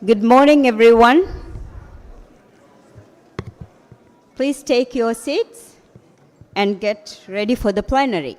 Good morning, everyone. Please take your seats and get ready for the plenary.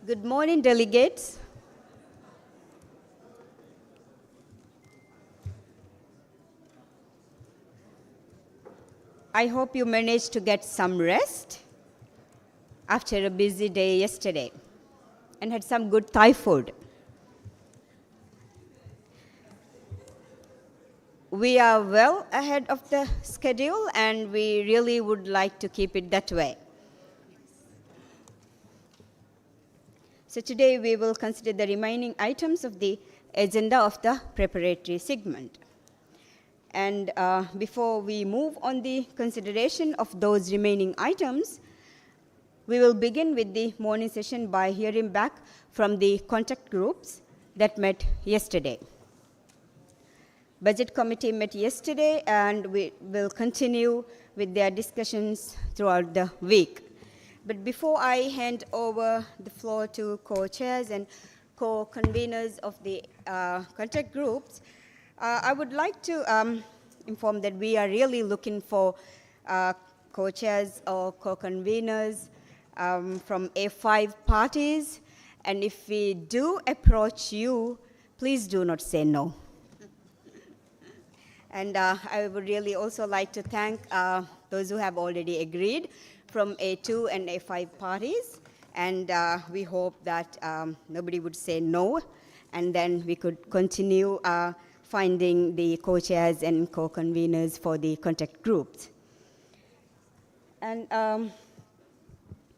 Good morning, delegates. I hope you managed to get some rest after a busy day yesterday and had some good Thai food. We are well ahead of the schedule and we really would like to keep it that way. So today we will consider the remaining items of the agenda of the preparatory segment. And before we move on the consideration of those remaining items, we will begin with the morning session by hearing back from the contact groups that met yesterday. Budget Committee met yesterday and we will continue with their discussions throughout the week. But before I hand over the floor to co-chairs and co-conveners of the contact groups, I would like to inform that we are really looking for co-chairs or co-conveners from A5 parties. And if we do approach you, please do not say no. And I would really also like to thank those who have already agreed from A2 and A5 parties. And we hope that nobody would say no. And then we could continue finding the co-chairs and co-conveners for the contact groups. And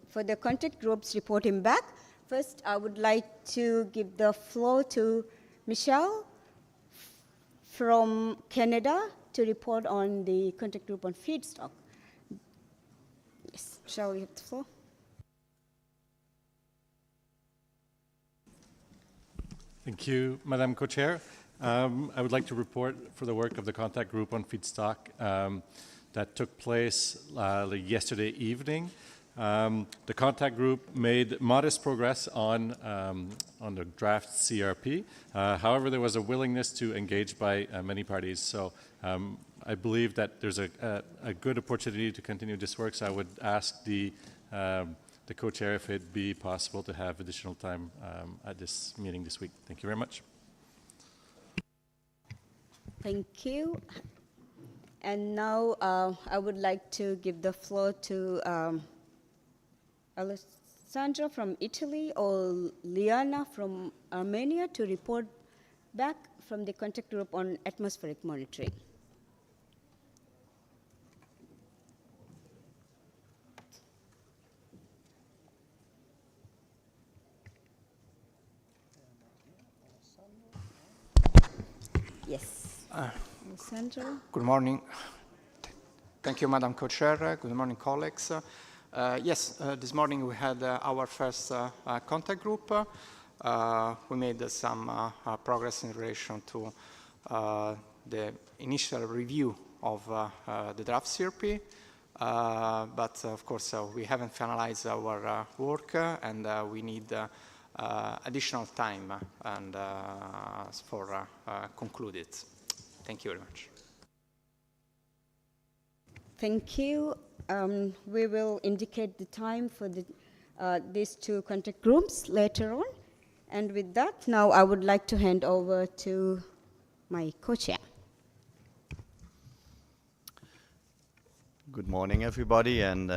for the contact groups reporting back, first I would like to give the floor to Michelle from Canada to report on the contact group on feedstock. Yes, Michelle, you have the floor. Thank you, Madam Co-Chair. I would like to report for the work of the contact group on feedstock that took place yesterday evening. The contact group made modest progress on the draft CRP. However, there was a willingness to engage by many parties. So I believe that there's a good opportunity to continue this work. So I would ask the co-chair if it'd be possible to have additional time at this meeting this week. Thank you very much. Thank you. And now I would like to give the floor to Alessandra from Italy or Liana from Armenia to report back from the contact group on atmospheric monitoring. Yes. Alessandro? Good morning. Thank you, Madam Co-Chair. Good morning, colleagues. Yes, this morning we had our first contact group. We made some progress in relation to the initial review of the draft CRP. But of course, we haven't finalized our work and we need additional time and for conclude it. Thank you very much. Thank you. We will indicate the time for these two contact groups later on. And with that, now I would like to hand over to my co-chair. Good morning, everybody, and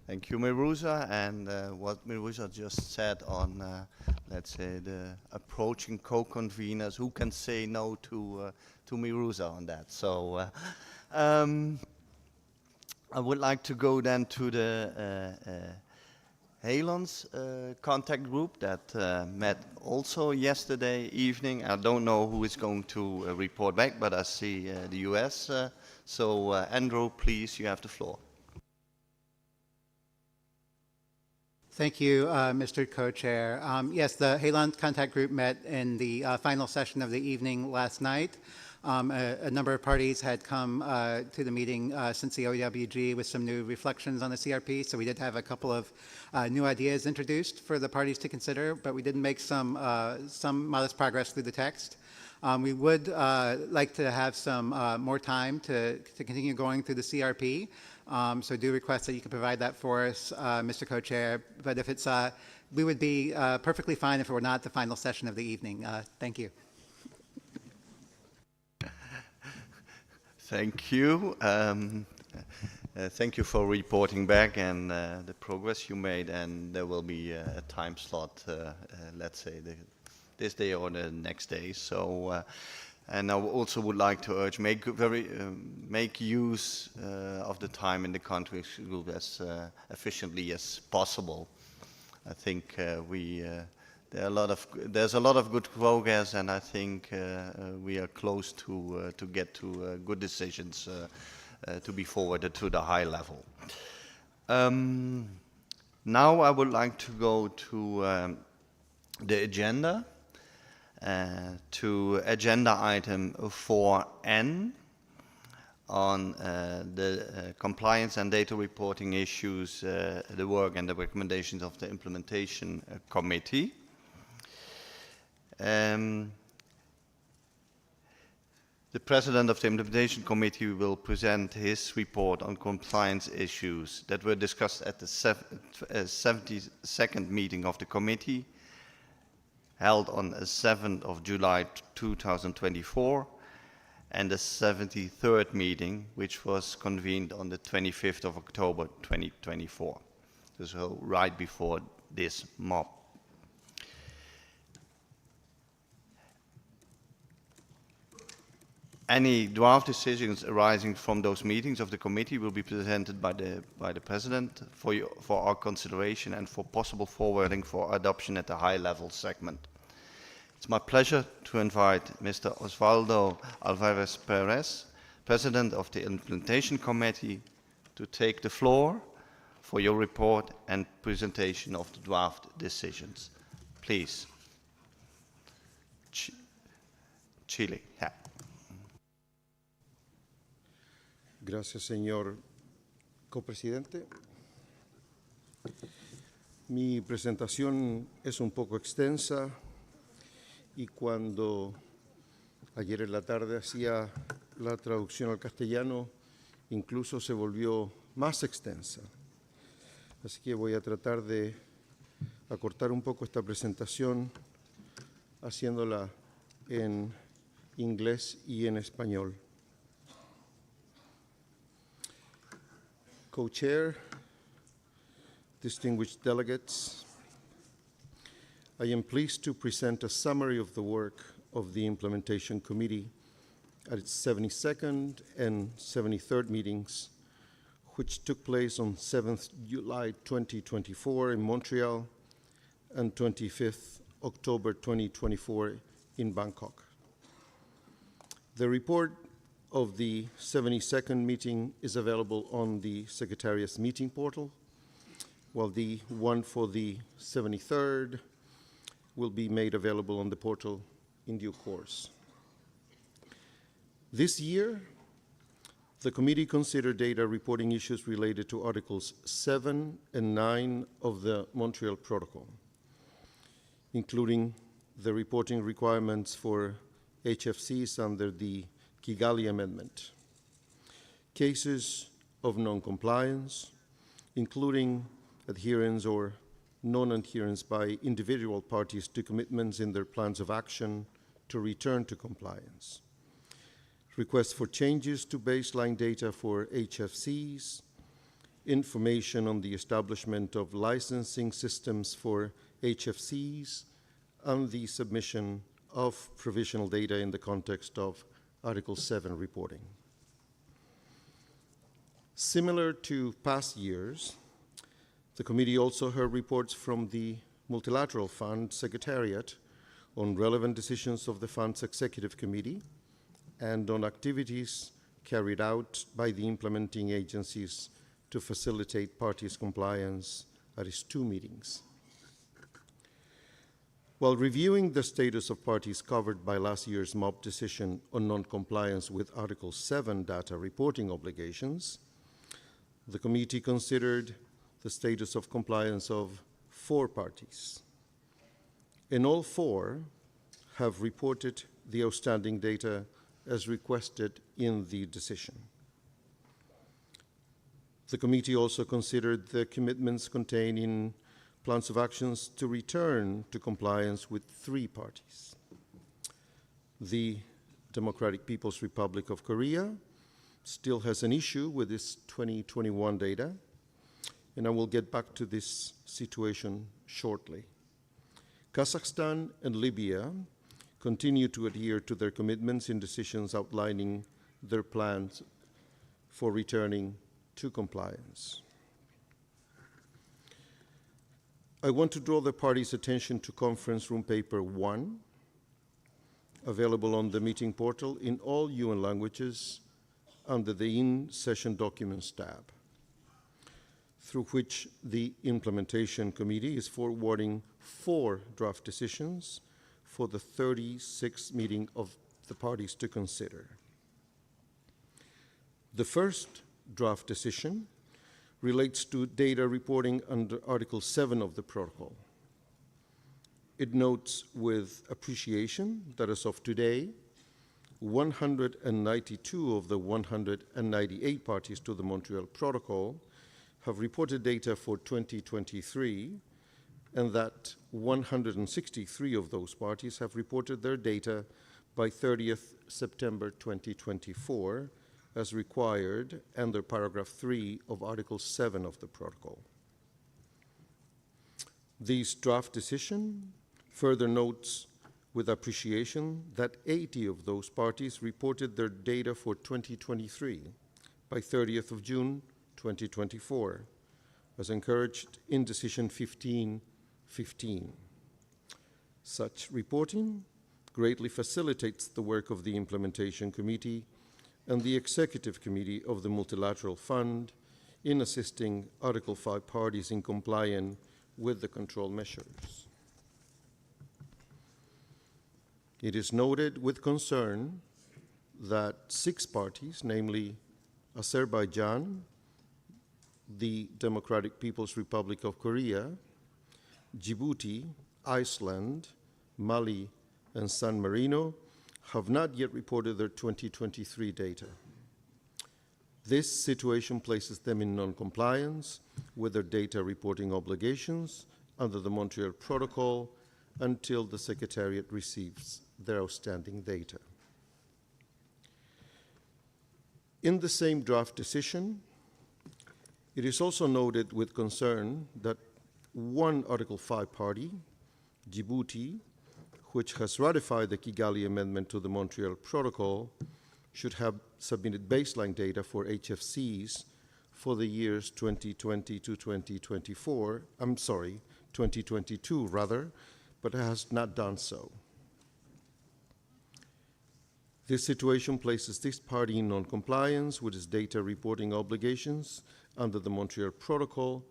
thank you, Miruza. And what Miruza just said on, let's say, the approaching co-conveners, who can say no to Miruza on that? So I would like to go then to the Halon's contact group that met also yesterday evening. I don't know who is going to report back, but I see the US. So Andrew, please, you have the floor. Thank you, Mr. Co-Chair. Yes, the Halon Contact Group met in the final session of the evening last night. A number of parties had come to the meeting since the OEWG with some new reflections on the CRP, so we did have a couple of new ideas introduced for the parties to consider, but we did make some modest progress through the text. We would like to have some more time to continue going through the CRP, so do request that you can provide that for us, Mr. Co-Chair, but if it's, we would be perfectly fine if it were not the final session of the evening. Thank you. Thank you. Thank you for reporting back and the progress you made, and there will be a time slot, let's say this day or the next day. So, and I also would like to urge, make use of the time in the country group as efficiently as possible. I think there's a lot of good progress, and I think we are close to get to good decisions to be forwarded to the high level. Now I would like to go to the agenda, to agenda item 4N on the compliance and data reporting issues, the work and the recommendations of the implementation committee. The President of the Implementation Committee will present his report on compliance issues that were discussed at the 72nd meeting of the committee, held on the 7th of July 2024, and the 73rd meeting, which was convened on the 25th of October 2024, so right before this MOP. Any draft decisions arising from those meetings of the committee will be presented by the President for our consideration and for possible forwarding for adoption at the high-level segment. It's my pleasure to invite Mr. Osvaldo Alvarez Perez, President of the Implementation Committee, to take the floor for your report and presentation of the draft decisions. Please. Chile. Yeah. Gracias, señor copresidente. Mi presentación es un poco extensa y cuando ayer en la tarde hacía la traducción al castellano, incluso se volvió más extensa. Así que voy a tratar de acortar un poco esta presentación haciéndola en inglés y en español. Co-Chair, distinguished delegates, I am pleased to present a summary of the work of the Implementation Committee at its 72nd and 73rd meetings, which took place on 7th July 2024 in Montreal and 25th October 2024 in Bangkok. The report of the 72nd meeting is available on the Secretariat's meeting portal, while the one for the 73rd will be made available on the portal in due course. This year, the committee considered data reporting issues related to Articles 7 and 9 of the Montreal Protocol, including the reporting requirements for HFCs under the Kigali Amendment, cases of non-compliance, including adherence or non-adherence by individual parties to commitments in their plans of action to return to compliance, requests for changes to baseline data for HFCs, information on the establishment of licensing systems for HFCs, and the submission of provisional data in the context of Article 7 reporting. Similar to past years, the committee also heard reports from the Multilateral Fund Secretariat on relevant decisions of the Fund's Executive Committee and on activities carried out by the implementing agencies to facilitate parties' compliance at its 2 meetings. While reviewing the status of parties covered by last year's MOP decision on non-compliance with Article 7 data reporting obligations, the committee considered the status of compliance of 4 parties. And all 4 have reported the outstanding data as requested in the decision. The committee also considered the commitments contained in plans of actions to return to compliance with 3 parties. The Democratic People's Republic of Korea still has an issue with its 2021 data, and I will get back to this situation shortly. Kazakhstan and Libya continue to adhere to their commitments in decisions outlining their plans for returning to compliance. I want to draw the parties' attention to Conference Room Paper 1, available on the meeting portal in all UN languages under the In-Session Documents tab, through which the Implementation Committee is forwarding 4 draft decisions for the 36th meeting of the parties to consider. The first draft decision relates to data reporting under Article 7 of the Protocol. It notes with appreciation that as of today, 192 of the 198 parties to the Montreal Protocol have reported data for 2023, and that 163 of those parties have reported their data by 30th September 2024, as required under paragraph 3 of Article 7 of the Protocol. This draft decision further notes with appreciation that 80 of those parties reported their data for 2023 by 30th of June 2024, as encouraged in Decision 1515. Such reporting greatly facilitates the work of the Implementation Committee and the Executive Committee of the Multilateral Fund in assisting Article 5 parties in complying with the control measures. It is noted with concern that 6 parties, namely Azerbaijan, the Democratic People's Republic of Korea, Djibouti, Iceland, Mali, and San Marino, have not yet reported their 2023 data. This situation places them in non-compliance with their data reporting obligations under the Montreal Protocol until the Secretariat receives their outstanding data. In the same draft decision, it is also noted with concern that one Article 5 party, Djibouti, which has ratified the Kigali Amendment to the Montreal Protocol, should have submitted baseline data for HFCs for the years 2020 to 2024, 2022 rather, but has not done so. This situation places this party in non-compliance with its data reporting obligations under the Montreal Protocol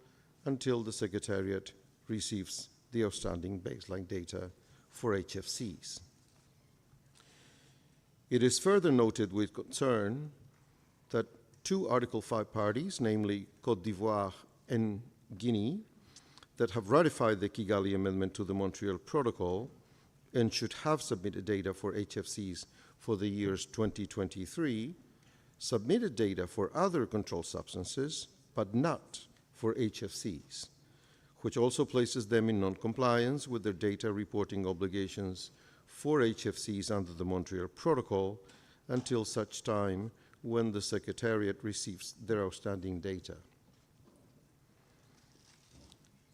until the Secretariat receives the outstanding baseline data for HFCs. It is further noted with concern that two Article 5 parties, namely Côte d'Ivoire and Guinea, that have ratified the Kigali Amendment to the Montreal Protocol and should have submitted data for HFCs for the years 2023, submitted data for other controlled substances, but not for HFCs, which also places them in non-compliance with their data reporting obligations for HFCs under the Montreal Protocol until such time when the Secretariat receives their outstanding data.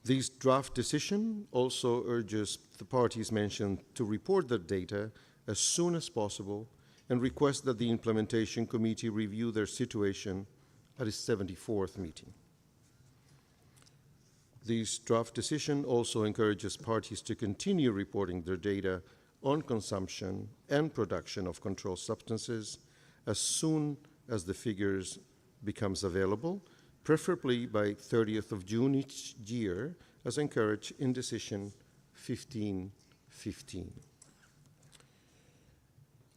This draft decision also urges the parties mentioned to report their data as soon as possible and requests that the Implementation Committee review their situation at its 74th meeting. This draft decision also encourages parties to continue reporting their data on consumption and production of controlled substances as soon as the figures becomes available, preferably by 30th of June each year, as encouraged in Decision 1515.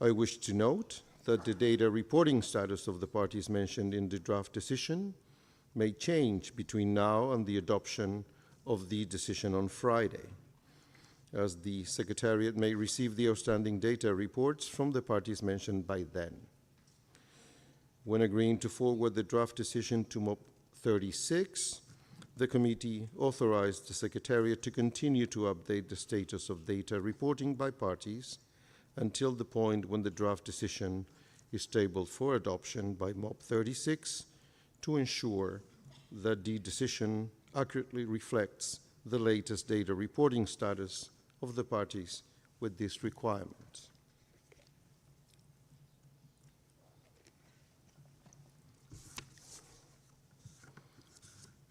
I wish to note that the data reporting status of the parties mentioned in the draft decision may change between now and the adoption of the decision on Friday, as the Secretariat may receive the outstanding data reports from the parties mentioned by then. When agreeing to forward the draft decision to MOP 36, the committee authorized the Secretariat to continue to update the status of data reporting by parties until the point when the draft decision is tabled for adoption by MOP 36 to ensure that the decision accurately reflects the latest data reporting status of the parties with this requirement.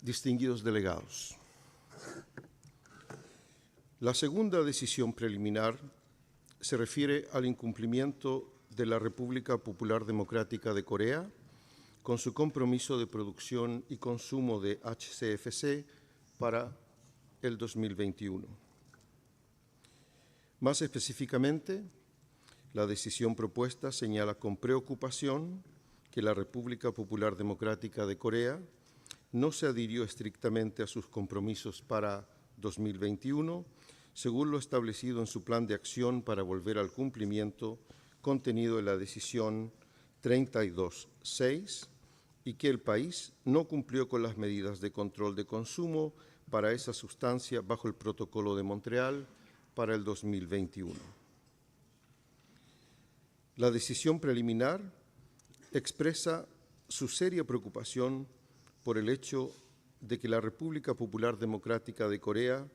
Distinguidos delegados, la segunda decisión preliminar se refiere al incumplimiento de la República Popular Democrática de Corea con su compromiso de producción y consumo de HCFC para el 2021. Más específicamente, la decisión propuesta señala con preocupación que la República Popular Democrática de Corea no se adhirió estrictamente a sus compromisos para 2021, según lo establecido en su plan de acción para volver al cumplimiento contenido en la decisión 32.6, y que el país no cumplió con las medidas de control de consumo para esa sustancia bajo el Protocolo de Montreal para el 2021. La decisión preliminar expresa su seria preocupación por el hecho de que la República Popular Democrática de Corea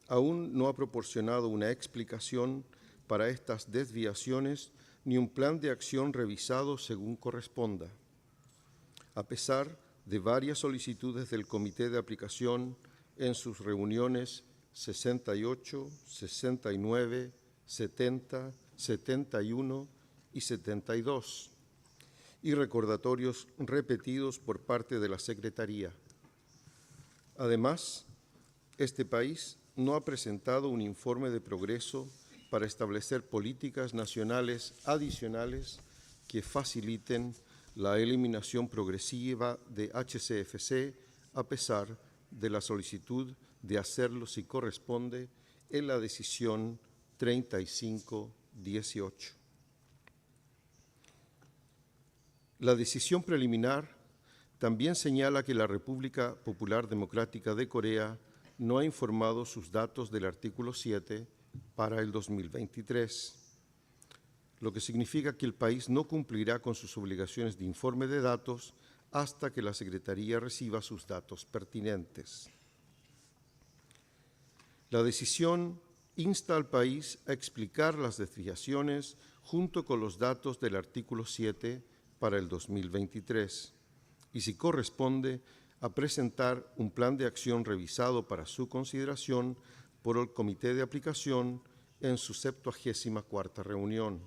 aún no ha proporcionado una explicación para estas desviaciones ni un plan de acción revisado según corresponda, a pesar de varias solicitudes del Comité de Aplicación en sus reuniones 68, 69, 70, 71 y 72, y recordatorios repetidos por parte de la Secretaría. Además, este país no ha presentado un informe de progreso para establecer políticas nacionales adicionales que faciliten la eliminación progresiva de HCFC, a pesar de la solicitud de hacerlo si corresponde en la decisión 3518. La decisión preliminar también señala que la República Popular Democrática de Corea no ha informado sus datos del artículo 7 para el 2023, lo que significa que el país no cumplirá con sus obligaciones de informe de datos hasta que la Secretaría reciba sus datos pertinentes. La decisión insta al país a explicar las desviaciones junto con los datos del artículo 7 para el 2023 y, si corresponde, a presentar un plan de acción revisado para su consideración por el Comité de Aplicación en su 74ª reunión.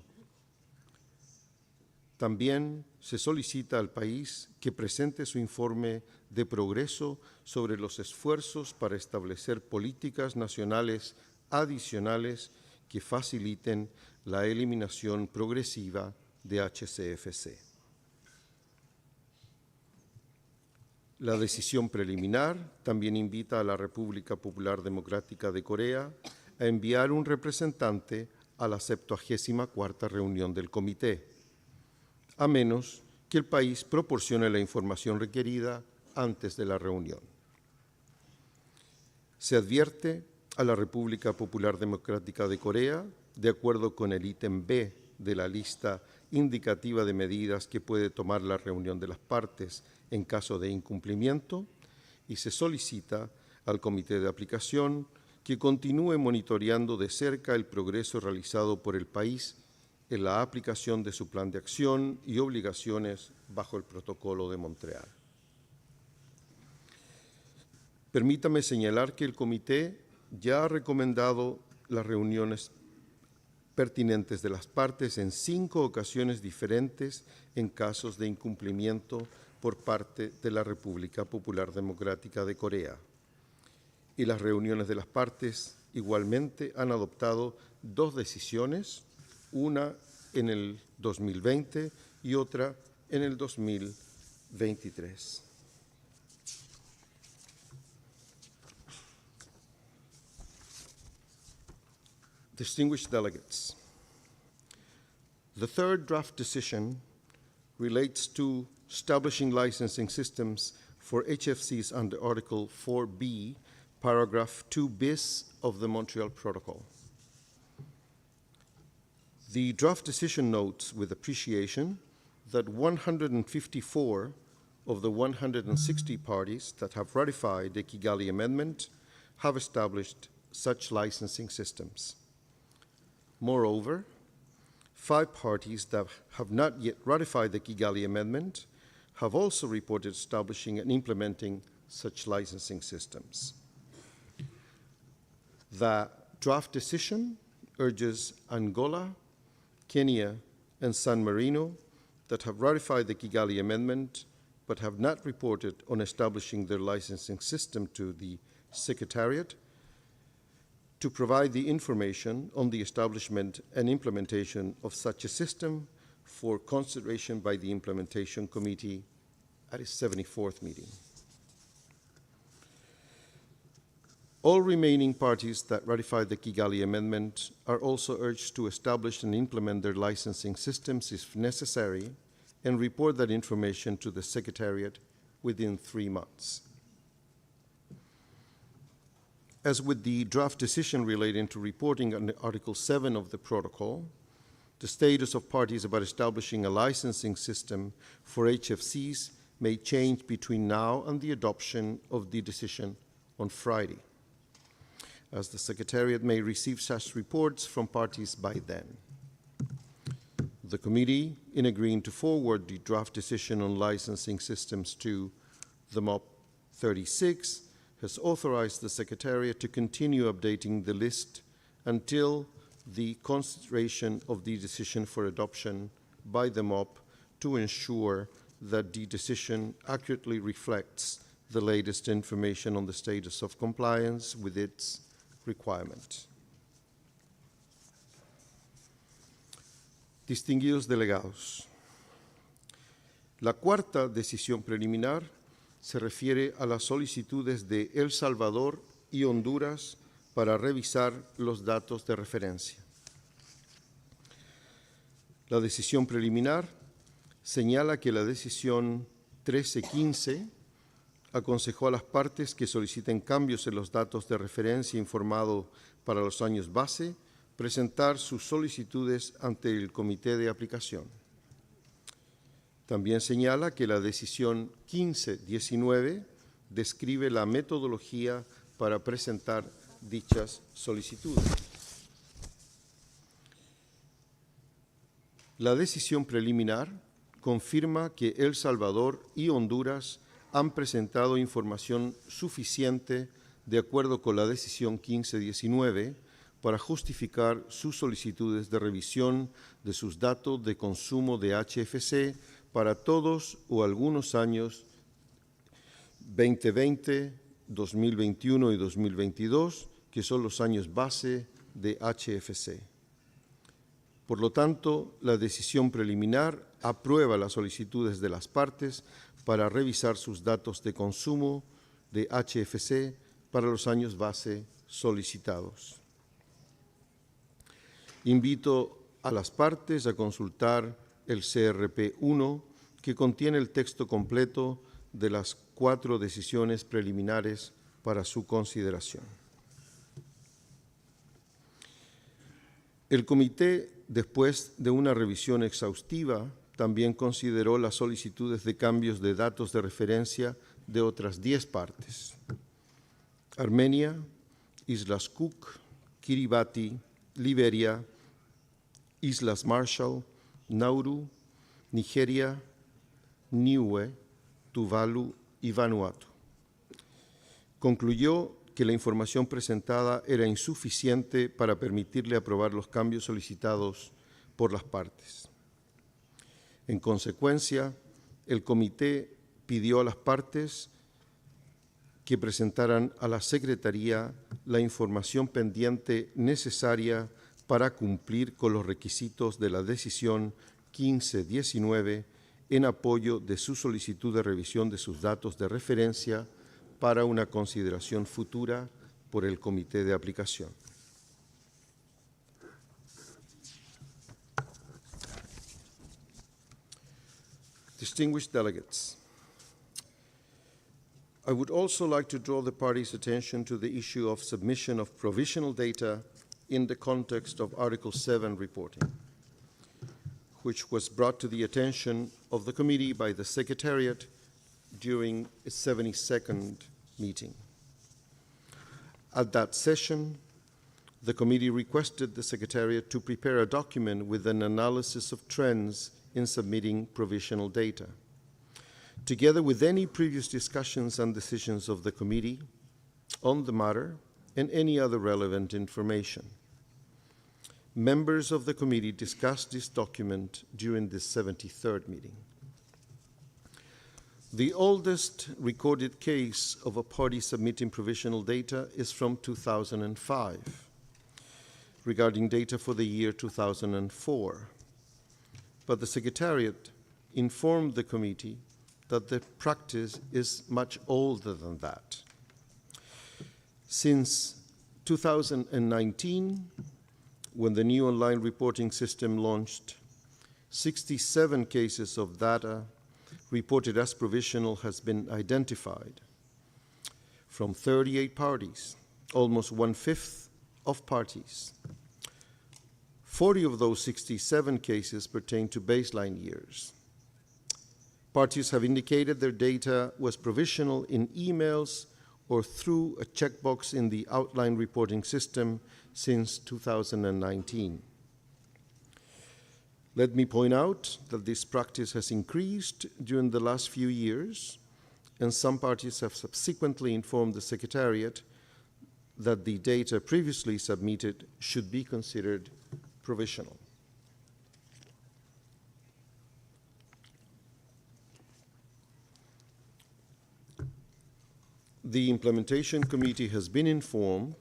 También se solicita al país que presente su informe de progreso sobre los esfuerzos para establecer políticas nacionales adicionales que faciliten la eliminación progresiva de HCFC. La decisión preliminar también invita a la República Popular Democrática de Corea a enviar un representante a la 74ª reunión del comité, a menos que el país proporcione la información requerida antes de la reunión. Se advierte a la República Popular Democrática de Corea, de acuerdo con el ítem B de la lista indicativa de medidas que puede tomar la reunión de las partes en caso de incumplimiento, y se solicita al Comité de Aplicación que continúe monitoreando de cerca el progreso realizado por el país en la aplicación de su plan de acción y obligaciones bajo el Protocolo de Montreal. Permítame señalar que el Comité ya ha recomendado las reuniones pertinentes de las partes en 5 ocasiones diferentes en casos de incumplimiento por parte de la República Popular Democrática de Corea. Y las reuniones de las partes igualmente han adoptado 2 decisiones, una en el 2020 y otra en el 2023. Distinguished delegates, the third draft decision relates to establishing licensing systems for HFCs under Article 4B, paragraph 2 bis of the Montreal Protocol. The draft decision notes with appreciation that 154 of the 160 parties that have ratified the Kigali Amendment have established such licensing systems. Moreover, 5 parties that have not yet ratified the Kigali Amendment have also reported establishing and implementing such licensing systems. The draft decision urges Angola, Kenya, and San Marino that have ratified the Kigali Amendment but have not reported on establishing their licensing system to the Secretariat to provide the information on the establishment and implementation of such a system for consideration by the Implementation Committee at its 74th meeting. All remaining parties that ratified the Kigali Amendment are also urged to establish and implement their licensing systems if necessary and report that information to the Secretariat within 3 months. As with the draft decision relating to reporting under Article 7 of the Protocol, the status of parties about establishing a licensing system for HFCs may change between now and the adoption of the decision on Friday, as the Secretariat may receive such reports from parties by then. The committee, in agreeing to forward the draft decision on licensing systems to the MOP 36, has authorized the Secretariat to continue updating the list until the consideration of the decision for adoption by the MOP to ensure that the decision accurately reflects the latest information on the status of compliance with its requirement. Distinguidos delegados, la cuarta decisión preliminar se refiere a las solicitudes de El Salvador y Honduras para revisar los datos de referencia. La decisión preliminar señala que la decisión 1315 aconsejó a las partes que soliciten cambios en los datos de referencia informado para los años base presentar sus solicitudes ante el Comité de Aplicación. También señala que la decisión 1519 describe la metodología para presentar dichas solicitudes. La decisión preliminar confirma que El Salvador y Honduras han presentado información suficiente de acuerdo con la decisión 1519 para justificar sus solicitudes de revisión de sus datos de consumo de HFC para todos o algunos años 2020, 2021 y 2022, que son los años base de HFC. Por lo tanto, la decisión preliminar aprueba las solicitudes de las partes para revisar sus datos de consumo de HFC para los años base solicitados. Invito a las partes a consultar el CRP-1, que contiene el texto completo de las 4 decisiones preliminares para su consideración. El comité, después de una revisión exhaustiva, también consideró las solicitudes de cambios de datos de referencia de otras 10 partes: Armenia, Islas Cook, Kiribati, Liberia, Islas Marshall, Nauru, Nigeria, Niue, Tuvalu y Vanuatu. Concluyó que la información presentada era insuficiente para permitirle aprobar los cambios solicitados por las partes. En consecuencia, el comité pidió a las partes que presentaran a la Secretaría la información pendiente necesaria para cumplir con los requisitos de la decisión 1519 en apoyo de su solicitud de revisión de sus datos de referencia para una consideración futura por el comité de aplicación. Distinguished delegates, I would also like to draw the parties' attention to the issue of submission of provisional data in the context of Article 7 reporting, which was brought to the attention of the committee by the Secretariat during its 72nd meeting. At that session, the committee requested the Secretariat to prepare a document with an analysis of trends in submitting provisional data, together with any previous discussions and decisions of the committee on the matter and any other relevant information. Members of the committee discussed this document during the 73rd meeting. The oldest recorded case of a party submitting provisional data is from 2005, regarding data for the year 2004. But the Secretariat informed the committee that the practice is much older than that. Since 2019, when the new online reporting system launched, 67 cases of data reported as provisional has been identified from 38 parties, almost 1/5 of parties. 40 of those 67 cases pertain to baseline years. Parties have indicated their data was provisional in emails or through a checkbox in the outline reporting system since 2019. Let me point out that this practice has increased during the last few years, and some parties have subsequently informed the Secretariat that the data previously submitted should be considered provisional. The Implementation Committee has been informed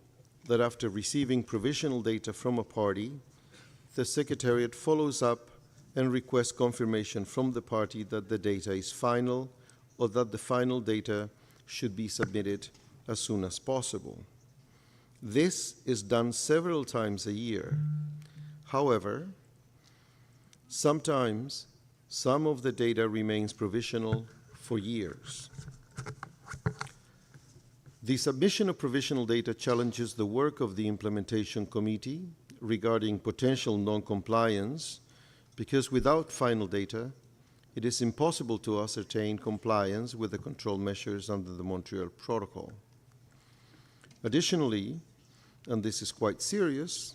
that after receiving provisional data from a party, the Secretariat follows up and requests confirmation from the party that the data is final or that the final data should be submitted as soon as possible. This is done several times a year. However, sometimes some of the data remains provisional for years. The submission of provisional data challenges the work of the Implementation Committee regarding potential non-compliance, because without final data, it is impossible to ascertain compliance with the control measures under the Montreal Protocol. Additionally, and this is quite serious,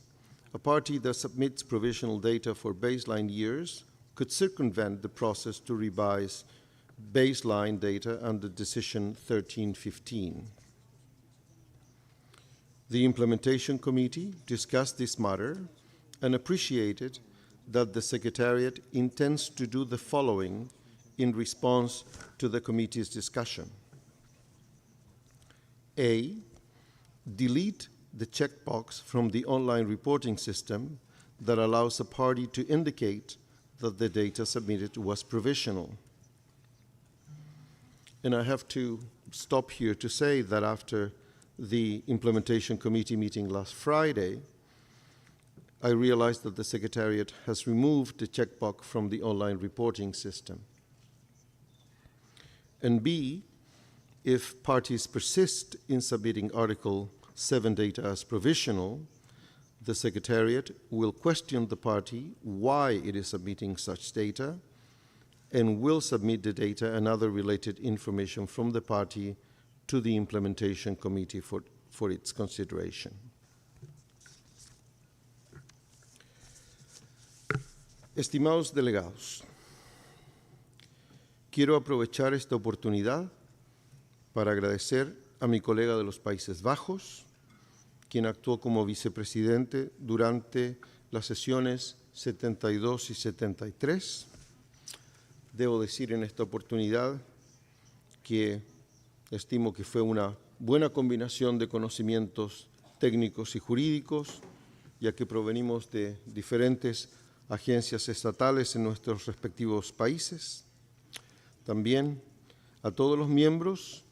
a party that submits provisional data for baseline years could circumvent the process to revise baseline data under Decision 1315. The Implementation Committee discussed this matter and appreciated that the Secretariat intends to do the following in response to the committee's discussion. A, delete the checkbox from the online reporting system that allows a party to indicate that the data submitted was provisional. And I have to stop here to say that after the Implementation Committee meeting last Friday, I realized that the Secretariat has removed the checkbox from the online reporting system. And B, if parties persist in submitting Article 7 data as provisional, the Secretariat will question the party why it is submitting such data and will submit the data and other related information from the party to the Implementation Committee for its consideration. Estimados delegados, quiero aprovechar esta oportunidad para agradecer a mi colega de los Países Bajos, quien actuó como vicepresidente durante las sesiones 72 y 73. Debo decir en esta oportunidad que estimo que fue una buena combinación de conocimientos técnicos y jurídicos, ya que provenimos de diferentes agencias estatales en nuestros respectivos países. También a todos los miembros,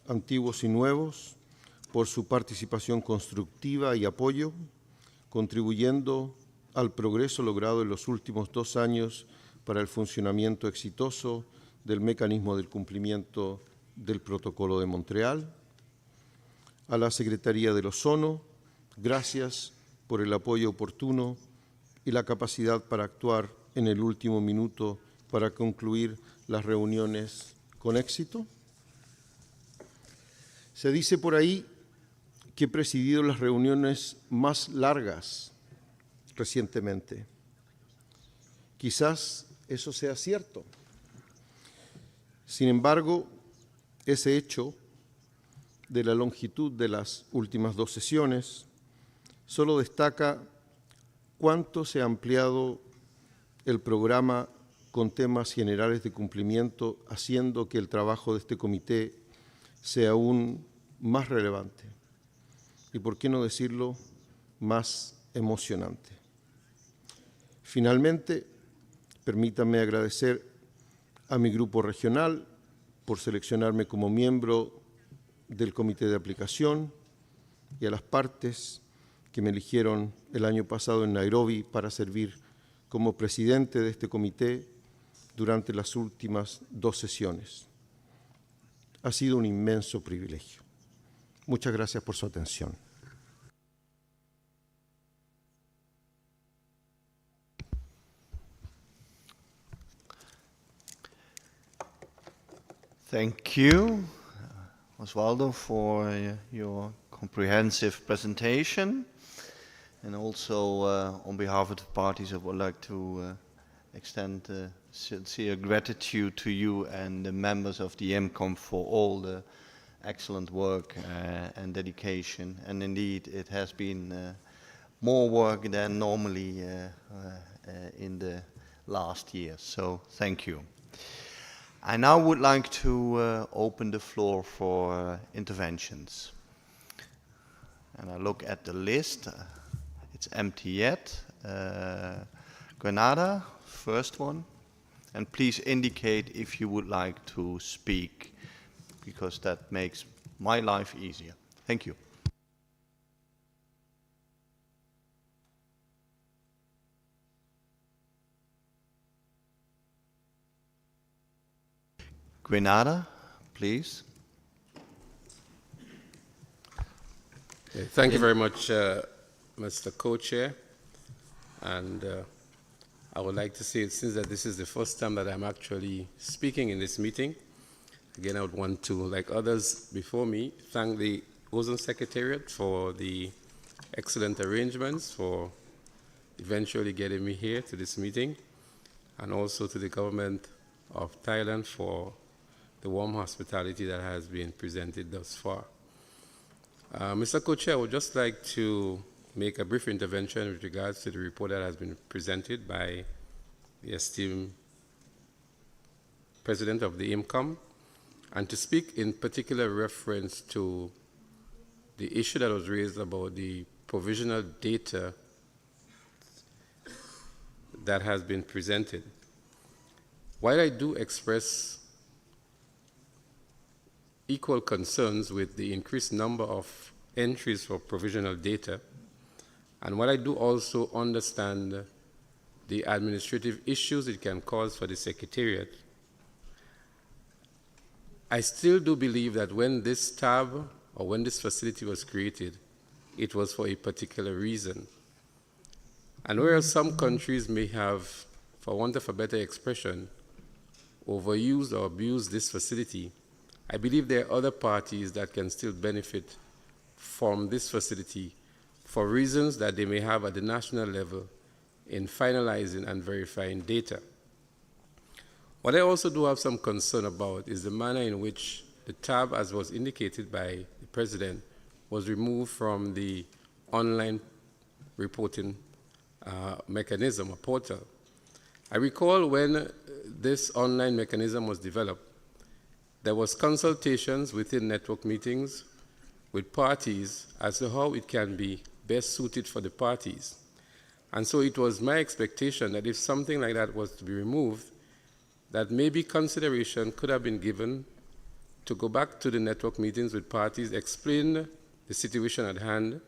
antiguos y nuevos, por su participación constructiva y apoyo, contribuyendo al progreso logrado en los últimos 2 años para el funcionamiento exitoso del mecanismo del cumplimiento del Protocolo de Montreal. A la Secretaría del Ozono, gracias por el apoyo oportuno y la capacidad para actuar en el último minuto para concluir las reuniones con éxito. Se dice por ahí que he presidido las reuniones más largas recientemente. Quizás eso sea cierto. Sin embargo, ese hecho de la longitud de las últimas 2 sesiones solo destaca cuánto se ha ampliado el programa con temas generales de cumplimiento, haciendo que el trabajo de este comité sea aún más relevante y, por qué no decirlo, más emocionante. Finalmente, permítanme agradecer a mi grupo regional por seleccionarme como miembro del Comité de Aplicación y a las partes que me eligieron el año pasado en Nairobi para servir como presidente de este comité durante las últimas 2 sesiones. Ha sido un inmenso privilegio. Muchas gracias por su atención. Thank you, Osvaldo, for your comprehensive presentation. And also, on behalf of the parties, I would like to extend sincere gratitude to you and the members of the MCOM for all the excellent work and dedication. And indeed, it has been more work than normally in the last year. So, thank you. I now would like to open the floor for interventions. And I look at the list. It's empty yet. Grenada, first one. And please indicate if you would like to speak, because that makes my life easier. Thank you. Grenada, please. Thank you very much, Mr. Co-Chair. And I would like to say, since that this is the first time that I'm actually speaking in this meeting, again, I would want to, like others before me, thank the Ozone Secretariat for the excellent arrangements for eventually getting me here to this meeting, and also to the government of Thailand for the warm hospitality that has been presented thus far. Mr. Co-Chair, I would just like to make a brief intervention with regards to the report that has been presented by the esteemed President of the IMCOM, and to speak in particular reference to the issue that was raised about the provisional data that has been presented. While I do express equal concerns with the increased number of entries for provisional data, and while I do also understand the administrative issues it can cause for the Secretariat, I still do believe that when this tab or when this facility was created, it was for a particular reason. And whereas some countries may have, for want of a better expression, overused or abused this facility, I believe there are other parties that can still benefit from this facility for reasons that they may have at the national level in finalizing and verifying data. What I also do have some concern about is the manner in which the tab, as was indicated by the President, was removed from the online reporting mechanism or portal. I recall when this online mechanism was developed, there was consultations within network meetings with parties as to how it can be best suited for the parties. And so it was my expectation that if something like that was to be removed, that maybe consideration could have been given to go back to the network meetings with parties, explain the situation at hand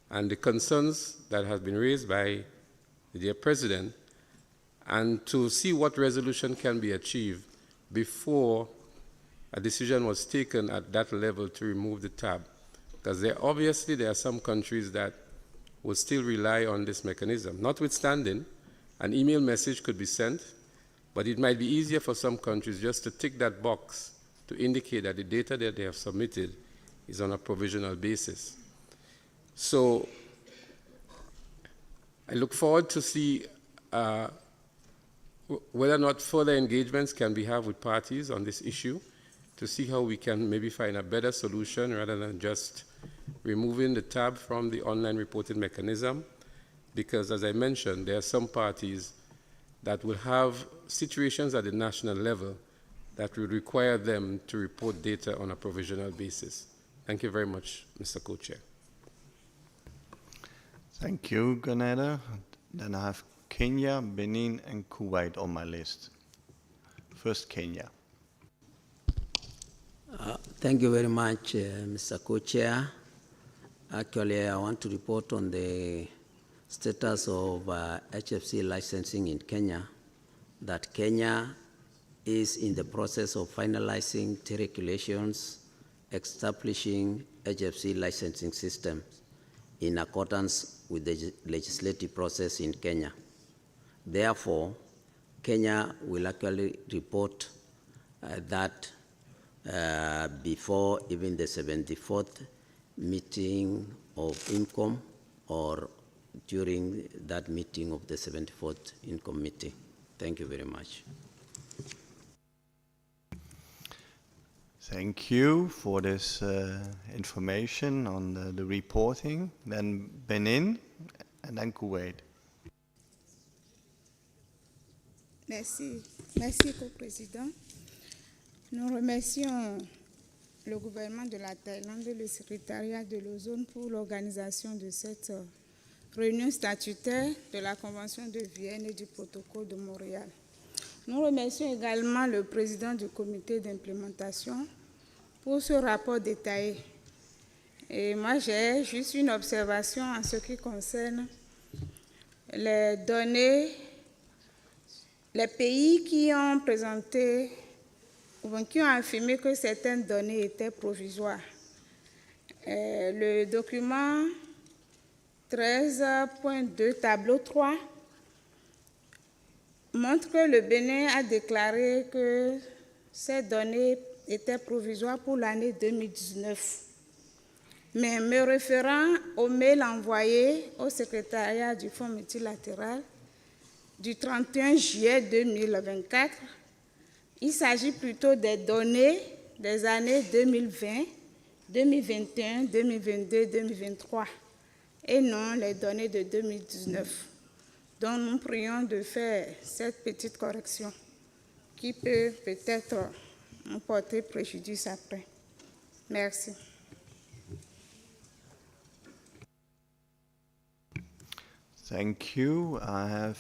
and the concerns that have been raised by the dear President, and to see what resolution can be achieved before a decision was taken at that level to remove the tab. Because obviously there are some countries that will still rely on this mechanism. Notwithstanding, an email message could be sent, but it might be easier for some countries just to tick that box to indicate that the data that they have submitted is on a provisional basis. So I look forward to see whether or not further engagements can be had with parties on this issue to see how we can maybe find a better solution rather than just removing the tab from the online reporting mechanism, because as I mentioned, there are some parties that will have situations at the national level that will require them to report data on a provisional basis. Thank you very much, Mr. Co-Chair. Thank you, Grenada. Then I have Kenya, Benin, and Kuwait on my list. First, Kenya. Thank you very much, Mr. Co-Chair. Actually, I want to report on the status of HFC licensing in Kenya, that Kenya is in the process of finalizing the regulations establishing HFC licensing systems in accordance with the legislative process in Kenya. Therefore, Kenya will actually report that before even the 74th meeting of INCOM or during that meeting of the 74th INCOM meeting. Thank you very much. Thank you for this information on the reporting. Then Benin, and then Kuwait. Merci. Merci, Co-Président. Nous remercions le gouvernement de la Thaïlande et le secrétariat de l'Ozone pour l'organisation de cette réunion statutaire de la Convention de Vienne et du protocole de Montréal. Nous remercions également le président du comité d'implémentation pour ce rapport détaillé. Et moi, j'ai juste une observation en ce qui concerne les données, les pays qui ont présenté ou qui ont affirmé que certaines données étaient provisoires. Le document 13.2, tableau 3, montre que le Bénin a déclaré que ces données étaient provisoires pour l'année 2019. Mais me référant au mail envoyé au secrétariat du Fonds multilatéral du 31 juillet 2024, il s'agit plutôt des données des années 2020, 2021, 2022, 2023 et non les données de 2019. Donc nous prions de faire cette petite correction qui peut peut-être nous porter préjudice après. Merci. Thank you. I have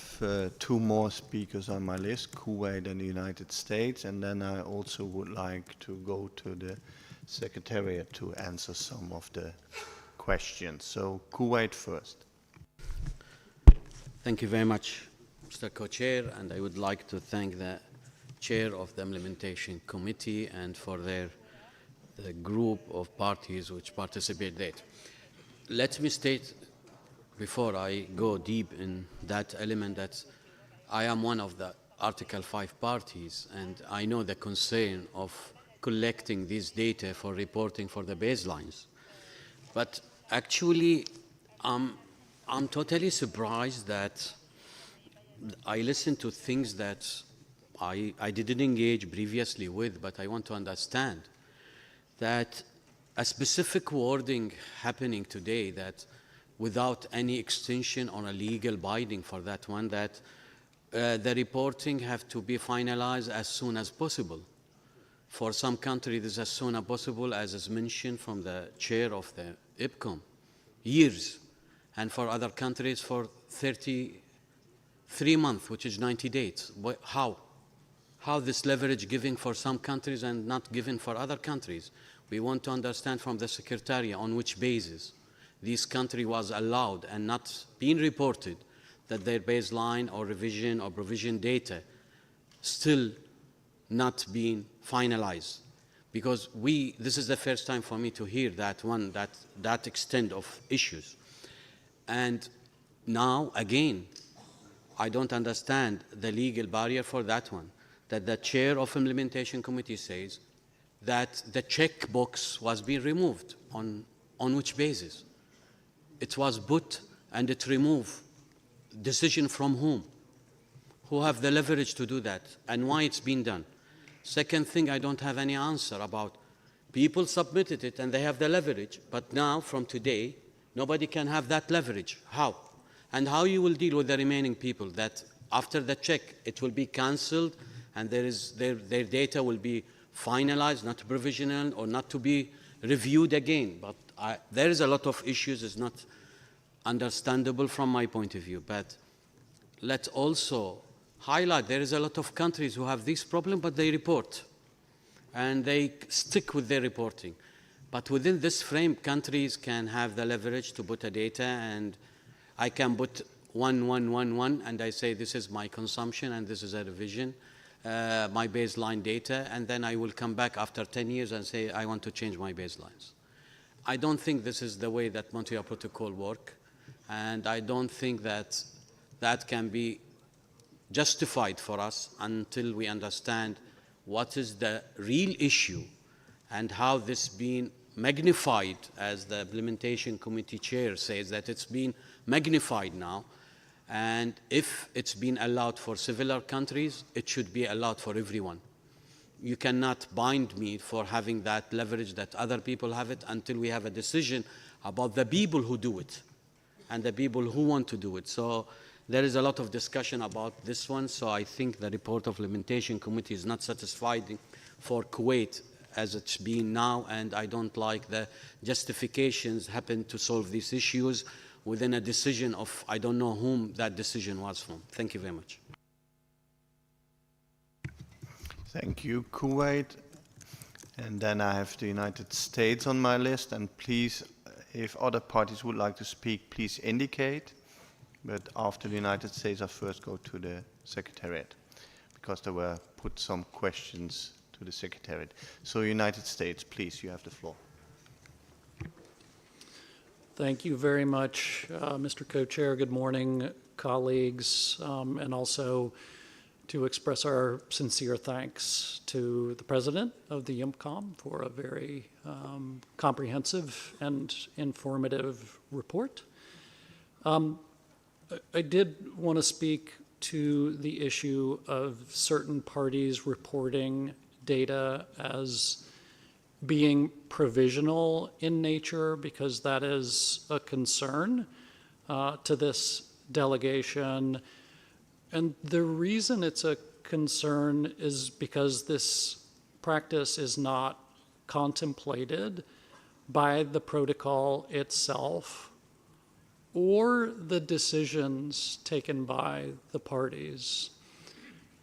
two more speakers on my list, Kuwait and the United States, and then I also would like to go to the Secretariat to answer some of the questions. So Kuwait first. Thank you very much, Mr. Co-Chair, and I would like to thank the Chair of the Implementation Committee and for the group of parties which participate there. Let me state, before I go deep in that element, that I am one of the Article 5 parties, and I know the concern of collecting this data for reporting for the baselines. But actually, I'm totally surprised that I listened to things that I didn't engage previously with, but I want to understand that a specific wording happening today that without any extension or a legal binding for that one, that the reporting have to be finalized as soon as possible. For some countries, this is as soon as possible, as is mentioned from the chair of the IPCOM, years. And for other countries, for 33 months, which is 90 days. How? How this leverage giving for some countries and not given for other countries? We want to understand from the Secretariat on which basis this country was allowed and not being reported that their baseline or revision or provision data still not being finalized. Because this is the first time for me to hear that one, that extent of issues. And now, again, I don't understand the legal barrier for that one, that the chair of implementation committee says that the checkbox was being removed. On which basis? It was put and it removed. Decision from whom? Who have the leverage to do that? And why it's been done? Second thing, I don't have any answer about people submitted it and they have the leverage, but now from today, nobody can have that leverage. How? And how you will deal with the remaining people that after the check, it will be canceled and their data will be finalized, not provisional or not to be reviewed again. But there is a lot of issues. It's not understandable from my point of view. But let's also highlight there is a lot of countries who have this problem, but they report. And they stick with their reporting. But within this frame, countries can have the leverage to put a data, and I can put 1111, and I say this is my consumption and this is a revision, my baseline data, and then I will come back after 10 years and say I want to change my baselines. I don't think this is the way that Montreal Protocol works, and I don't think that that can be justified for us until we understand what is the real issue and how this being magnified, as the implementation committee chair says, that it's been magnified now. And if it's been allowed for similar countries, it should be allowed for everyone. You cannot bind me for having that leverage that other people have it until we have a decision about the people who do it and the people who want to do it. So there is a lot of discussion about this one. So I think the report of implementation committee is not satisfying for Kuwait as it's been now, and I don't like the justifications happen to solve these issues within a decision of I don't know whom that decision was from. Thank you very much. Thank you, Kuwait. And then I have the United States on my list, and please, if other parties would like to speak, please indicate. But after the United States, I first go to the Secretariat, because there were put some questions to the Secretariat. So United States, please, you have the floor. Thank you very much, Mr. Co-Chair. Good morning, colleagues, and also to express our sincere thanks to the President of the IMCOM for a very comprehensive and informative report. I did want to speak to the issue of certain parties reporting data as being provisional in nature because that is a concern to this delegation. And the reason it's a concern is because this practice is not contemplated by the protocol itself or the decisions taken by the parties.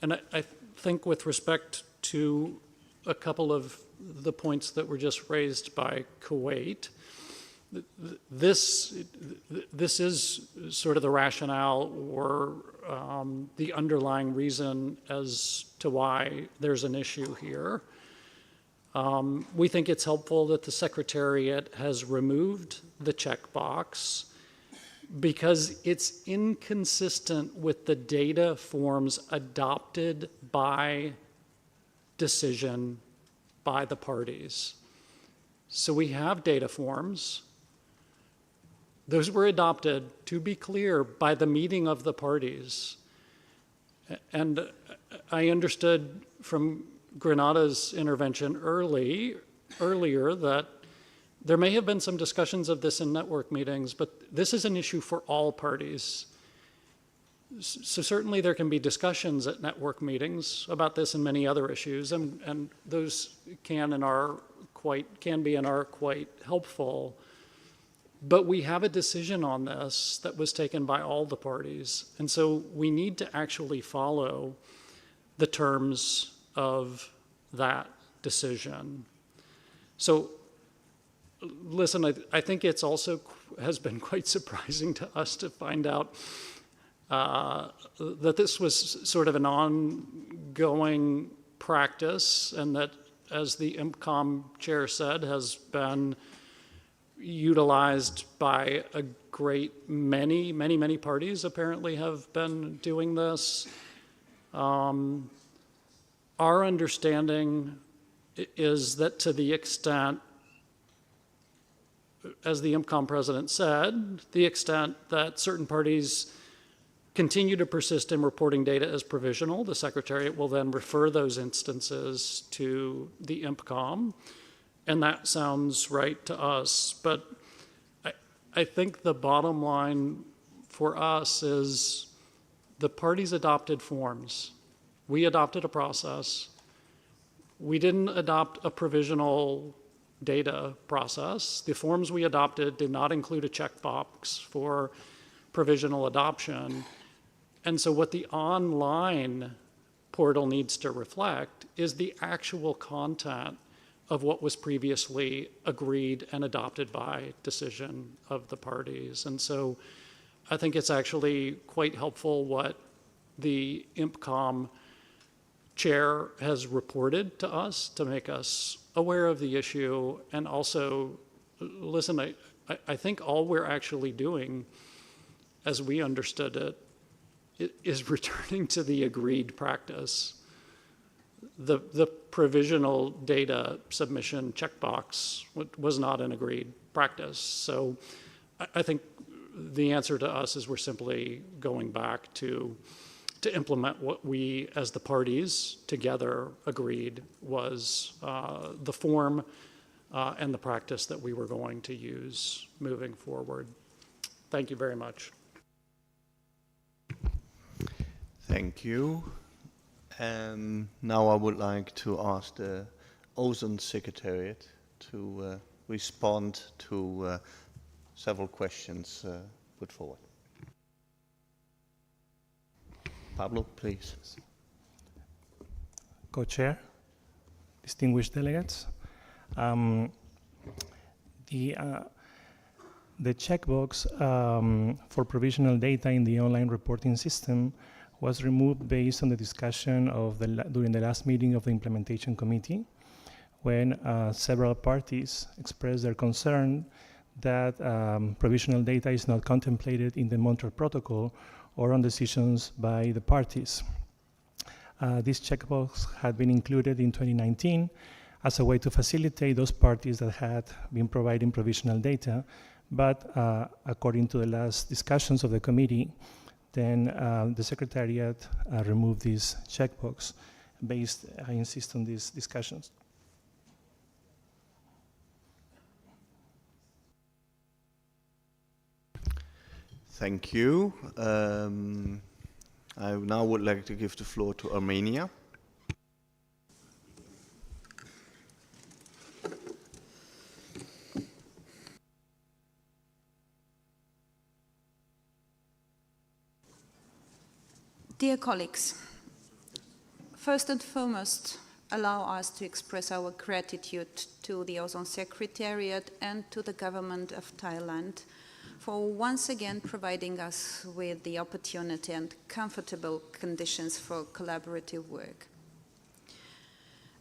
And I think with respect to a couple of the points that were just raised by Kuwait, this is sort of the rationale or the underlying reason as to why there's an issue here. We think it's helpful that the Secretariat has removed the checkbox because it's inconsistent with the data forms adopted by decision by the parties. So we have data forms. Those were adopted, to be clear, by the meeting of the parties. And I understood from Grenada's intervention earlier that there may have been some discussions of this in network meetings, but this is an issue for all parties. So certainly there can be discussions at network meetings about this and many other issues, and those can be and are quite helpful. But we have a decision on this that was taken by all the parties, and so we need to actually follow the terms of that decision. So listen, I think it's also has been quite surprising to us to find out that this was sort of an ongoing practice, and that, as the IMCOM chair said, has been utilized by a great many parties apparently have been doing this. Our understanding is that to the extent, as the IMCOM president said, the extent that certain parties continue to persist in reporting data as provisional, the Secretariat will then refer those instances to the IMCOM, and that sounds right to us. But I think the bottom line for us is the parties adopted forms. We adopted a process. We didn't adopt a provisional data process. The forms we adopted did not include a checkbox for provisional adoption. And so what the online portal needs to reflect is the actual content of what was previously agreed and adopted by decision of the parties. And so I think it's actually quite helpful what the IMCOM chair has reported to us to make us aware of the issue. And also, listen, I think all we're actually doing, as we understood it, is returning to the agreed practice. The provisional data submission checkbox was not an agreed practice. So I think the answer to us is we're simply going back to implement what we, as the parties together, agreed was the form and the practice that we were going to use moving forward. Thank you very much. Thank you. Now I would like to ask the Ozone Secretariat to respond to several questions put forward. Pablo, please. Co-chair, distinguished delegates, the checkbox for provisional data in the online reporting system was removed based on the discussion during the last meeting of the implementation committee, when several parties expressed their concern that provisional data is not contemplated in the Montreal Protocol or on decisions by the parties. This checkbox had been included in 2019 as a way to facilitate those parties that had been providing provisional data, but according to the last discussions of the committee, then the Secretariat removed this checkbox based, I insist on these discussions. Thank you. I now would like to give the floor to Armenia. Dear colleagues, first and foremost, allow us to express our gratitude to the Ozone Secretariat and to the government of Thailand for once again providing us with the opportunity and comfortable conditions for collaborative work.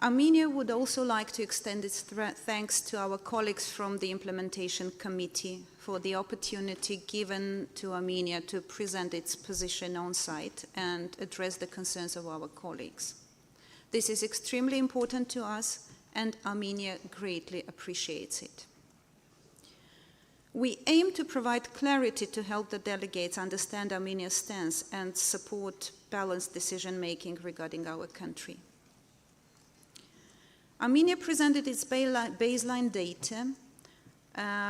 Armenia would also like to extend its thanks to our colleagues from the Implementation Committee for the opportunity given to Armenia to present its position on site and address the concerns of our colleagues. This is extremely important to us, and Armenia greatly appreciates it. We aim to provide clarity to help the delegates understand Armenia's stance and support balanced decision-making regarding our country. Armenia presented its baseline data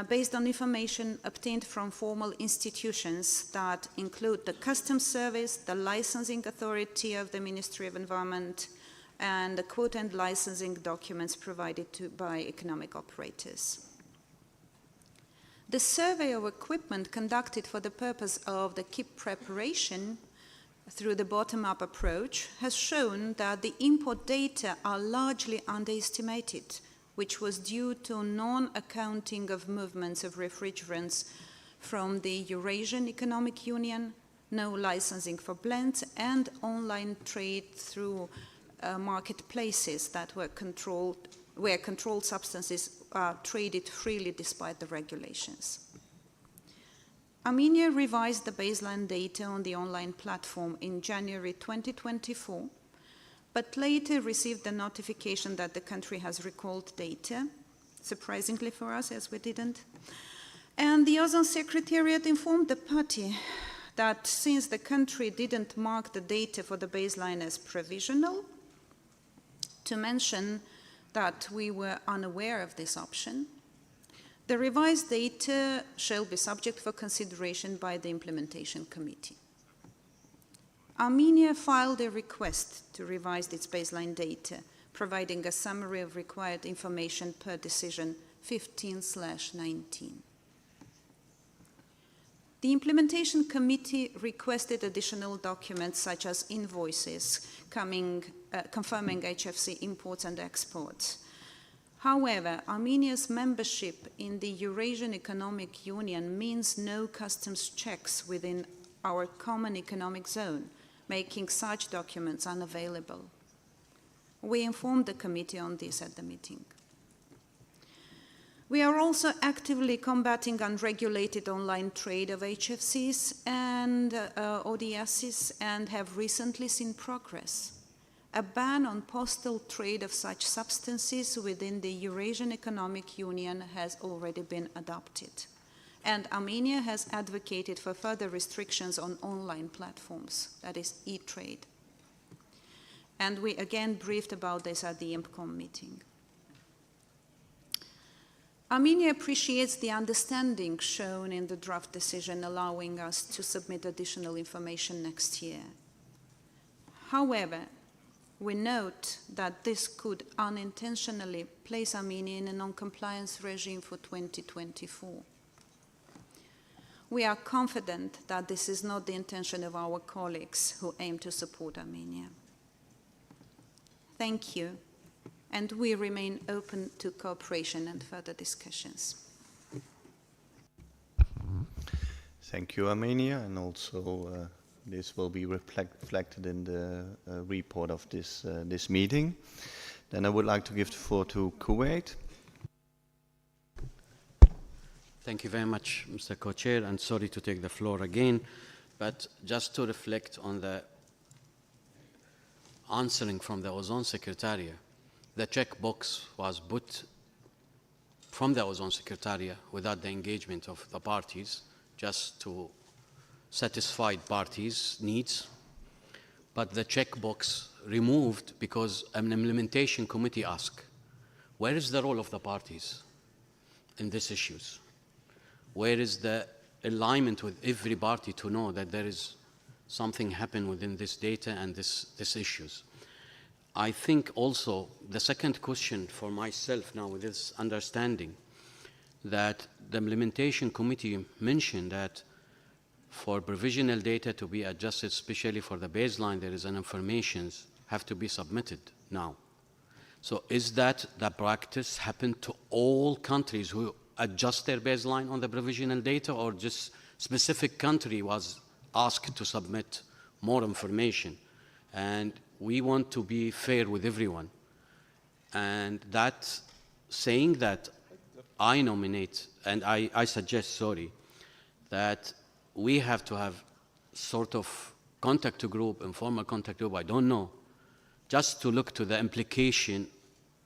based on information obtained from formal institutions that include the Customs Service, the Licensing Authority of the Ministry of Environment, and the quota and licensing documents provided by economic operators. The survey of equipment conducted for the purpose of the KIP preparation through the bottom-up approach has shown that the import data are largely underestimated, which was due to non-accounting of movements of refrigerants from the Eurasian Economic Union, no licensing for blends, and online trade through marketplaces that were controlled, where controlled substances are traded freely despite the regulations. Armenia revised the baseline data on the online platform in January 2024, but later received the notification that the country has recalled data, surprisingly for us, as we didn't. And the Ozone Secretariat informed the party that since the country didn't mark the data for the baseline as provisional, to mention that we were unaware of this option, the revised data shall be subject for consideration by the Implementation Committee. Armenia filed a request to revise its baseline data, providing a summary of required information per decision 15/19. The Implementation Committee requested additional documents such as invoices confirming HFC imports and exports. However, Armenia's membership in the Eurasian Economic Union means no customs checks within our common economic zone, making such documents unavailable. We informed the committee on this at the meeting. We are also actively combating unregulated online trade of HFCs and ODSs and have recently seen progress. A ban on postal trade of such substances within the Eurasian Economic Union has already been adopted, and Armenia has advocated for further restrictions on online platforms, that is e-trade. And we again briefed about this at the IMPCOM meeting. Armenia appreciates the understanding shown in the draft decision allowing us to submit additional information next year. However, we note that this could unintentionally place Armenia in a non-compliance regime for 2024. We are confident that this is not the intention of our colleagues who aim to support Armenia. Thank you, and we remain open to cooperation and further discussions. Thank you, Armenia, and also this will be reflected in the report of this meeting. Then I would like to give the floor to Kuwait. Thank you very much, Mr. Co-Chair, and sorry to take the floor again, but just to reflect on the answering from the Ozone Secretariat, the checkbox was put from the Ozone Secretariat without the engagement of the parties, just to satisfy parties' needs, but the checkbox removed because an implementation committee asked, where is the role of the parties in these issues? Where is the alignment with every party to know that there is something happen within this data and this issues. I think also the second question for myself now with this understanding that the implementation committee mentioned that for provisional data to be adjusted, especially for the baseline, there is an information have to be submitted now. So is that the practice happen to all countries who adjust their baseline on the provisional data, or just specific country was asked to submit more information? And we want to be fair with everyone. And that saying that I nominate, and I suggest, sorry, that we have to have sort of contact group, informal contact group, I don't know, just to look to the implication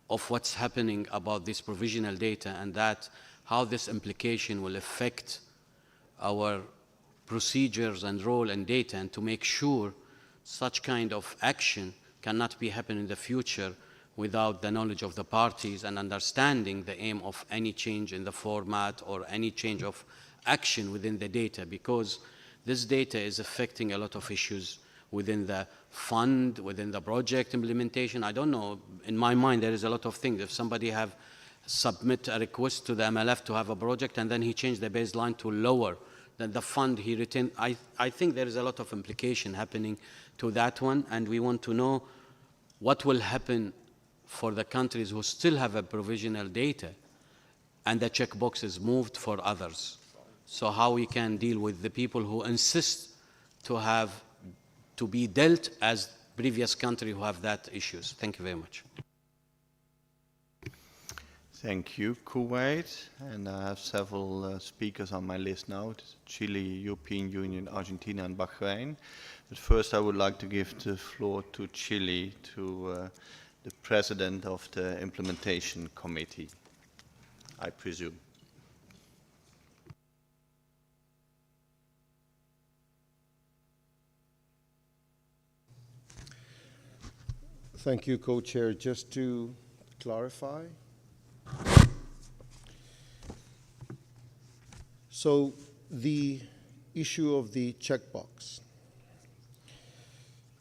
of what's happening about this provisional data and that how this implication will affect our procedures and role and data, and to make sure such kind of action cannot be happening in the future without the knowledge of the parties and understanding the aim of any change in the format or any change of action within the data, because this data is affecting a lot of issues within the fund, within the project implementation. I don't know, in my mind there is a lot of things. If somebody have submit a request to the MLF to have a project and then he changed the baseline to lower than the fund he retained, I think there is a lot of implication happening to that one, and we want to know what will happen for the countries who still have a provisional data and the checkbox is moved for others. So how we can deal with the people who insist to be dealt as previous country who have that issues. Thank you very much. Thank you, Kuwait. And I have several speakers on my list now. Chile, European Union, Argentina, and Bahrain. But first I would like to give the floor to Chile, to the president of the implementation committee, I presume. Thank you, Co-Chair. Just to clarify, so the issue of the checkbox,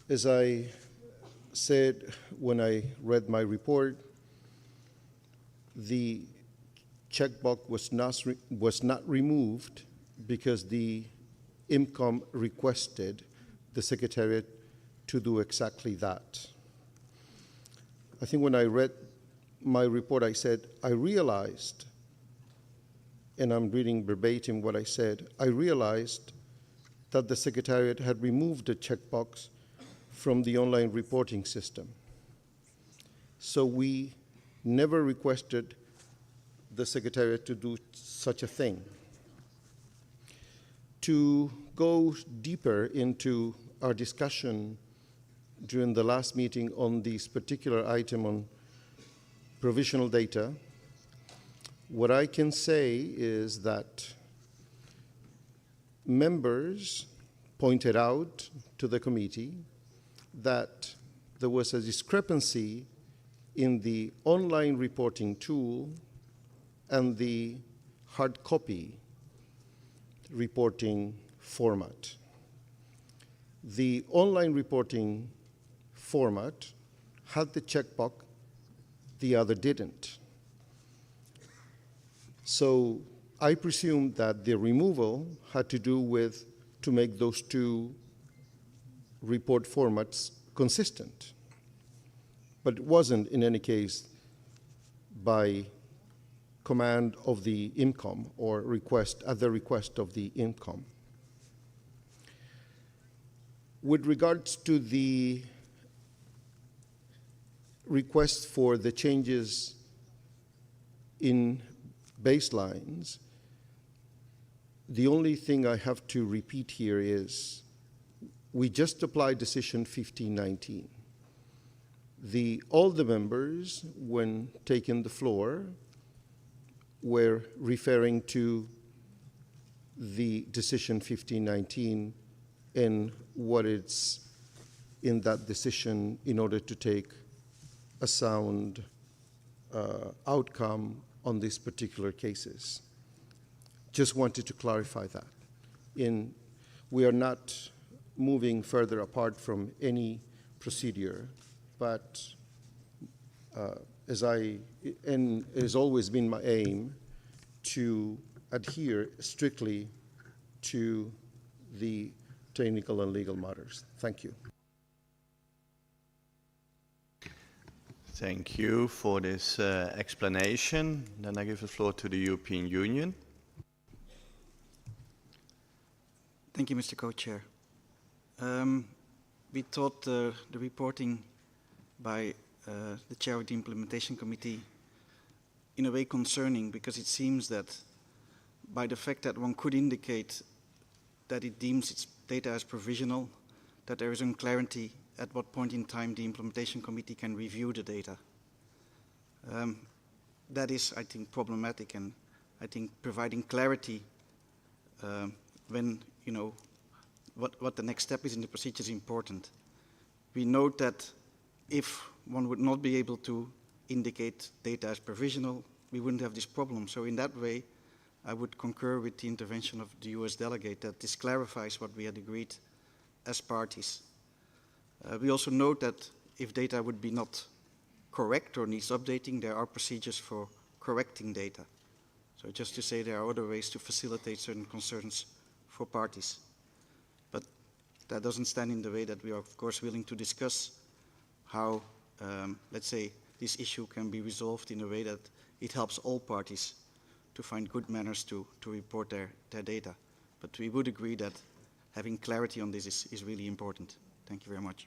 as I said when I read my report, the checkbox was not removed because the IMCOM requested the Secretariat to do exactly that. I think when I read my report, I said, I realized, and I'm reading verbatim what I said, I realized that the Secretariat had removed the checkbox from the online reporting system. So we never requested the Secretariat to do such a thing. To go deeper into our discussion during the last meeting on this particular item on provisional data, what I can say is that members pointed out to the committee that there was a discrepancy in the online reporting tool and the hard copy reporting format. The online reporting format had the checkbox, the other didn't. So I presume that the removal had to do with to make those two report formats consistent. But it wasn't, in any case, by command of the IMCOM or request, at the request of the IMCOM. With regards to the request for the changes in baselines, the only thing I have to repeat here is we just applied decision 1519. All the members, when taking the floor, were referring to the decision 1519 and what it's in that decision in order to take a sound outcome on these particular cases. Just wanted to clarify that. we are not moving further apart from any procedure, but it has always been my aim to adhere strictly to the technical and legal matters. Thank you. Thank you for this explanation. Then I give the floor to the European Union. Thank you, Mr. Co-Chair. We thought the reporting by the Chair of the Implementation Committee in a way concerning, because it seems that by the fact that one could indicate that it deems its data as provisional, that there is unclarity at what point in time the Implementation Committee can review the data. That is, I think, problematic, and I think providing clarity when, you know, what the next step is in the procedure is important. We note that if one would not be able to indicate data as provisional, we wouldn't have this problem. So in that way, I would concur with the intervention of the US delegate that this clarifies what we had agreed as parties. We also note that if data would be not correct or needs updating, there are procedures for correcting data. So just to say there are other ways to facilitate certain concerns for parties. But that doesn't stand in the way that we are, of course, willing to discuss how, let's say, this issue can be resolved in a way that it helps all parties to find good manners to report their data. But we would agree that having clarity on this is really important. Thank you very much.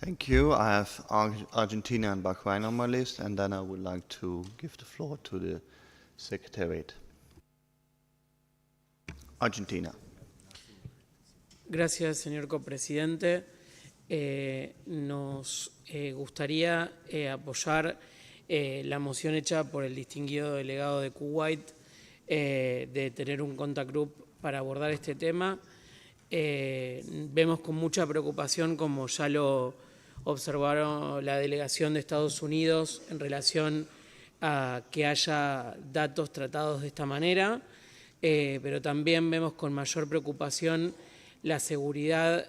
Thank you. I have Argentina and Bahrain on my list, and then I would like to give the floor to the Secretariat. Argentina. Gracias, señor copresidente. Nos gustaría apoyar la moción hecha por el distinguido delegado de Kuwait de tener un contact group para abordar este tema. Vemos con mucha preocupación, como ya lo observaron la delegación de Estados Unidos, en relación a que haya datos tratados de esta manera, pero también vemos con mayor preocupación la seguridad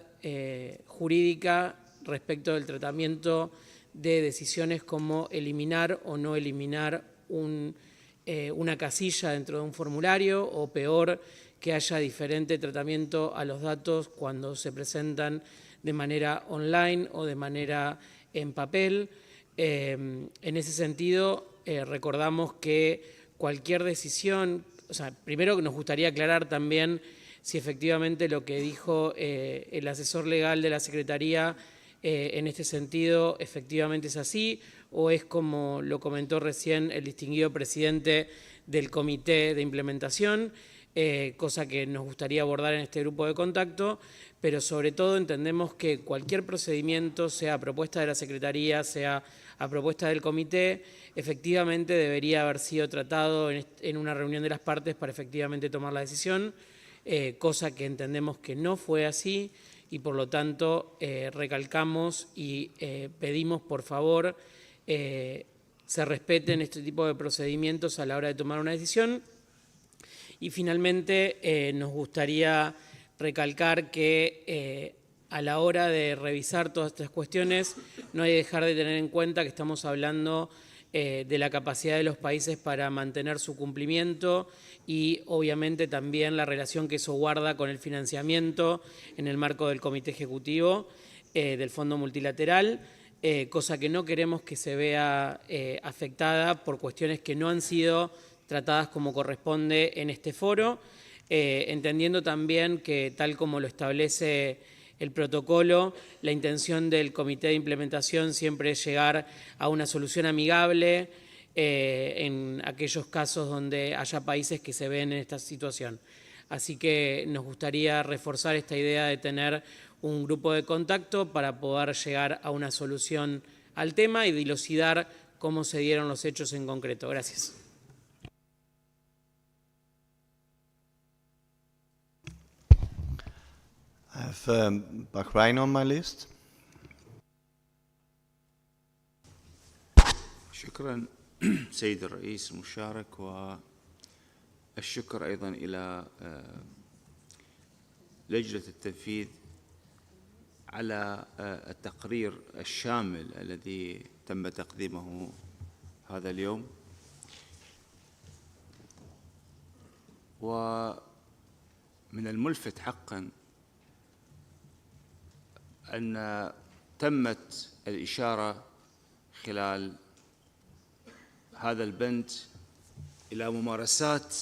jurídica respecto del tratamiento de decisiones como eliminar o no eliminar una casilla dentro de un formulario, o peor, que haya diferente tratamiento a los datos cuando se presentan de manera online o de manera en papel. En ese sentido, recordamos que cualquier decisión, o sea, primero nos gustaría aclarar también si efectivamente lo que dijo el asesor legal de la Secretaría en este sentido efectivamente es así, o es como lo comentó recién el distinguido presidente del Comité de Implementación, cosa que nos gustaría abordar en este grupo de contacto, pero sobre todo entendemos que cualquier procedimiento, sea a propuesta de la Secretaría, sea a propuesta del Comité, efectivamente debería haber sido tratado en una reunión de las partes para efectivamente tomar la decisión, cosa que entendemos que no fue así, y por lo tanto recalcamos y pedimos por favor se respeten este tipo de procedimientos a la hora de tomar una decisión. Y finalmente nos gustaría recalcar que a la hora de revisar todas estas cuestiones no hay que dejar de tener en cuenta que estamos hablando de la capacidad de los países para mantener su cumplimiento y obviamente también la relación que eso guarda con el financiamiento en el marco del Comité Ejecutivo del Fondo Multilateral, cosa que no queremos que se vea afectada por cuestiones que no han sido tratadas como corresponde en este foro, entendiendo también que, tal como lo establece el protocolo, la intención del Comité de Implementación siempre es llegar a una solución amigable en aquellos casos donde haya países que se ven en esta situación. Así que nos gustaría reforzar esta idea de tener un grupo de contacto para poder llegar a una solución al tema y dilucidar cómo se dieron los hechos en concreto. Gracias. I have Bahrain on my list. شكرا سيد الرئيس المشارك الشكر أيضا إلى لجنة التنفيذ على التقرير الشامل الذي تم تقديمه هذا اليوم. ومن الملفت حقا أن تمت الإشارة خلال هذا البند إلى ممارسات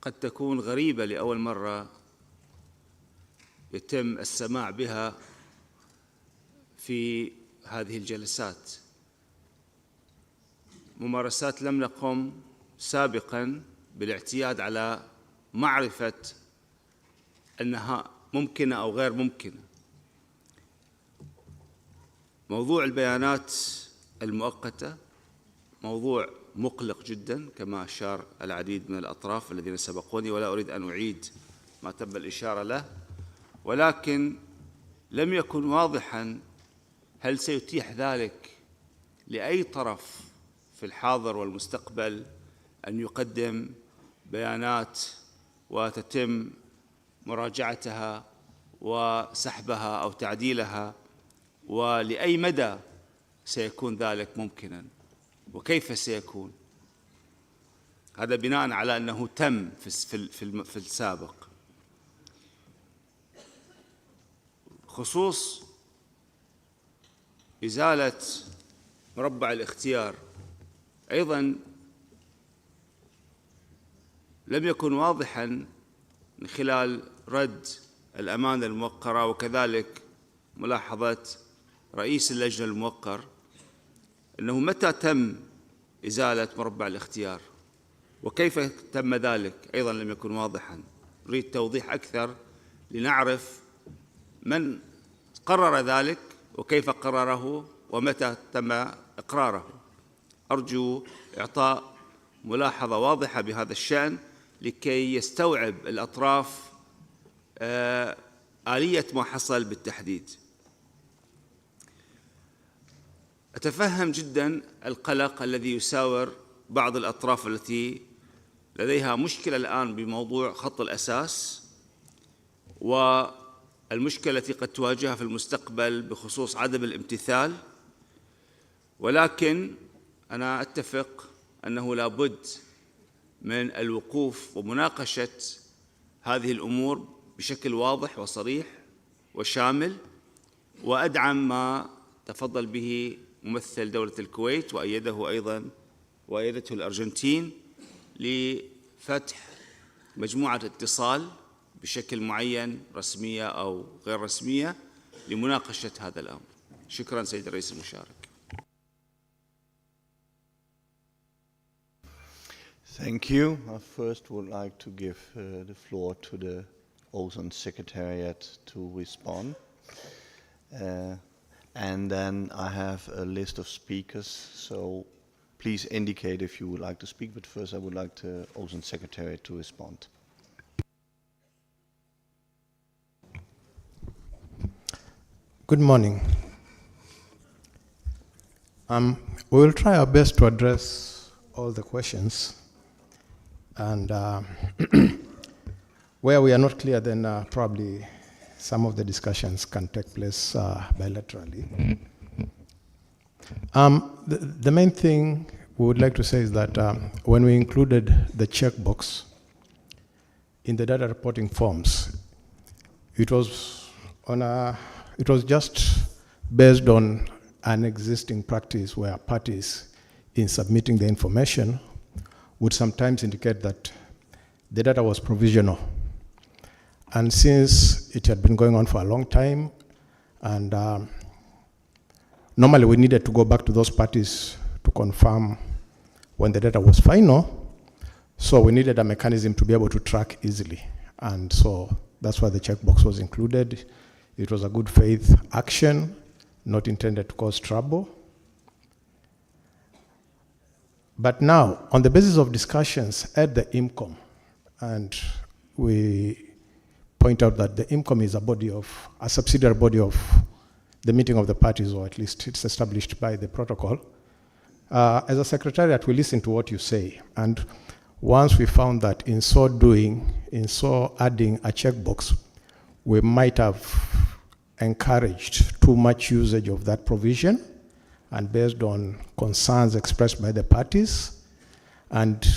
قد تكون غريبة لأول مرة يتم السماع بها في هذه الجلسات، ممارسات لم نقم سابقاً بالاعتياد على معرفة أنها ممكنة أو غير ممكنة. موضوع البيانات المؤقتة موضوع مقلق جدا كما أشار العديد من الأطراف الذين سبقوني، ولا أريد أن أعيد ما تم الإشارة له، ولكن لم يكن واضحا هل سيتيح ذلك لأي طرف في الحاضر والمستقبل أن يقدم بيانات وتتم مراجعتها وسحبها أو تعديلها، ولأي مدى سيكون ذلك ممكنا وكيف سيكون. هذا بناء على أنه تم في السابق. خصوص إزالة مربع الاختيار أيضا لم يكن واضحا من خلال رد الأمانة الموقرة وكذلك ملاحظة رئيس اللجنة الموقر أنه متى تم إزالة مربع الاختيار وكيف تم ذلك أيضا لم يكن واضحا. نريد توضيح أكثر لنعرف من قرر ذلك وكيف قرره ومتى تم إقراره. أرجو إعطاء ملاحظة واضحة بهذا الشأن لكي يستوعب الأطراف آلية ما حصل بالتحديد. أتفهم جدا القلق الذي يساور بعض الأطراف التي لديها مشكلة الآن بموضوع خط الأساس والمشكلة التي قد تواجهها في المستقبل بخصوص عدم الامتثال، ولكن أنا أتفق أنه لا بد من الوقوف ومناقشة هذه الأمور بشكل واضح وصريح وشامل، وأدعم ما تفضل به ممثل دولة الكويت وأيدته الأرجنتين لفتح مجموعة اتصال بشكل معين رسمية أو غير رسمية لمناقشة هذا الأمر. شكرا سيد الرئيس المشارك. Thank you. I first would like to give the floor to the Ozone Secretariat to respond. And then I have a list of speakers, so please indicate if you would like to speak, but first I would like the Ozone Secretariat to respond. Good morning. We will try our best to address all the questions, and where we are not clear, then probably some of the discussions can take place bilaterally. The main thing we would like to say is that when we included the checkbox in the data reporting forms, it was just based on an existing practice where parties, in submitting the information, would sometimes indicate that the data was provisional. And since it had been going on for a long time, and normally we needed to go back to those parties to confirm when the data was final, so we needed a mechanism to be able to track easily. And so that's why the checkbox was included. It was a good faith action, not intended to cause trouble. But now, on the basis of discussions at the IMCOM, and we point out that the IMCOM is a subsidiary body of the meeting of the parties, or at least it's established by the protocol. As a secretariat, we listen to what you say. And once we found that in so doing, in so adding a checkbox, we might have encouraged too much usage of that provision, and based on concerns expressed by the parties, and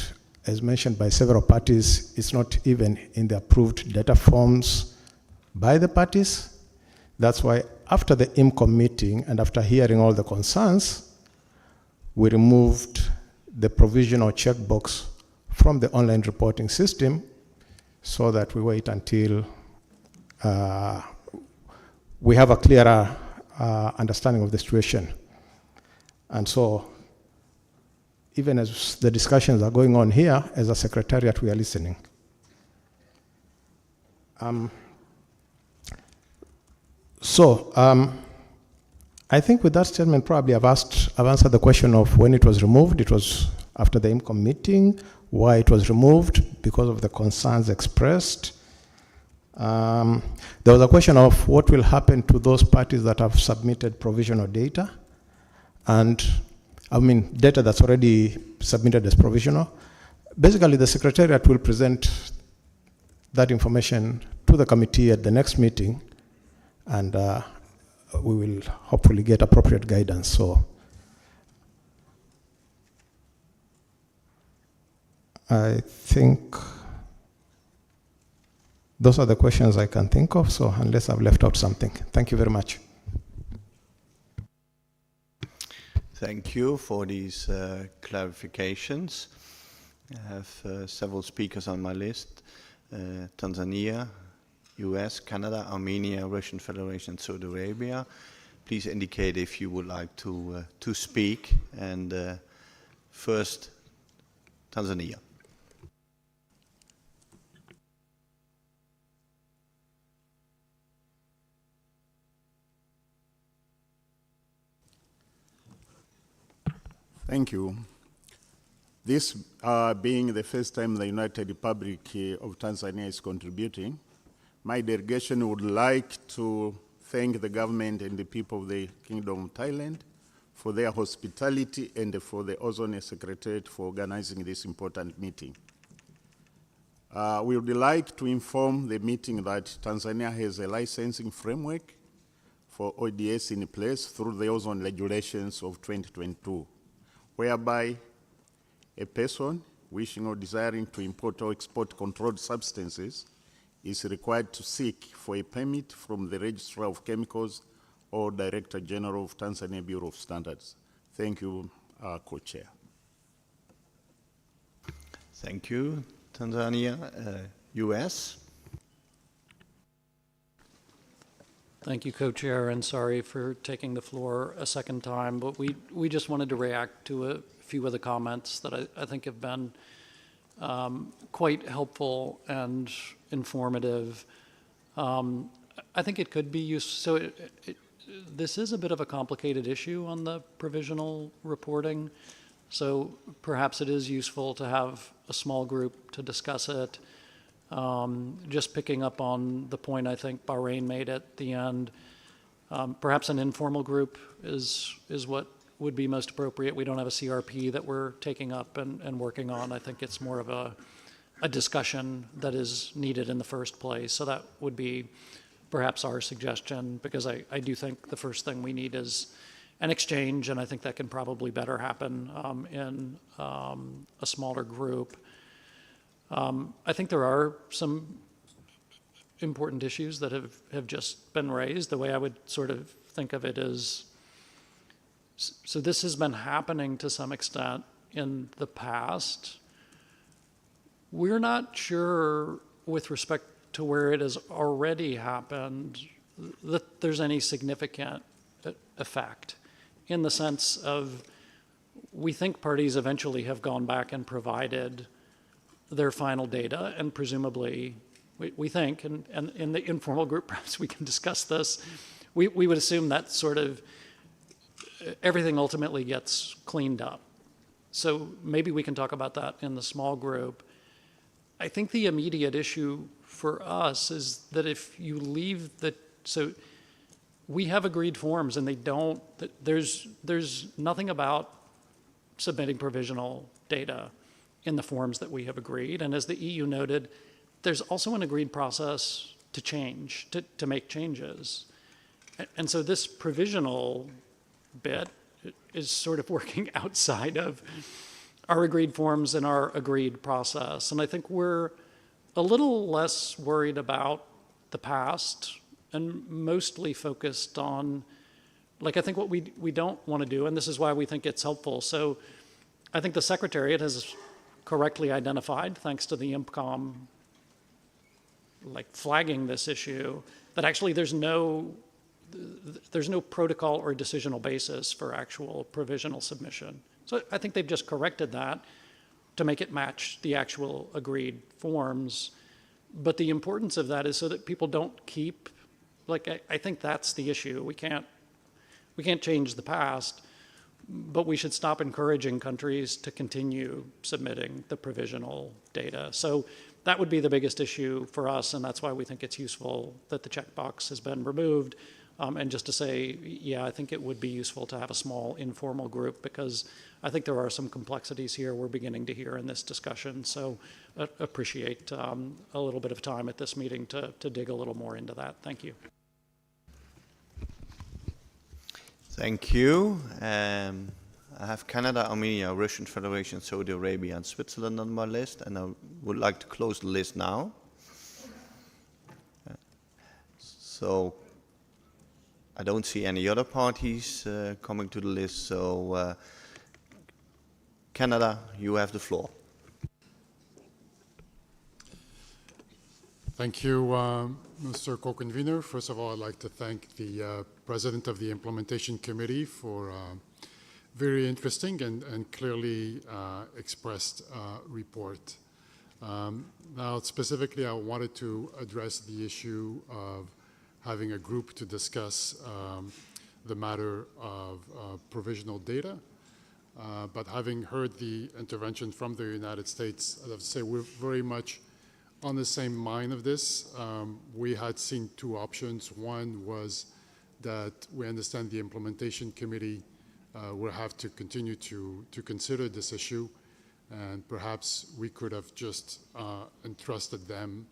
as mentioned by several parties, it's not even in the approved data forms by the parties. That's why after the IMCOM meeting and after hearing all the concerns, we removed the provisional checkbox from the online reporting system so that we wait until we have a clearer understanding of the situation. And so, even as the discussions are going on here, as a secretariat, we are listening. I think with that statement, probably I've answered the question of when it was removed. It was after the IMCOM meeting. Why it was removed? Because of the concerns expressed. There was a question of what will happen to those parties that have submitted provisional data. And I mean, data that's already submitted as provisional. Basically, the Secretariat will present that information to the committee at the next meeting, and we will hopefully get appropriate guidance. So I think those are the questions I can think of, so unless I've left out something. Thank you very much. Thank you for these clarifications. I have several speakers on my list. Tanzania, US, Canada, Armenia, Russian Federation, and Saudi Arabia. Please indicate if you would like to speak. And first, Tanzania. Thank you. This being the first time the United Republic of Tanzania is contributing, my delegation would like to thank the government and the people of the Kingdom of Thailand for their hospitality and for the Ozone Secretariat for organizing this important meeting. We would like to inform the meeting that Tanzania has a licensing framework for ODS in place through the Ozone regulations of 2022. Whereby a person wishing or desiring to import or export controlled substances is required to seek for a permit from the Registrar of Chemicals or Director General of Tanzania Bureau of Standards. Thank you, Co-Chair. Thank you, Tanzania. US. Thank you, Co-Chair, and sorry for taking the floor a second time, but we just wanted to react to a few of the comments that I think have been quite helpful and informative. I think it could be useful. So this is a bit of a complicated issue on the provisional reporting, so perhaps it is useful to have a small group to discuss it. Just picking up on the point I think Bahrain made at the end, perhaps an informal group is what would be most appropriate. We don't have a CRP that we're taking up and working on. I think it's more of a discussion that is needed in the first place. So that would be perhaps our suggestion, because I do think the first thing we need is an exchange, and I think that can probably better happen in a smaller group. I think there are some important issues that have just been raised. The way I would sort of think of it is, so this has been happening to some extent in the past. We're not sure with respect to where it has already happened that there's any significant effect, in the sense of we think parties eventually have gone back and provided their final data, and presumably, we think, and in the informal group, perhaps we can discuss this, we would assume that sort of everything ultimately gets cleaned up. So maybe we can talk about that in the small group. I think the immediate issue for us is that if you leave so we have agreed forms and they don't, there's nothing about submitting provisional data. in the forms that we have agreed. And as the EU noted, there's also an agreed process to change, to make changes. And so this provisional bit is sort of working outside of our agreed forms and our agreed process. And I think we're a little less worried about the past and mostly focused on, like, I think what we don't want to do, and this is why we think it's helpful. So I think the Secretariat has correctly identified, thanks to the IMPCOM like flagging this issue, that actually there's no protocol or decisional basis for actual provisional submission. So I think they've just corrected that to make it match the actual agreed forms. But the importance of that is so that people don't keep, like, I think that's the issue. We can't change the past, but we should stop encouraging countries to continue submitting the provisional data. So that would be the biggest issue for us, and that's why we think it's useful that the checkbox has been removed. And just to say, yeah, I think it would be useful to have a small informal group, because I think there are some complexities here we're beginning to hear in this discussion. So appreciate a little bit of time at this meeting to dig a little more into that. Thank you. Thank you. I have Canada, Armenia, Russian Federation, Saudi Arabia, and Switzerland on my list, and I would like to close the list now. So I don't see any other parties coming to the list, so Canada, you have the floor. Thank you, Mr. Co-Convener. First of all, I'd like to thank the President of the Implementation Committee for very interesting and clearly expressed report. Now, specifically, I wanted to address the issue of having a group to discuss the matter of provisional data. But having heard the intervention from the United States, I have to say we're very much on the same mind of this. We had seen two options. One was that we understand the Implementation Committee will have to continue to consider this issue, and perhaps we could have just entrusted them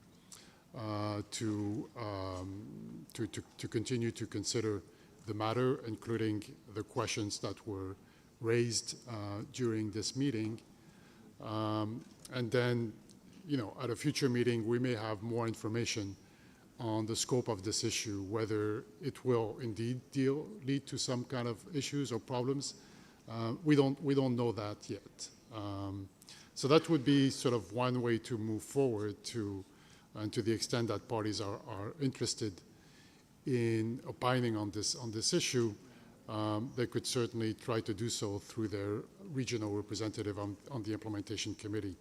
to continue to consider the matter, including the questions that were raised during this meeting. And then, you know, at a future meeting, we may have more information on the scope of this issue, whether it will indeed lead to some kind of issues or problems. We don't know that yet. So that would be sort of one way to move forward and to the extent that parties are interested in opining on this issue, they could certainly try to do so through their regional representative on the Implementation Committee.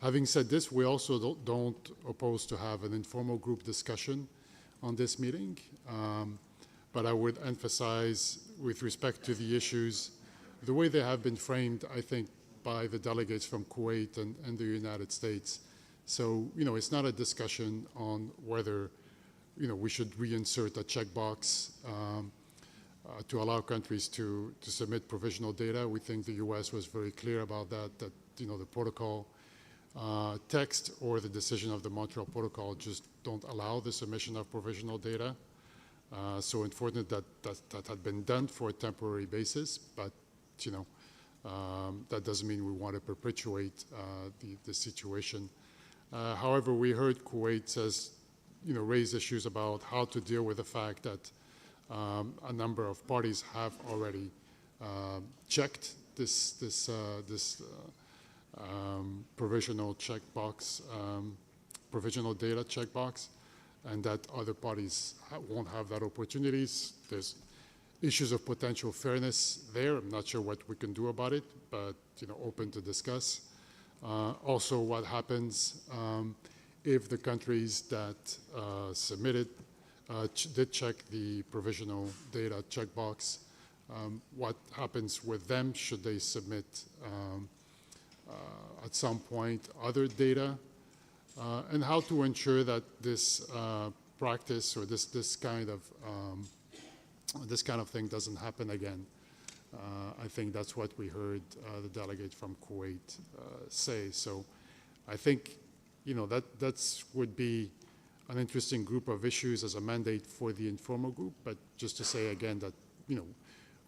Having said this, we also don't oppose to have an informal group discussion on this meeting, but I would emphasize with respect to the issues, the way they have been framed, I think, by the delegates from Kuwait and the United States. So, you know, it's not a discussion on whether, you know, we should reinsert a checkbox to allow countries to submit provisional data. We think the US was very clear about that, you know, the protocol text or the decision of the Montreal Protocol just don't allow the submission of provisional data. So unfortunate that had been done for a temporary basis, but, you know, that doesn't mean we want to perpetuate the situation. However, we heard Kuwait says, you know, raise issues about how to deal with the fact that a number of parties have already checked this provisional checkbox, provisional data checkbox, and that other parties won't have that opportunities. There's issues of potential fairness there. I'm not sure what we can do about it, but, you know, open to discuss. Also, what happens if the countries that submitted did check the provisional data checkbox, what happens with them? Should they submit at some point other data? And how to ensure that this practice or this kind of thing doesn't happen again. I think that's what we heard the delegate from Kuwait say. So I think, that would be an interesting group of issues as a mandate for the informal group. But just to say again that,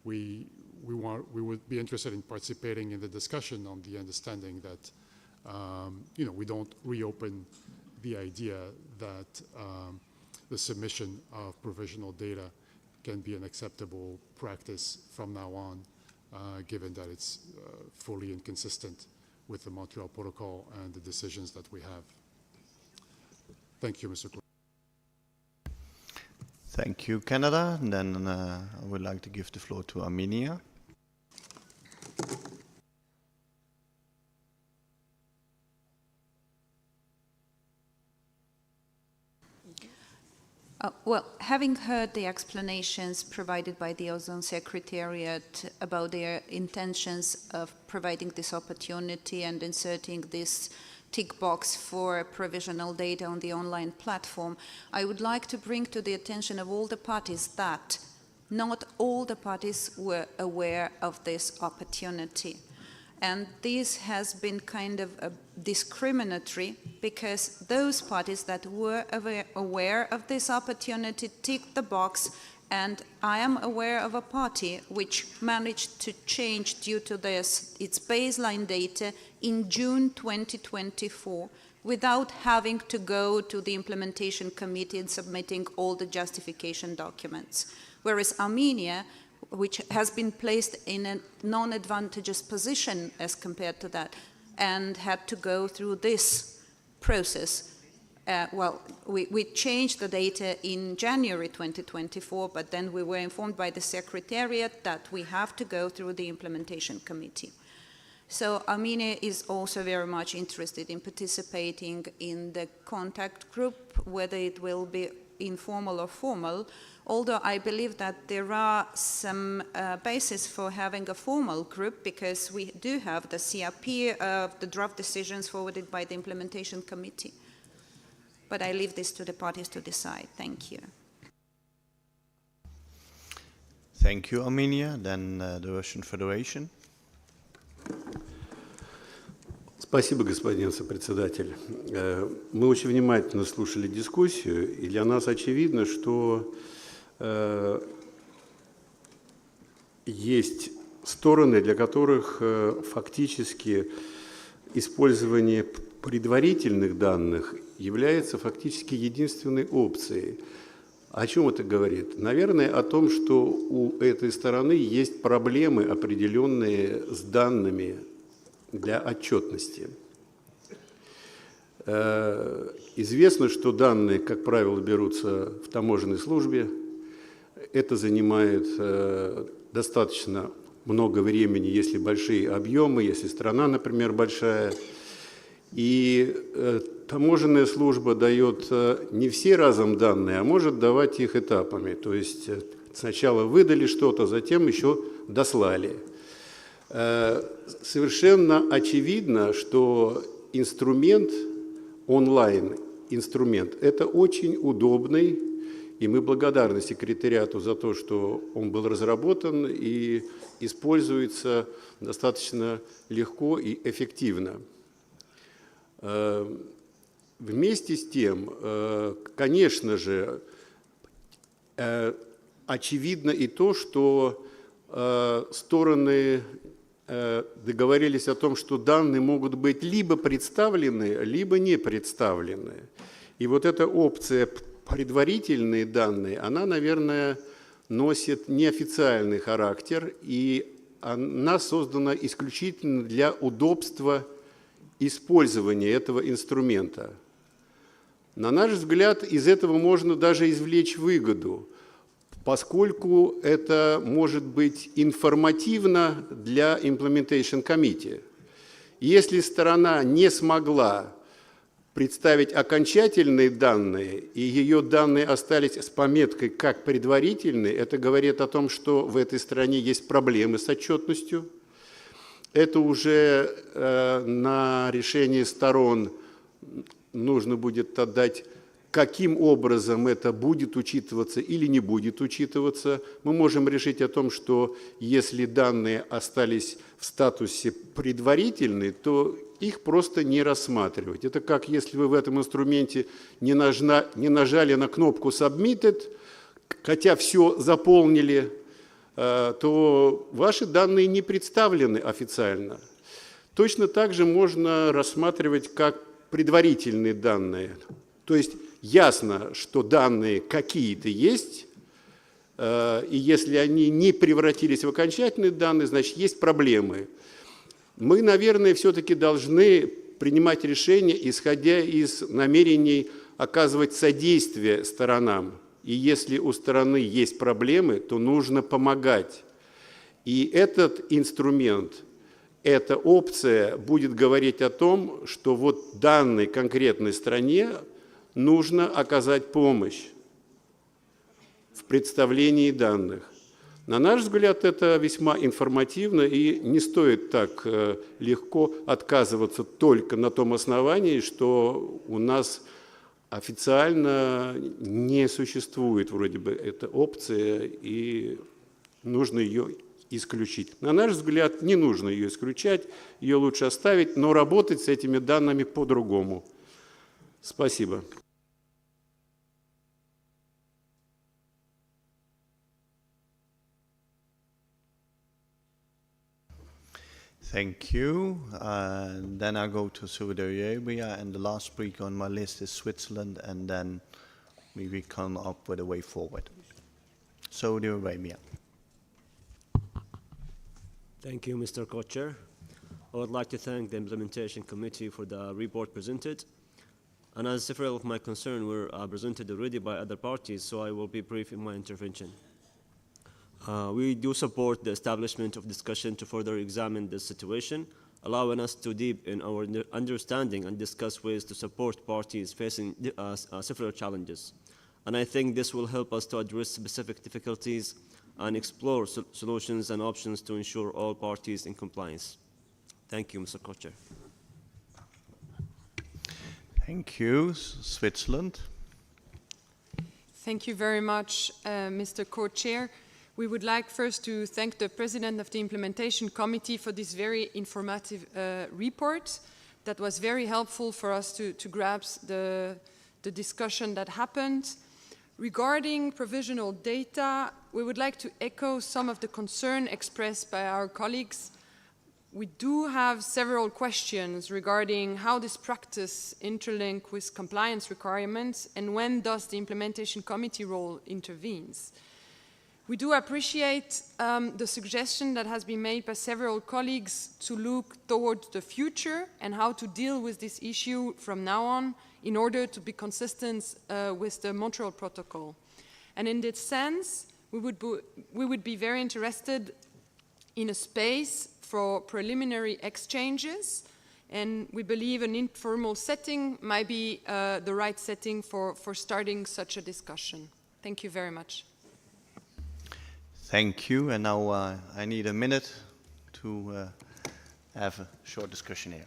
we would be interested in participating in the discussion on the understanding that, we don't reopen the idea that the submission of provisional data can be an acceptable practice from now on, given that it's fully inconsistent with the Montreal Protocol and the decisions that we have. Thank you, Mr. Clerk. Thank you, Canada. And then I would like to give the floor to Armenia. Well, having heard the explanations provided by the Ozone Secretariat about their intentions of providing this opportunity and inserting this tick box for provisional data on the online platform, I would like to bring to the attention of all the parties that not all the parties were aware of this opportunity. And this has been kind of discriminatory because those parties that were aware of this opportunity ticked the box, and I am aware of a party which managed to change due to this its baseline data in June 2024 without having to go to the implementation committee and submitting all the justification documents. Whereas Armenia, which has been placed in a non-advantageous position as compared to that, and had to go through this process. We changed the data in January 2024, but then we were informed by the Secretariat that we have to go through the implementation committee. So Armenia is also very much interested in participating in the contact group, whether it will be informal or formal, although I believe that there are some basis for having a formal group because we do have the CRP of the draft decisions forwarded by the implementation committee. But I leave this to the parties to decide. Thank you. Thank you, Armenia. Then the Russian Federation. Спасибо, господин сопредседатель. Мы очень внимательно слушали дискуссию, и для нас очевидно, что есть стороны, для которых фактически использование предварительных данных является фактически единственной опцией. О чем это говорит? Наверное, о том, что у этой стороны есть проблемы определенные с данными для отчетности. Известно, что данные, как правило, берутся в таможенной службе. Это занимает достаточно много времени, если большие объемы, если страна, например, большая. И таможенная служба дает не все разом данные, а может давать их этапами. То есть сначала выдали что-то, затем еще дослали. Совершенно очевидно, что инструмент, онлайн-инструмент, это очень удобный, и мы благодарны секретариату за то, что он был разработан и используется достаточно легко и эффективно. Вместе с тем, конечно же, очевидно и то, что стороны договорились о том, что данные могут быть либо представлены, либо не представлены. И вот эта опция предварительные данные, она, наверное, носит неофициальный характер, и она создана исключительно для удобства использования этого инструмента. На наш взгляд, из этого можно даже извлечь выгоду, поскольку это может быть информативно для Implementation Committee. Если сторона не смогла представить окончательные данные, и ее данные остались с пометкой как предварительные, это говорит о том, что в этой стране есть проблемы с отчетностью. Это уже на решение сторон нужно будет отдать каким образом это будет учитываться или не будет учитываться. Мы можем решить о том, что если данные остались в статусе предварительные, то их просто не рассматривать. Это как если вы в этом инструменте не нажали на кнопку «Submitted», хотя все заполнили, то ваши данные не представлены официально. Точно так же можно рассматривать как предварительные данные. То есть ясно, что данные какие-то есть, и если они не превратились в окончательные данные, значит, есть проблемы. Мы, наверное, все-таки должны принимать решения, исходя из намерений оказывать содействие сторонам. И если у стороны есть проблемы, то нужно помогать. И этот инструмент, эта опция будет говорить о том, что вот данной конкретной стране нужно оказать помощь в представлении данных. На наш взгляд, это весьма информативно, и не стоит так легко отказываться только на том основании, что у нас официально не существует вроде бы эта опция, и нужно ее исключить. На наш взгляд, не нужно ее исключать, ее лучше оставить, но работать с этими данными по-другому. Спасибо. Thank you. Then I go to Saudi Arabia, and the last speaker on my list is Switzerland, and then we will come up with a way forward. Saudi Arabia. Thank you, Mr. Co-Chair. I would like to thank the Implementation Committee for the report presented. And as several of my concerns were presented already by other parties, so I will be brief in my intervention. We do support the establishment of discussion to further examine this situation, allowing us to deep in our understanding and discuss ways to support parties facing several challenges. And I think this will help us to address specific difficulties and explore solutions and options to ensure all parties in compliance. Thank you, Mr. Co-Chair. Thank you. Switzerland. Thank you very much, Mr. Co-Chair. We would like first to thank the President of the Implementation Committee for this very informative report that was very helpful for us to grasp the discussion that happened. Regarding provisional data, we would like to echo some of the concern expressed by our colleagues. We do have several questions regarding how this practice interlinks with compliance requirements and when does the Implementation Committee role intervenes. We do appreciate the suggestion that has been made by several colleagues to look toward the future and how to deal with this issue from now on in order to be consistent with the Montreal Protocol. And in this sense, we would be very interested in a space for preliminary exchanges, and we believe an informal setting might be the right setting for starting such a discussion. Thank you very much. Thank you. And now I need a minute to have a short discussion here.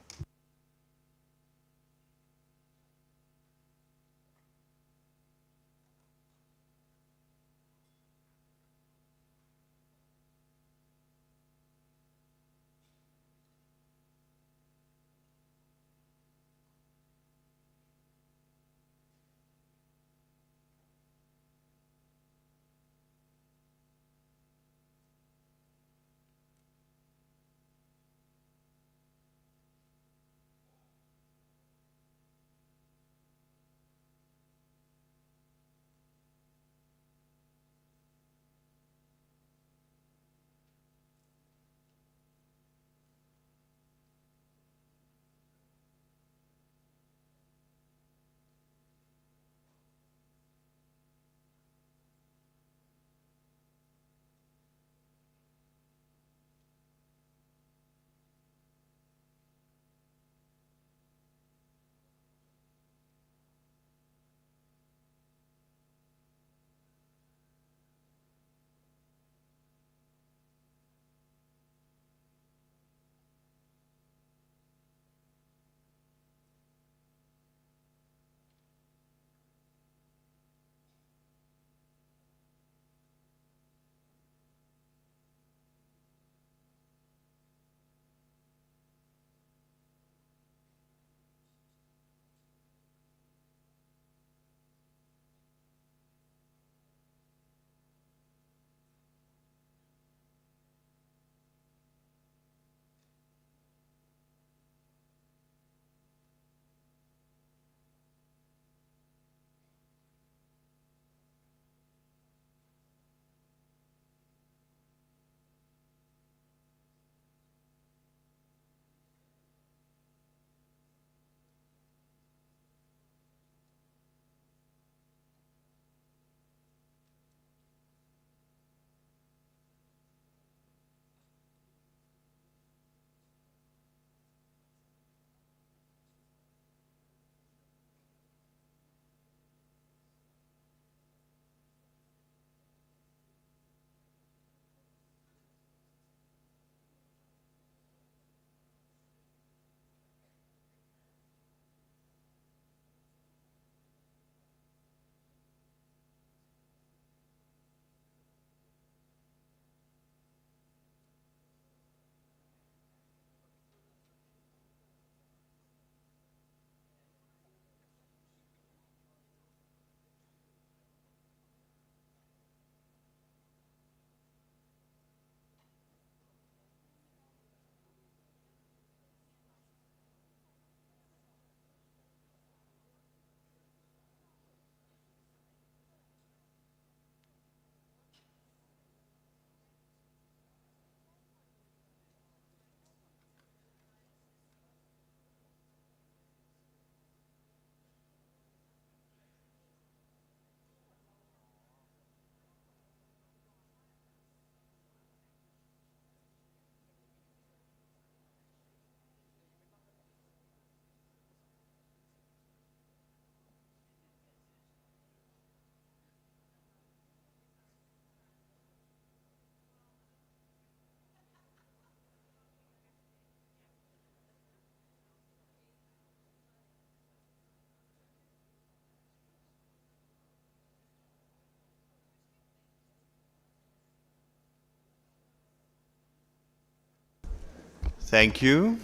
Thank you.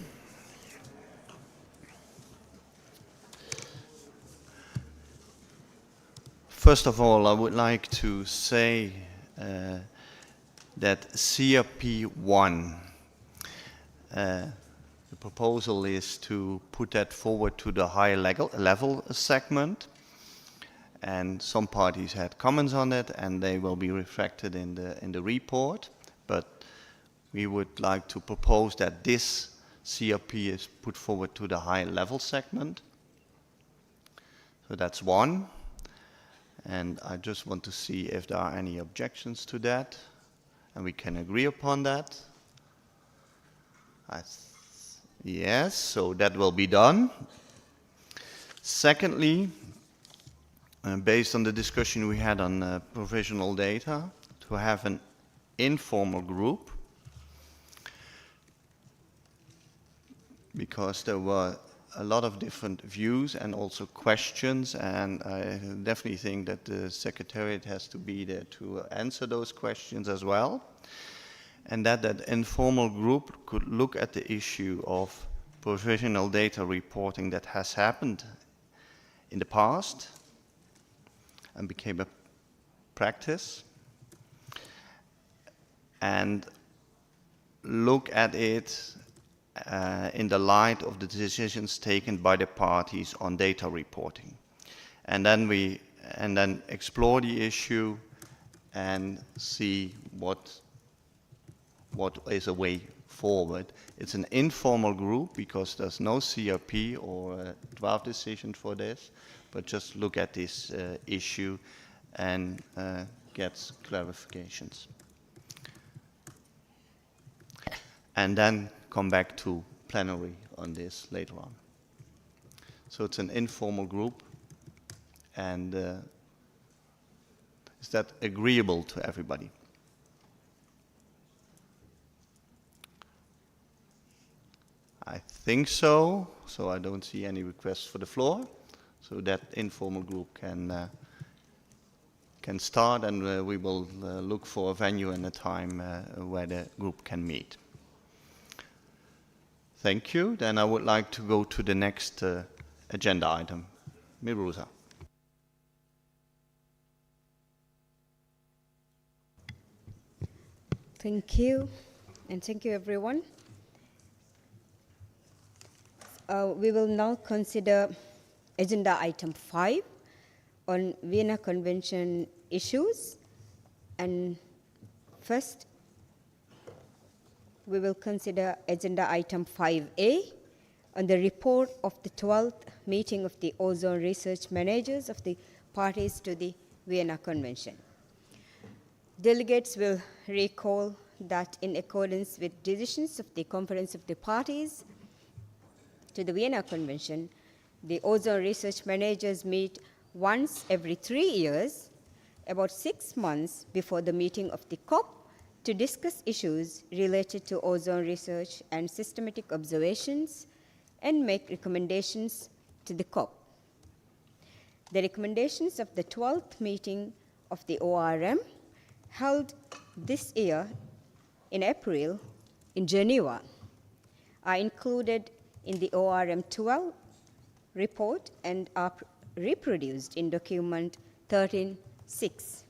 First of all, I would like to say that CRP1, the proposal is to put that forward to the high level segment. And some parties had comments on it, and they will be reflected in the report. But we would like to propose that this CRP is put forward to the high level segment. So that's one. And I just want to see if there are any objections to that, and we can agree upon that. Yes, so that will be done. Secondly, based on the discussion we had on provisional data, to have an informal group, because there were a lot of different views and also questions, and I definitely think that the Secretariat has to be there to answer those questions as well. And that informal group could look at the issue of provisional data reporting that has happened in the past and became a practice, and look at it in the light of the decisions taken by the parties on data reporting. And then explore the issue and see what is a way forward. It's an informal group because there's no CRP or a draft decision for this, but just look at this issue and get clarifications. And then come back to plenary on this later on. So it's an informal group, and is that agreeable to everybody? I think so, so I don't see any requests for the floor. So that informal group can start, and we will look for a venue and a time where the group can meet. Thank you. Then I would like to go to the next agenda item. Miruza. Thank you, and thank you everyone. We will now consider agenda item 5 on Vienna Convention issues. And first, we will consider agenda item 5A on the report of the 12th meeting of the ozone research managers of the parties to the Vienna Convention. Delegates will recall that in accordance with decisions of the Conference of the Parties to the Vienna Convention, the ozone research managers meet once every 3 years, about 6 months before the meeting of the COP, to discuss issues related to ozone research and systematic observations and make recommendations to the COP. The recommendations of the 12th meeting of the ORM, held this year in April in Geneva, are included in the ORM 12 report and are reproduced in document 13.6.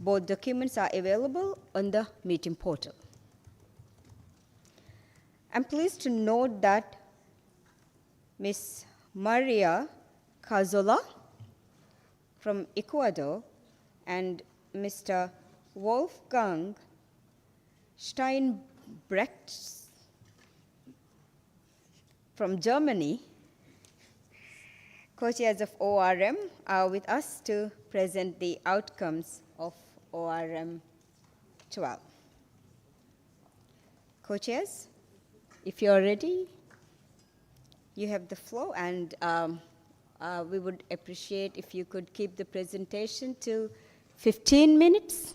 Both documents are available on the meeting portal. I'm pleased to note that Ms. Maria Cazola from Ecuador and Mr. Wolfgang Steinbrecht from Germany, co-chairs of ORM, are with us to present the outcomes of ORM 12. Co-chairs, if you're ready, you have the floor, and we would appreciate if you could keep the presentation to 15 minutes.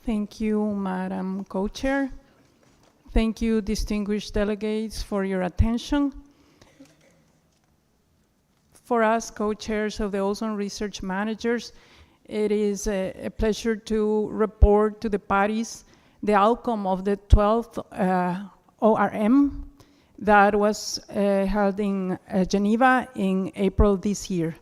Thank you, Madam Co-Chair. Thank you, distinguished delegates, for your attention. For us, co-chairs of the Ozone Research Managers, it is a pleasure to report to the parties the outcome of the 12th ORM that was held in Geneva in April this year.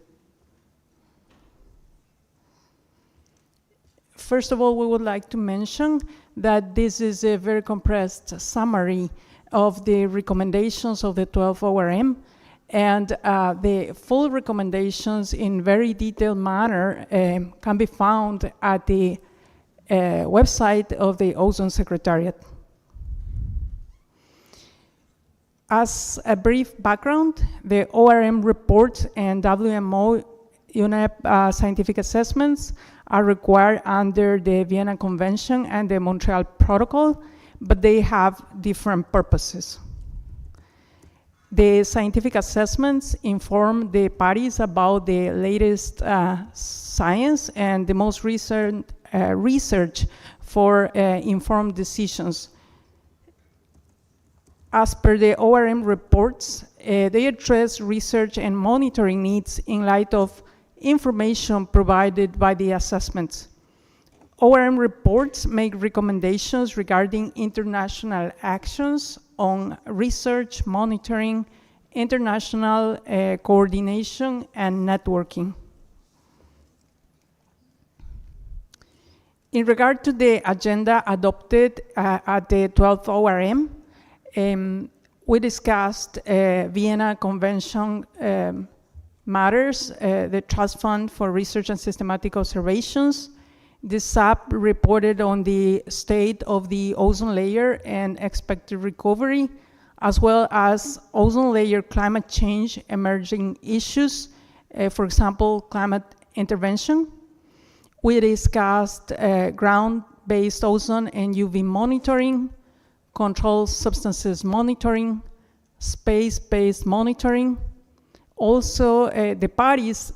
First of all, we would like to mention that this is a very compressed summary of the recommendations of the 12th ORM, and the full recommendations in very detailed manner can be found at the website of the Ozone Secretariat. As a brief background, the ORM reports and WMO UNEP scientific assessments are required under the Vienna Convention and the Montreal Protocol, but they have different purposes. The scientific assessments inform the parties about the latest science and the most recent research for informed decisions. As per the ORM reports, they address research and monitoring needs in light of information provided by the assessments. ORM reports make recommendations regarding international actions on research, monitoring, international coordination, and networking. In regard to the agenda adopted at the 12th ORM, we discussed Vienna Convention matters, the Trust Fund for Research and Systematic Observations. The SAP reported on the state of the ozone layer and expected recovery, as well as ozone layer climate change emerging issues, for example, climate intervention. We discussed ground-based ozone and UV monitoring, controlled substances monitoring, space-based monitoring. Also, the parties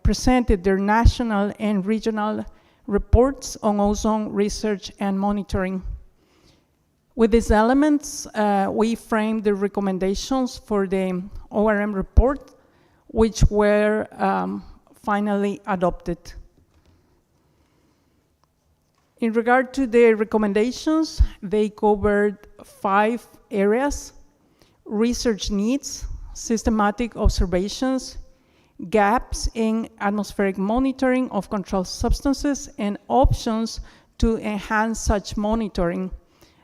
presented their national and regional reports on ozone research and monitoring. With these elements, we framed the recommendations for the ORM report, which were finally adopted. In regard to the recommendations, they covered 5 areas: research needs, systematic observations, gaps in atmospheric monitoring of controlled substances, and options to enhance such monitoring.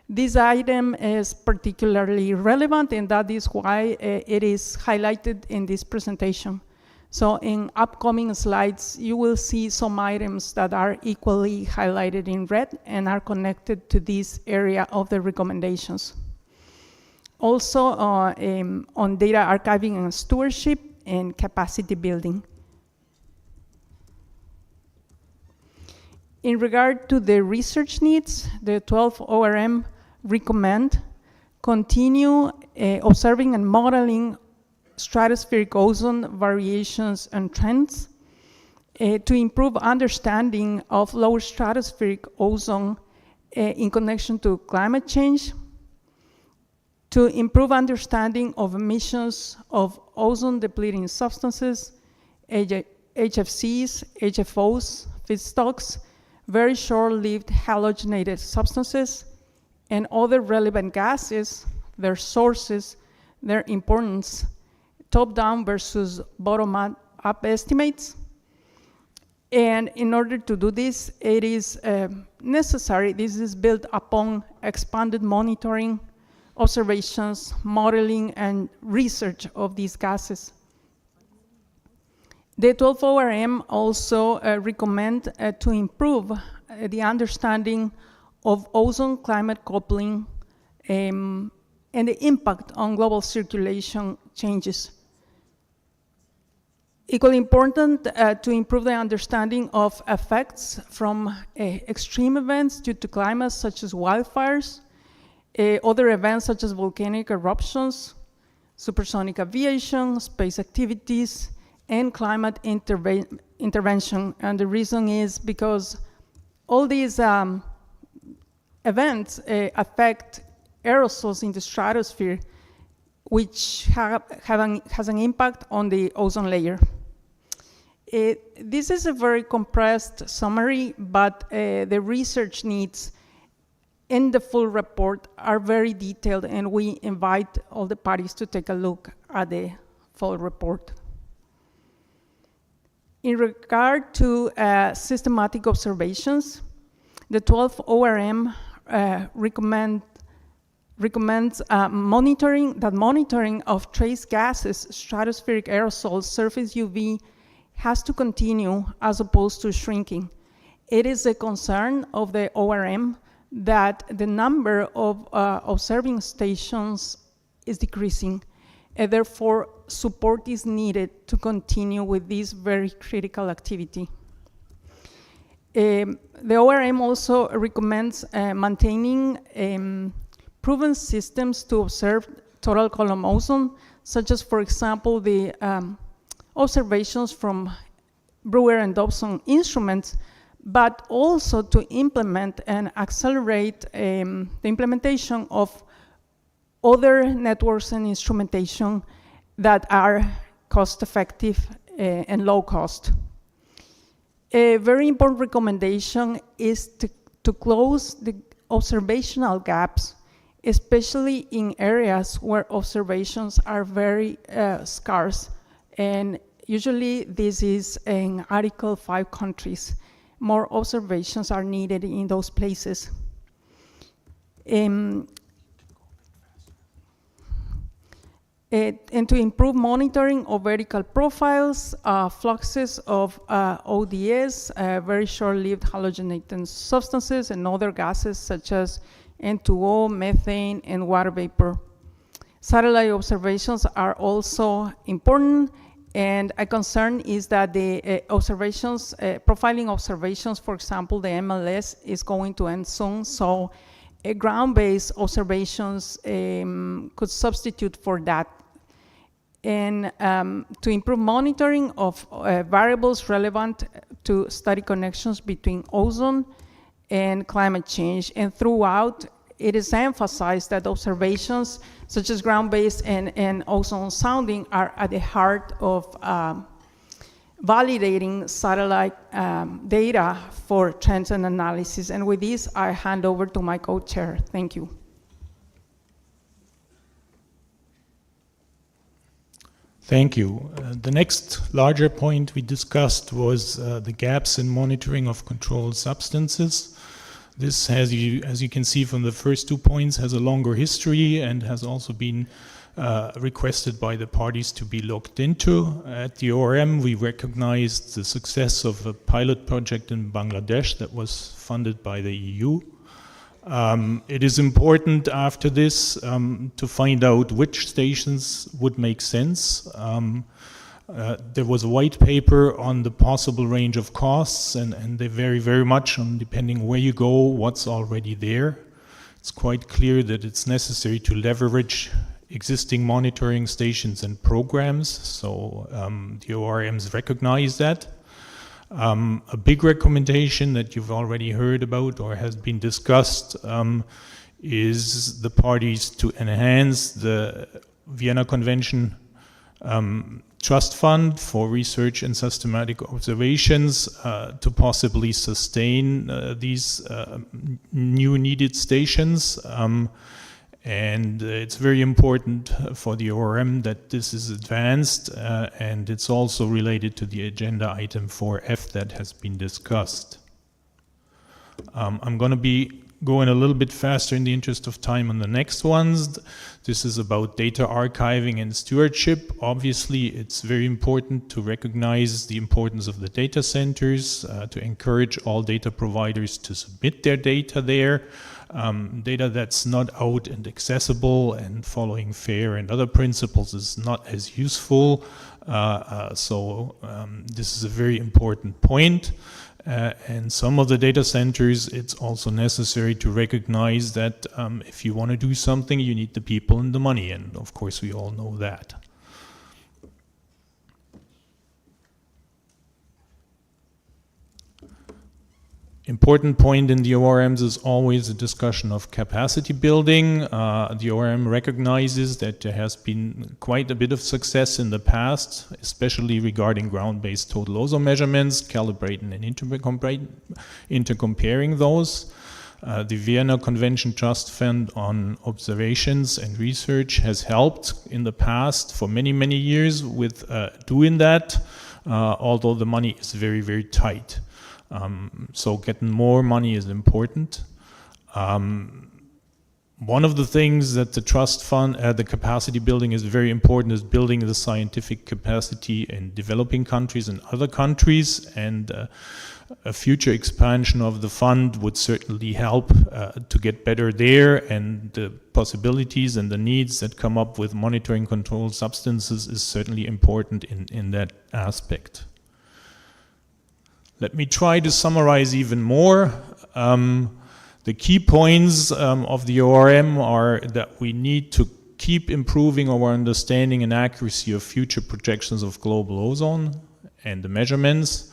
This item is particularly relevant, and that is why it is highlighted in this presentation. So in upcoming slides, you will see some items that are equally highlighted in red and are connected to this area of the recommendations. Also on data archiving and stewardship and capacity building. In regard to the research needs, the 12th ORM recommend continue observing and modeling stratospheric ozone variations and trends to improve understanding of lower stratospheric ozone in connection to climate change, to improve understanding of emissions of ozone-depleting substances, HFCs, HFOs, feedstocks, very short-lived halogenated substances, and other relevant gases, their sources, their importance, top-down versus bottom-up estimates. And in order to do this, it is necessary, this is built upon expanded monitoring, observations, modeling, and research of these gases. The 12th ORM also recommend to improve the understanding of ozone climate coupling and the impact on global circulation changes. Equally important to improve the understanding of effects from extreme events due to climate, such as wildfires, other events such as volcanic eruptions, supersonic aviation, space activities, and climate intervention. And the reason is because all these events affect aerosols in the stratosphere, which has an impact on the ozone layer. This is a very compressed summary, but the research needs in the full report are very detailed, and we invite all the parties to take a look at the full report. In regard to systematic observations, the 12th ORM recommends monitoring of trace gases, stratospheric aerosols, surface UV has to continue as opposed to shrinking. It is a concern of the ORM that the number of observing stations is decreasing, and therefore support is needed to continue with this very critical activity. The ORM also recommends maintaining proven systems to observe total column ozone, such as, for example, the observations from Brewer and Dobson instruments, but also to implement and accelerate the implementation of other networks and instrumentation that are cost-effective and low cost. A very important recommendation is to close the observational gaps, especially in areas where observations are very scarce. And usually this is in Article 5 countries. More observations are needed in those places. And to improve monitoring of vertical profiles, fluxes of ODS, very short-lived halogenated substances, and other gases such as N2O, methane, and water vapor. Satellite observations are also important, and a concern is that the observations, profiling observations, for example, the MLS is going to end soon, so ground-based observations could substitute for that. And to improve monitoring of variables relevant to study connections between ozone and climate change. And throughout, it is emphasized that observations such as ground-based and ozone sounding are at the heart of validating satellite data for trends and analysis. And with this, I hand over to my co-chair. Thank you. Thank you. The next larger point we discussed was the gaps in monitoring of controlled substances. This, as you can see from the first 2 points, has a longer history and has also been requested by the parties to be looked into. At the ORM, we recognized the success of a pilot project in Bangladesh that was funded by the EU. It is important after this to find out which stations would make sense. There was a white paper on the possible range of costs, and they vary very much on depending where you go, what's already there. It's quite clear that it's necessary to leverage existing monitoring stations and programs, so the ORMs recognize that. A big recommendation that you've already heard about or has been discussed is the parties to enhance the Vienna Convention Trust Fund for research and systematic observations to possibly sustain these new needed stations. And it's very important for the ORM that this is advanced, and it's also related to the agenda item 4F that has been discussed. I'm going to be going a little bit faster in the interest of time on the next ones. This is about data archiving and stewardship. Obviously, it's very important to recognize the importance of the data centers, to encourage all data providers to submit their data there. Data that's not out and accessible and following FAIR and other principles is not as useful. So this is a very important point. And some of the data centers, it's also necessary to recognize that if you want to do something, you need the people and the money. And of course, we all know that. important point in the ORMs is always a discussion of capacity building. The ORM recognizes that there has been quite a bit of success in the past, especially regarding ground-based total ozone measurements, calibrating and intercomparing those. The Vienna Convention Trust Fund on Observations and Research has helped in the past for many, many years with doing that, although the money is very, very tight. So getting more money is important. One of the things that the trust fund, the capacity building is very important, is building the scientific capacity in developing countries and other countries, and a future expansion of the fund would certainly help to get better there, and the possibilities and the needs that come up with monitoring controlled substances is certainly important in that aspect. Let me try to summarize even more. The key points of the ORM are that we need to keep improving our understanding and accuracy of future projections of global ozone and the measurements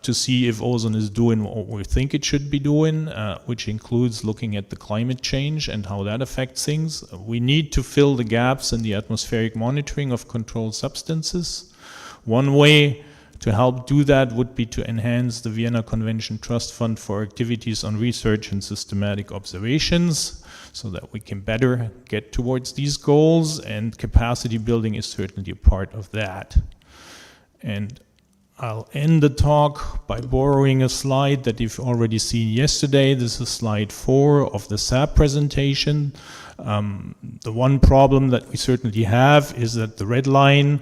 to see if ozone is doing what we think it should be doing, which includes looking at the climate change and how that affects things. We need to fill the gaps in the atmospheric monitoring of controlled substances. One way to help do that would be to enhance the Vienna Convention Trust Fund for activities on research and systematic observations so that we can better get towards these goals, and capacity building is certainly a part of that. And I'll end the talk by borrowing a slide that you've already seen yesterday. This is slide 4 of the SAP presentation. The one problem that we certainly have is that the red line,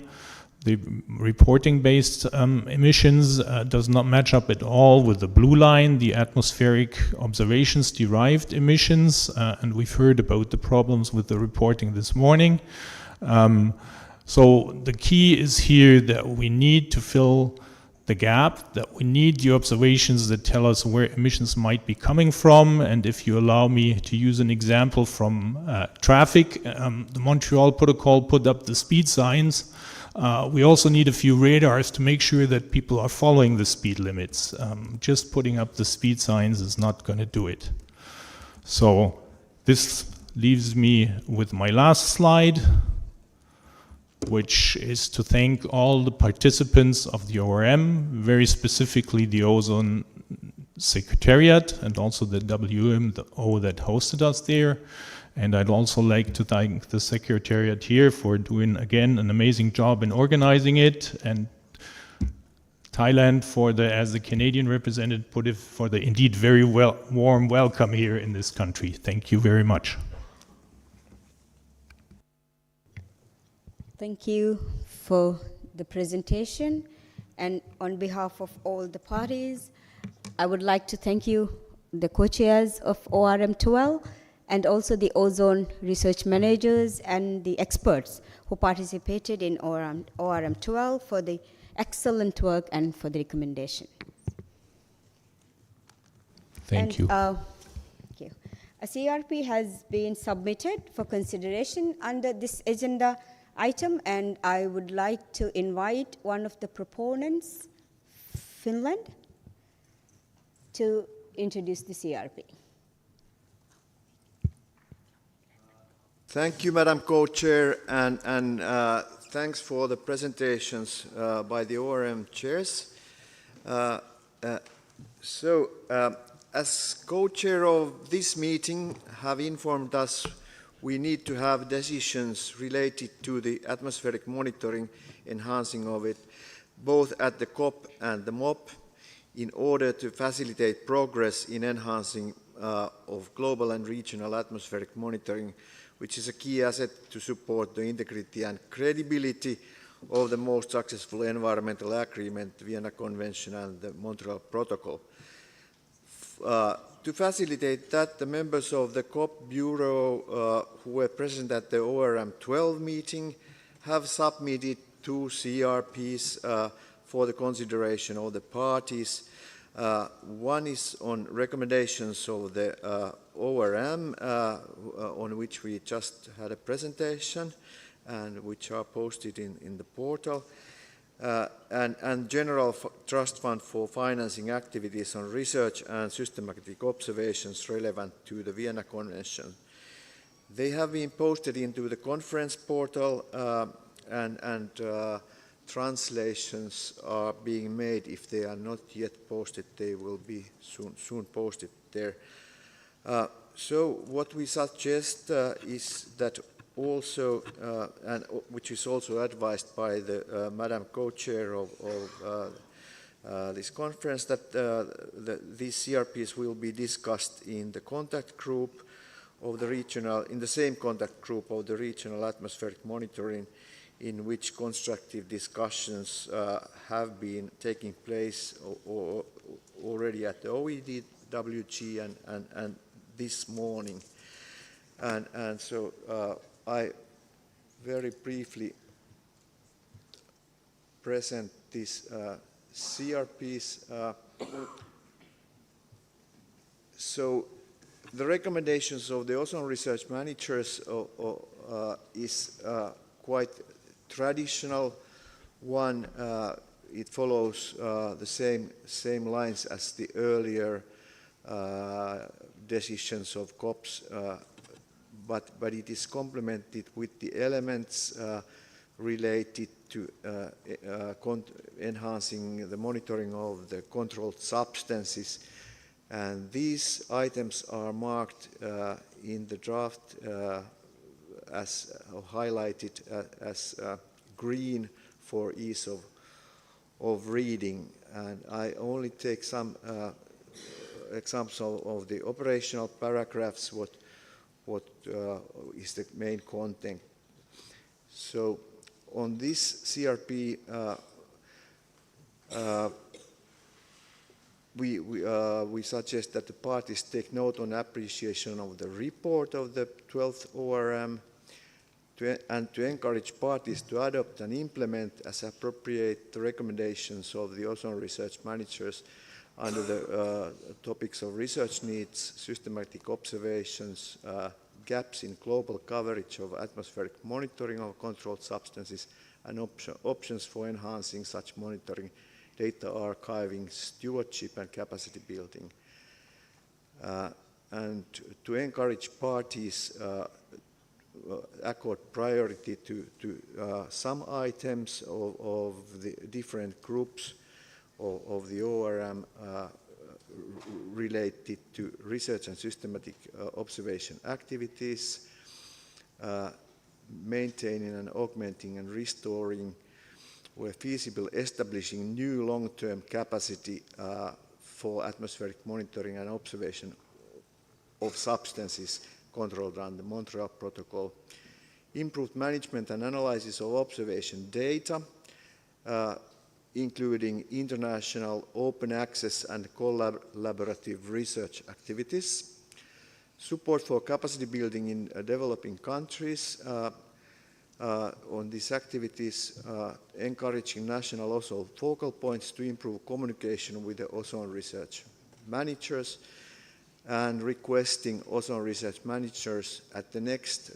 the reporting-based emissions, does not match up at all with the blue line, the atmospheric observations-derived emissions, and we've heard about the problems with the reporting this morning. So the key is here that we need to fill the gap, that we need the observations that tell us where emissions might be coming from. And if you allow me to use an example from traffic, the Montreal Protocol put up the speed signs. We also need a few radars to make sure that people are following the speed limits. Just putting up the speed signs is not going to do it. So this leaves me with my last slide, which is to thank all the participants of the ORM, very specifically the Ozone Secretariat and also the WMO that hosted us there. And I'd also like to thank the Secretariat here for doing, again, an amazing job in organizing it, and Thailand for the, as the Canadian representative, for the indeed very warm welcome here in this country. Thank you very much. Thank you for the presentation, and on behalf of all the parties, I would like to thank you, the co-chairs of ORM 12, and also the ozone research managers and the experts who participated in ORM 12 for the excellent work and for the recommendation. Thank you. Thank you. A CRP has been submitted for consideration under this agenda item, and I would like to invite one of the proponents, Finland, to introduce the CRP. Thank you, Madam Co-Chair, and thanks for the presentations by the ORM chairs. As co-chair of this meeting have informed us, we need to have decisions related to the atmospheric monitoring, enhancing of it, both at the COP and the MOP, in order to facilitate progress in enhancing of global and regional atmospheric monitoring, which is a key asset to support the integrity and credibility of the most successful environmental agreement, Vienna Convention and the Montreal Protocol. To facilitate that, the members of the COP Bureau who were present at the ORM 12 meeting have submitted 2 CRPs for the consideration of the parties. One is on recommendations of the ORM, on which we just had a presentation and which are posted in the portal. and General Trust Fund for financing activities on research and systematic observations relevant to the Vienna Convention. They have been posted into the conference portal, and translations are being made. If they are not yet posted, they will be soon posted there. So what we suggest is that also, and which is also advised by the Madam Co-Chair of this conference, that these CRPs will be discussed in the contact group of the regional, in the same contact group of the regional atmospheric monitoring, in which constructive discussions have been taking place already at the OEDWG and this morning. And so I very briefly present these CRPs. So the recommendations of the ozone research managers is quite traditional one. It follows the same lines as the earlier decisions of COPs, but it is complemented with the elements related to enhancing the monitoring of the controlled substances. And these items are marked in the draft as highlighted as green for ease of reading. And I only take some examples of the operational paragraphs, what is the main content. So on this CRP, we suggest that the parties take note on appreciation of the report of the 12th ORM and to encourage parties to adopt and implement as appropriate the recommendations of the ozone research managers under the topics of research needs, systematic observations, gaps in global coverage of atmospheric monitoring of controlled substances, and options for enhancing such monitoring, data archiving, stewardship, and capacity building. And to encourage parties accord priority to some items of the different groups of the ORM related to research and systematic observation activities, maintaining and augmenting and restoring, where feasible, establishing new long-term capacity for atmospheric monitoring and observation of substances controlled under the Montreal Protocol, improved management and analysis of observation data, including international open access and collaborative research activities, support for capacity building in developing countries on these activities, encouraging national ozone focal points to improve communication with the ozone research managers, and requesting ozone research managers at the next,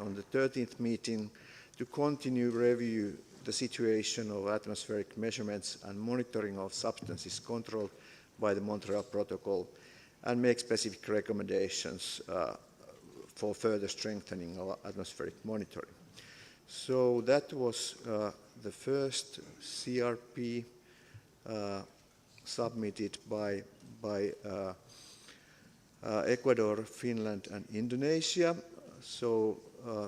on the 13th meeting, to continue review the situation of atmospheric measurements and monitoring of substances controlled by the Montreal Protocol, and make specific recommendations for further strengthening of atmospheric monitoring. So that was the first CRP submitted by Ecuador, Finland, and Indonesia. So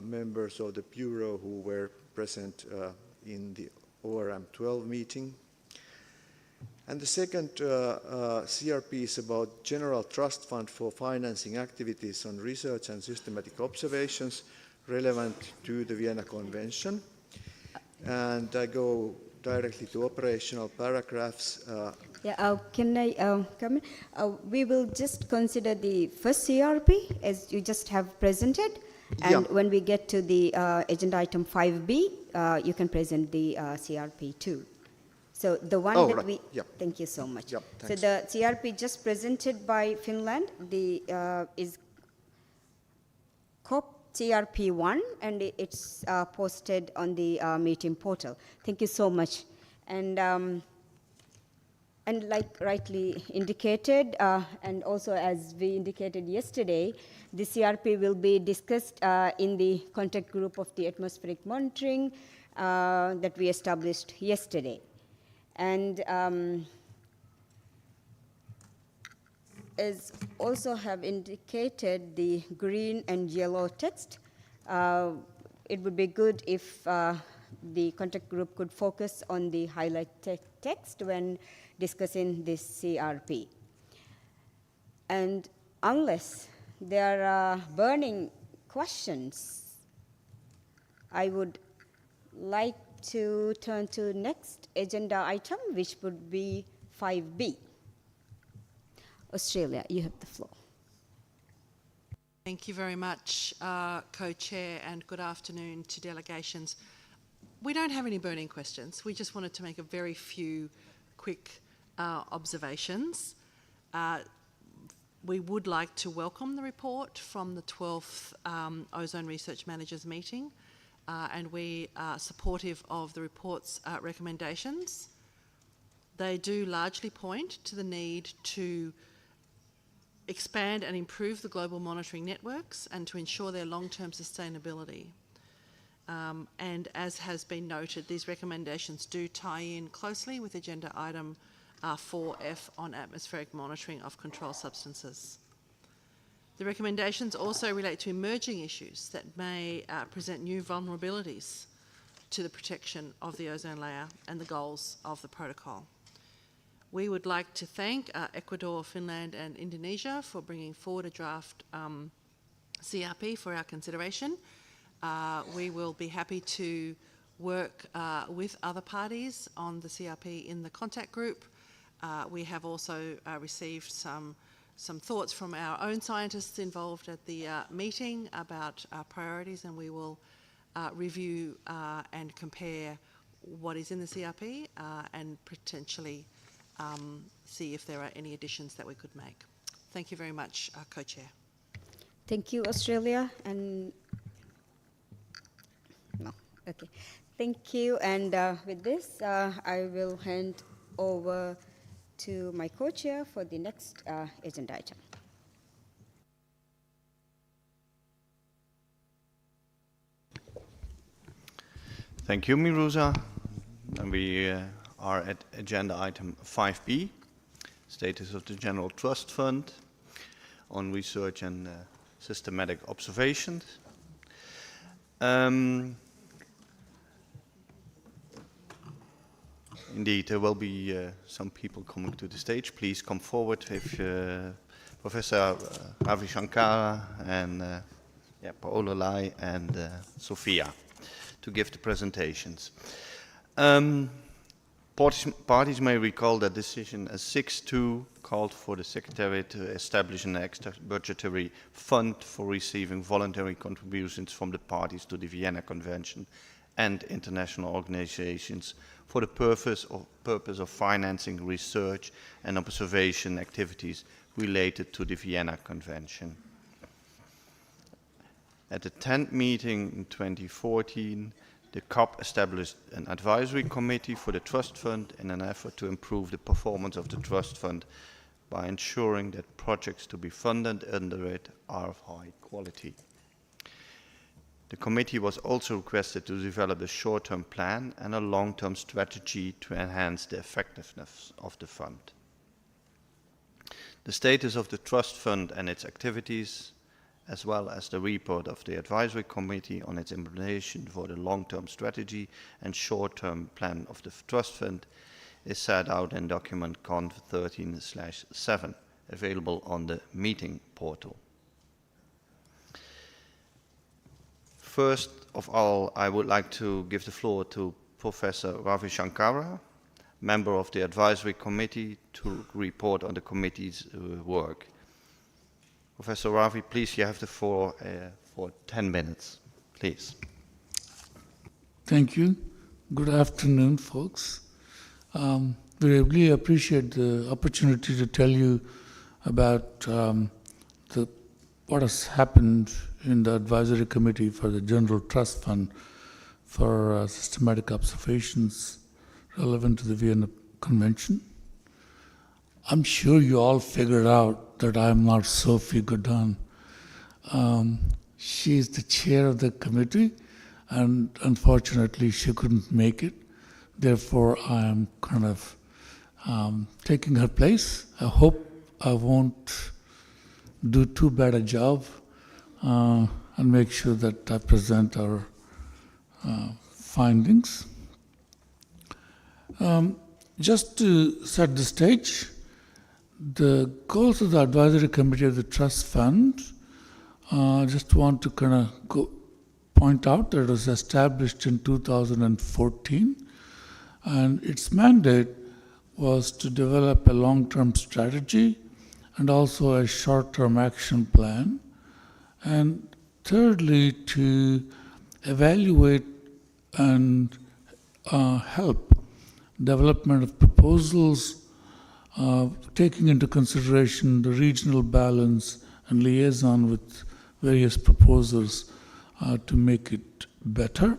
members of the Bureau who were present in the ORM 12 meeting. And the second CRP is about General Trust Fund for financing activities on research and systematic observations relevant to the Vienna Convention. And I go directly to operational paragraphs. Can I come in? We will just consider the first CRP as you just have presented. And when we get to the agenda item 5B, you can present the CRP too. So the one that we, thank you so much. So the CRP just presented by Finland, is COP CRP1, and it's posted on the meeting portal. Thank you so much. And like rightly indicated, and also as we indicated yesterday, the CRP will be discussed in the contact group of the atmospheric monitoring that we established yesterday. And as also have indicated the green and yellow text, it would be good if the contact group could focus on the highlighted text when discussing this CRP. And unless there are burning questions, I would like to turn to next agenda item, which would be 5B. Australia, you have the floor. Thank you very much, Co-Chair, and good afternoon to delegations. We don't have any burning questions. We just wanted to make a very few quick observations. We would like to welcome the report from the 12th Ozone Research Managers meeting, and we are supportive of the report's recommendations. They do largely point to the need to expand and improve the global monitoring networks and to ensure their long-term sustainability. And as has been noted, these recommendations do tie in closely with agenda item 4F on atmospheric monitoring of controlled substances. The recommendations also relate to emerging issues that may present new vulnerabilities to the protection of the ozone layer and the goals of the protocol. We would like to thank Ecuador, Finland and Indonesia for bringing forward a draft CRP for our consideration. We will be happy to work with other parties on the CRP in the contact group. We have also received some thoughts from our own scientists involved at the meeting about our priorities, and we will review and compare what is in the CRP and potentially see if there are any additions that we could make. Thank you very much, Co-Chair. Thank you, Australia. And no, okay. Thank you. And with this, I will hand over to my co-chair for the next agenda item. Thank you, Miruza. And we are at agenda item 5B, status of the General Trust Fund on research and systematic observations. Indeed, there will be some people coming to the stage. Please come forward with Professor Ravi Shankara and Paolo Lai and Sofia to give the presentations. Parties may recall that decision 6.2 called for the Secretariat to establish an extra budgetary fund for receiving voluntary contributions from the parties to the Vienna Convention and international organizations for the purpose of financing research and observation activities related to the Vienna Convention. At the 10th meeting in 2014, the COP established an advisory committee for the Trust Fund in an effort to improve the performance of the Trust Fund by ensuring that projects to be funded under it are of high quality. The committee was also requested to develop a short-term plan and a long-term strategy to enhance the effectiveness of the fund. The status of the Trust Fund and its activities, as well as the report of the Advisory Committee on its implementation for the long-term strategy and short-term plan of the Trust Fund, is set out in document Conv 13/7, available on the meeting portal. First of all, I would like to give the floor to Professor Ravi Shankara, member of the Advisory Committee, to report on the committee's work. Professor Ravi, please, you have the floor for 10 minutes, please. Thank you. Good afternoon, folks. We really appreciate the opportunity to tell you about what has happened in the Advisory Committee for the General Trust Fund for systematic observations relevant to the Vienna Convention. I'm sure you all figured out that I'm not Sophie Godin. She's the chair of the committee, and unfortunately she couldn't make it. Therefore, I am kind of taking her place. I hope I won't do too bad a job and make sure that I present our findings. Just to set the stage, the goals of the advisory committee of the trust fund, just want to kind of point out that it was established in 2014, and its mandate was to develop a long-term strategy and also a short-term action plan, and thirdly, to evaluate and help development of proposals, taking into consideration the regional balance and liaison with various proposals to make it better.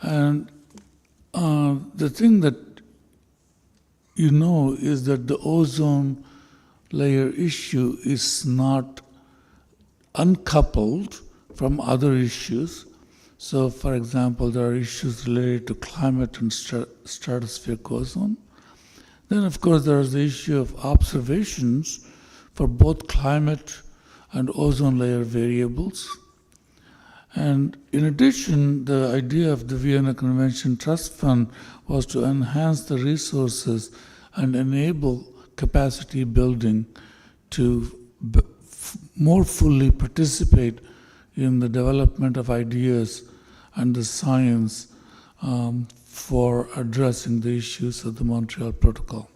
And the thing that you know is that the ozone layer issue is not uncoupled from other issues. So, for example, there are issues related to climate and stratospheric ozone. Then, of course, there is the issue of observations for both climate and ozone layer variables. And in addition, the idea of the Vienna Convention Trust Fund was to enhance the resources and enable capacity building to more fully participate in the development of ideas and the science for addressing the issues of the Montreal Protocol.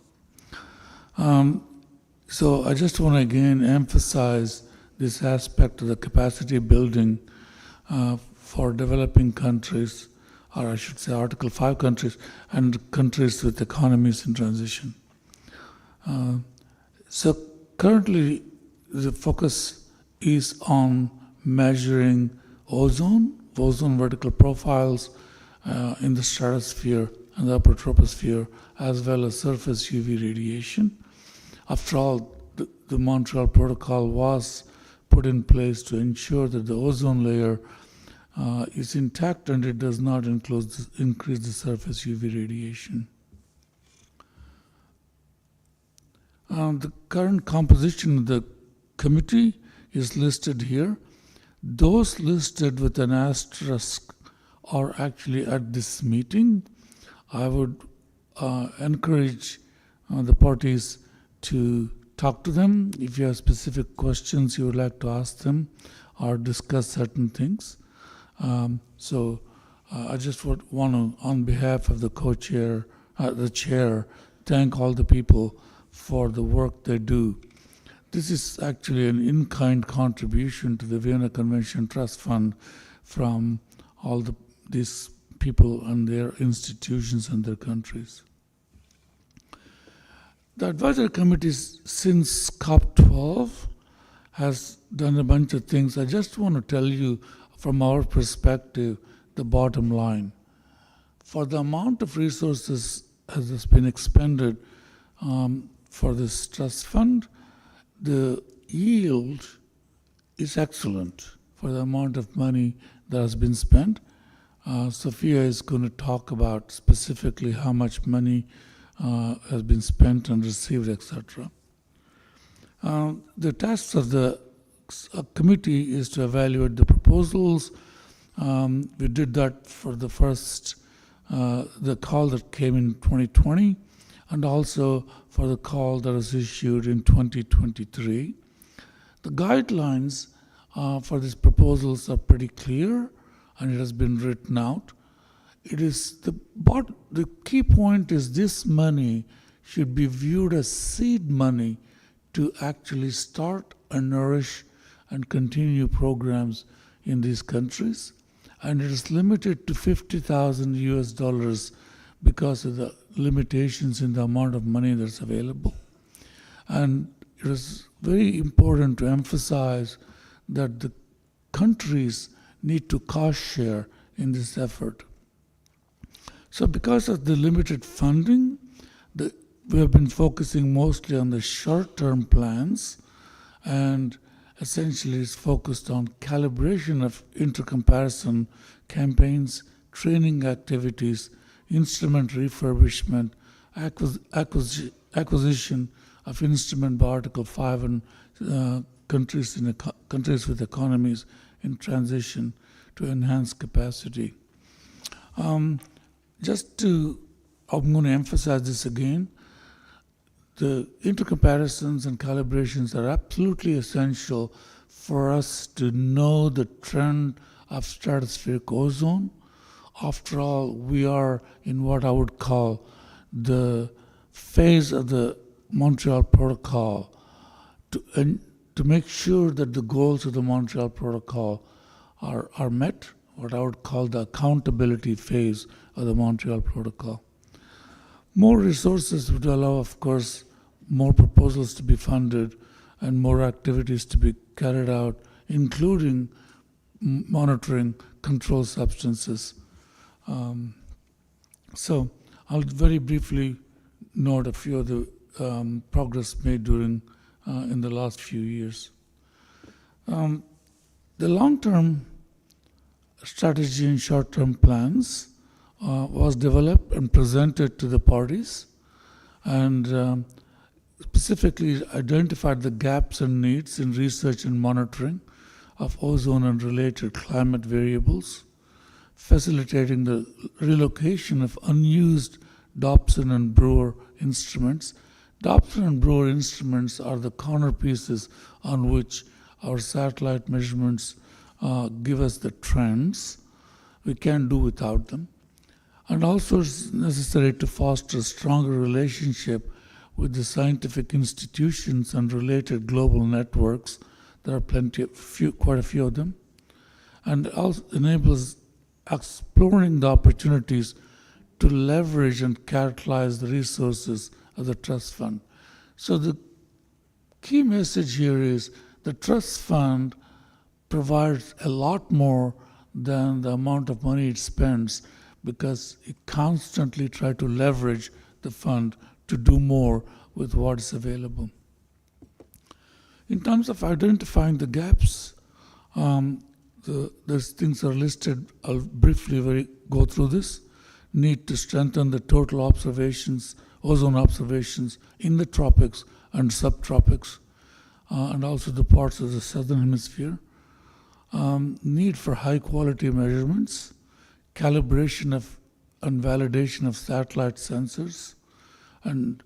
So I just want to again emphasize this aspect of the capacity building for developing countries, or I should say Article 5 countries, and countries with economies in transition. So currently the focus is on measuring ozone vertical profiles in the stratosphere and the upper troposphere, as well as surface UV radiation. After all, the Montreal Protocol was put in place to ensure that the ozone layer is intact and it does not increase the surface UV radiation. The current composition of the committee is listed here. Those listed with an asterisk are actually at this meeting. I would encourage the parties to talk to them if you have specific questions you would like to ask them or discuss certain things. So I just would want to, on behalf of the co-chair, the chair, thank all the people for the work they do. This is actually an in-kind contribution to the Vienna Convention Trust Fund from all these people and their institutions and their countries. The advisory committee since COP12 has done a bunch of things. I just want to tell you from our perspective the bottom line. For the amount of resources that has been expended for this trust fund, the yield is excellent for the amount of money that has been spent. Sophia is going to talk about specifically how much money has been spent and received, etc. The task of the committee is to evaluate the proposals. We did that for the first, the call that came in 2020, and also for the call that was issued in 2023. The guidelines for these proposals are pretty clear, and it has been written out. It is the key point is this money should be viewed as seed money to actually start and nourish and continue programs in these countries. And it is limited to $50,000 US because of the limitations in the amount of money that's available. And it is very important to emphasize that the countries need to cost share in this effort. So because of the limited funding, we have been focusing mostly on the short-term plans, and essentially it's focused on calibration of intercomparison campaigns, training activities, instrument refurbishment, acquisition of instrument by Article 5 and countries with economies in transition to enhance capacity. I'm going to emphasize this again. The intercomparisons and calibrations are absolutely essential for us to know the trend of stratospheric ozone. After all, we are in what I would call the phase of the Montreal Protocol to make sure that the goals of the Montreal Protocol are met, what I would call the accountability phase of the Montreal Protocol. More resources would allow, of course, more proposals to be funded and more activities to be carried out, including monitoring controlled substances. So I'll very briefly note a few of the progress made in the last few years. The long-term strategy and short-term plans was developed and presented to the parties, and specifically identified the gaps and needs in research and monitoring of ozone and related climate variables, facilitating the relocation of unused Dobson and Brewer instruments. Dobson and Brewer instruments are the corner pieces on which our satellite measurements give us the trends. We can't do without them. And also it's necessary to foster a stronger relationship with the scientific institutions and related global networks. There are quite a few of them. And also enables exploring the opportunities to leverage and characterize the resources of the trust fund. So the key message here is the trust fund provides a lot more than the amount of money it spends, because it constantly tries to leverage the fund to do more with what is available. In terms of identifying the gaps, those things are listed. I'll briefly go through this. Need to strengthen the total ozone observations in the tropics and subtropics, and also the parts of the southern hemisphere. Need for high quality measurements, calibration and validation of satellite sensors, and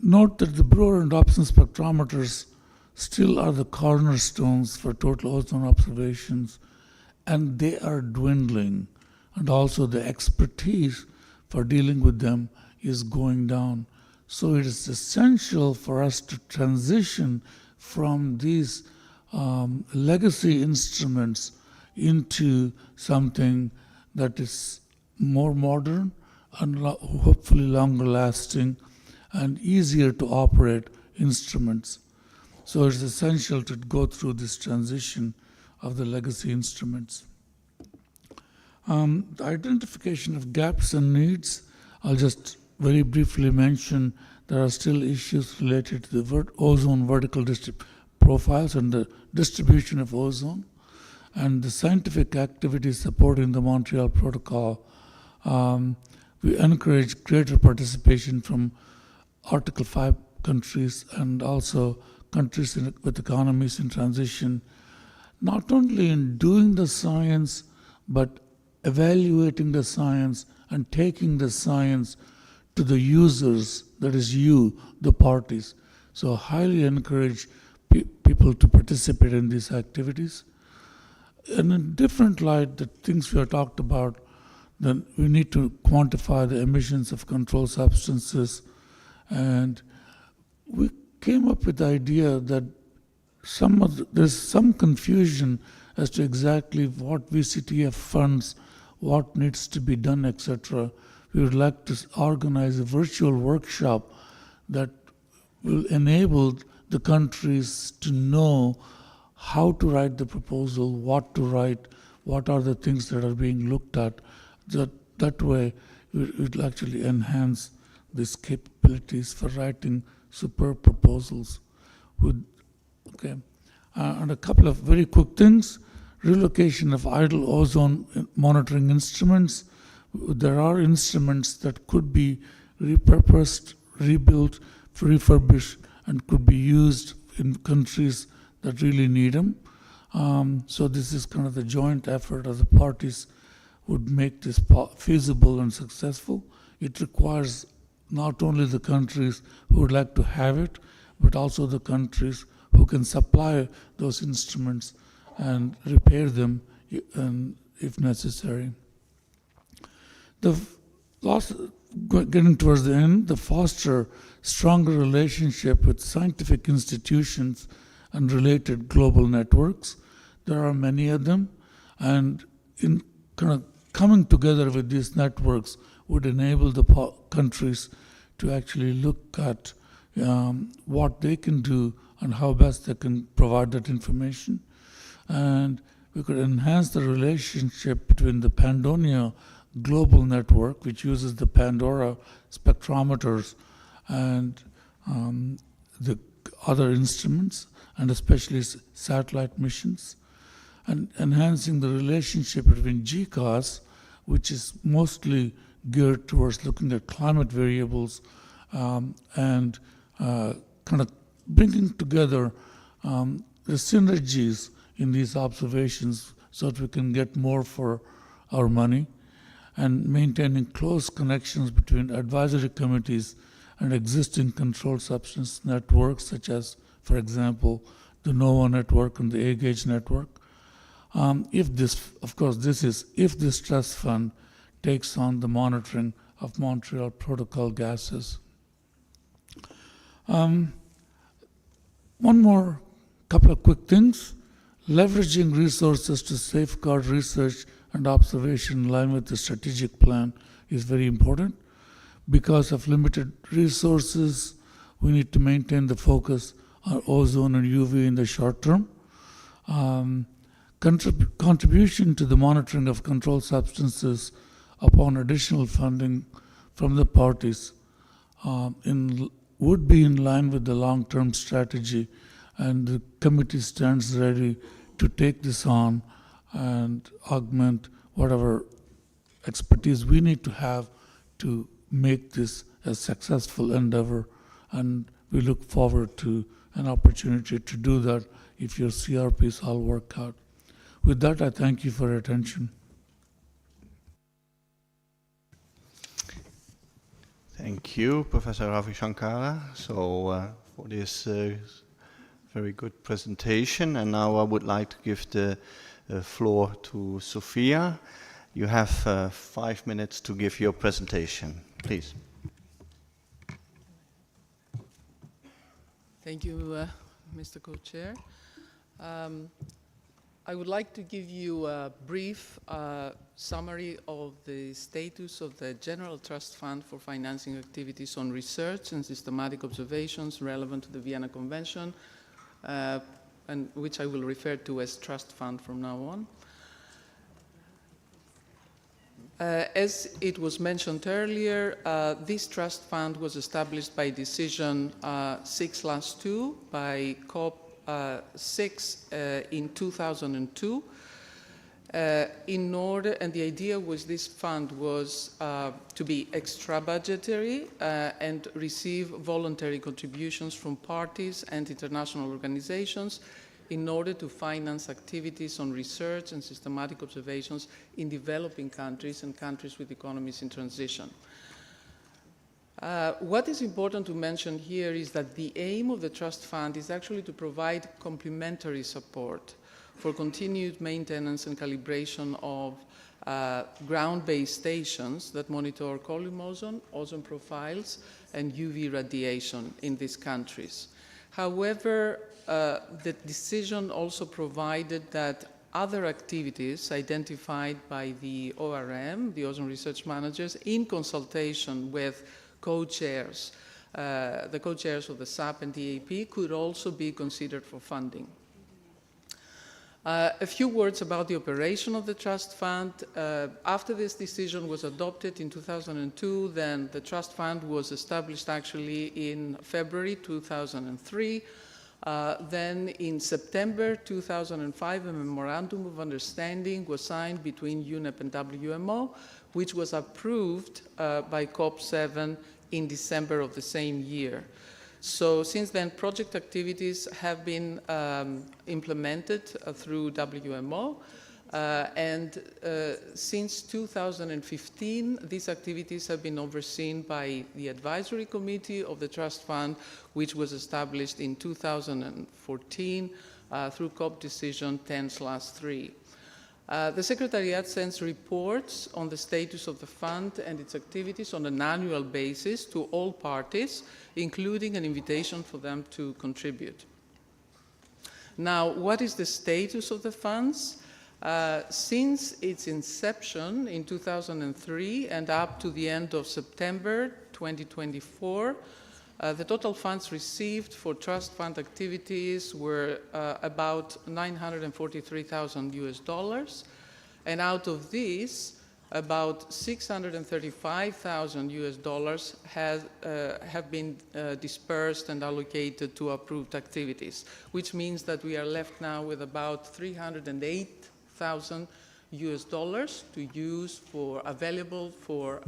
note that the Brewer and Dobson spectrometers still are the cornerstones for total ozone observations, and they are dwindling, and also the expertise for dealing with them is going down. So it is essential for us to transition from these legacy instruments into something that is more modern and hopefully longer lasting and easier to operate instruments. So it's essential to go through this transition of the legacy instruments. The identification of gaps and needs, I'll just very briefly mention there are still issues related to the ozone vertical profiles and the distribution of ozone, and the scientific activities supporting the Montreal Protocol. We encourage greater participation from Article 5 countries and also countries with economies in transition, not only in doing the science, but evaluating the science and taking the science to the users, that is you, the parties. So highly encourage people to participate in these activities. In a different light, the things we have talked about, then we need to quantify the emissions of controlled substances, and we came up with the idea that there's some confusion as to exactly what VCTF funds, what needs to be done, etc. We would like to organize a virtual workshop that will enable the countries to know how to write the proposal, what to write, what are the things that are being looked at. That way would actually enhance these capabilities for writing superb proposals. And a couple of very quick things. Relocation of idle ozone monitoring instruments. There are instruments that could be repurposed, rebuilt, refurbished, and could be used in countries that really need them. So this is kind of the joint effort of the parties would make this feasible and successful. It requires not only the countries who would like to have it, but also the countries who can supply those instruments and repair them if necessary. Getting towards the end, the foster stronger relationship with scientific institutions and related global networks. There are many of them, and in kind of coming together with these networks would enable the countries to actually look at what they can do and how best they can provide that information. And we could enhance the relationship between the Pandonia Global Network, which uses the Pandora spectrometers and the other instruments, and especially satellite missions, and enhancing the relationship between GCAS, which is mostly geared towards looking at climate variables and kind of bringing together the synergies in these observations so that we can get more for our money, and maintaining close connections between advisory committees and existing controlled substance networks, such as, for example, the NOAA network and the A-Gauge network. If this trust fund takes on the monitoring of Montreal Protocol gases. One more couple of quick things. Leveraging resources to safeguard research and observation in line with the strategic plan is very important. Because of limited resources, we need to maintain the focus on ozone and UV in the short term. Contribution to the monitoring of controlled substances upon additional funding from the parties would be in line with the long-term strategy, and the committee stands ready to take this on and augment whatever expertise we need to have to make this a successful endeavor. And we look forward to an opportunity to do that if your CRPs all work out. With that, I thank you for your attention. Thank you, Professor Ravi Shankara, for this very good presentation. And now I would like to give the floor to Sophia. You have 5 minutes to give your presentation, please. Thank you, Mr. Co-Chair. I would like to give you a brief summary of the status of the General Trust Fund for financing activities on research and systematic observations relevant to the Vienna Convention, and which I will refer to as Trust Fund from now on. As it was mentioned earlier, this trust fund was established by decision 6/2 by COP 6 in 2002 in order, and the idea was this fund was to be extra budgetary and receive voluntary contributions from parties and international organizations in order to finance activities on research and systematic observations in developing countries and countries with economies in transition. What is important to mention here is that the aim of the Trust Fund is actually to provide complementary support for continued maintenance and calibration of ground-based stations that monitor column ozone, ozone profiles, and UV radiation in these countries. However, the decision also provided that other activities identified by the ORM, the Ozone Research Managers, in consultation with co-chairs, the co-chairs of the SAP and DAP, could also be considered for funding. A few words about the operation of the trust fund. After this decision was adopted in 2002, then the trust fund was established actually in February 2003. Then in September 2005, a memorandum of understanding was signed between UNEP and WMO, which was approved by COP7 in December of the same year. So since then, project activities have been implemented through WMO, and since 2015, these activities have been overseen by the Advisory Committee of the Trust Fund, which was established in 2014 through COP Decision 10/3. The Secretariat sends reports on the status of the fund and its activities on an annual basis to all parties, including an invitation for them to contribute. Now, what is the status of the funds? Since its inception in 2003 and up to the end of September 2024, the total funds received for trust fund activities were about $943,000 US, and out of these, about $635,000 US have been dispersed and allocated to approved activities, which means that we are left now with about $308,000 US to use available for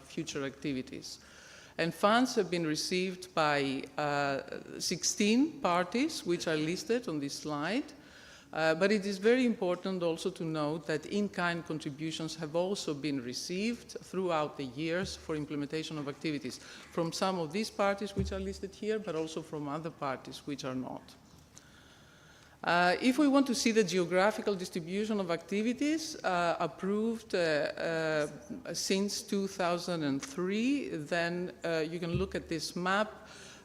future activities. And funds have been received by 16 parties, which are listed on this slide. But it is very important also to note that in-kind contributions have also been received throughout the years for implementation of activities from some of these parties which are listed here, but also from other parties which are not. If we want to see the geographical distribution of activities approved since 2003, then you can look at this map.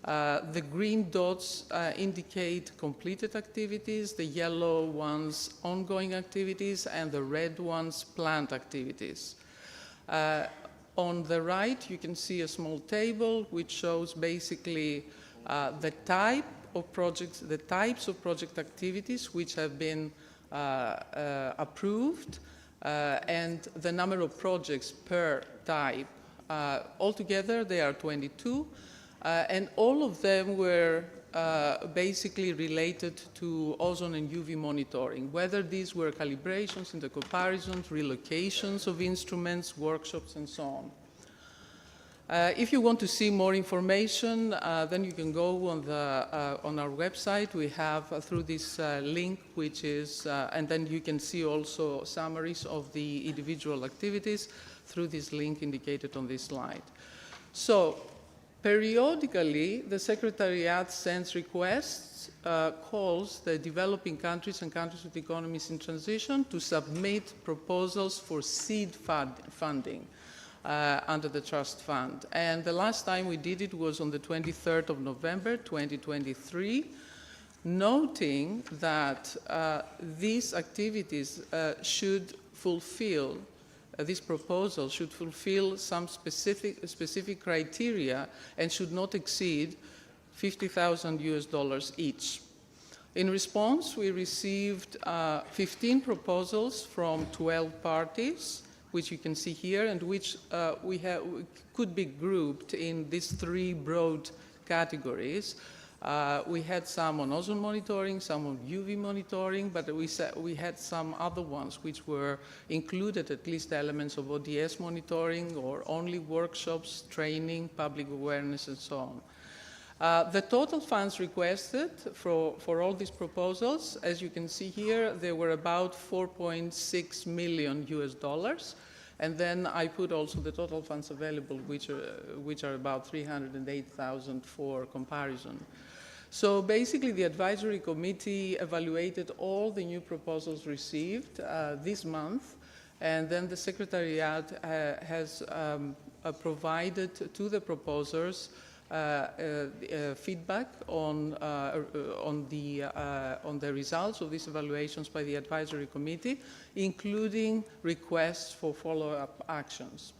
The green dots indicate completed activities, the yellow ones ongoing activities, and the red ones planned activities. On the right, you can see a small table which shows basically the type of projects, the types of project activities which have been approved, and the number of projects per type. Altogether, there are 22, and all of them were basically related to ozone and UV monitoring, whether these were calibrations, intercomparisons, relocations of instruments, workshops, and so on. If you want to see more information, then you can go on our website. We have through this link, which is, and then you can see also summaries of the individual activities through this link indicated on this slide. So, periodically, the Secretariat sends requests, calls the developing countries and countries with economies in transition to submit proposals for seed funding. Under the trust fund. And the last time we did it was on the 23rd of November, 2023, noting that these activities should fulfill, this proposal should fulfill some specific criteria and should not exceed $50,000 US each. In response, we received 15 proposals from 12 parties, which you can see here, and which could be grouped in these three broad categories. We had some on ozone monitoring, some on UV monitoring, but we had some other ones which were included at least elements of ODS monitoring or only workshops, training, public awareness, and so on. The total funds requested for all these proposals, as you can see here, they were about $4.6 million US. And then I put also the total funds available, which are about 308,000 for comparison. So basically, the Advisory Committee evaluated all the new proposals received this month, and then the Secretariat has provided to the proposers feedback on the results of these evaluations by the Advisory Committee, including requests for follow-up actions.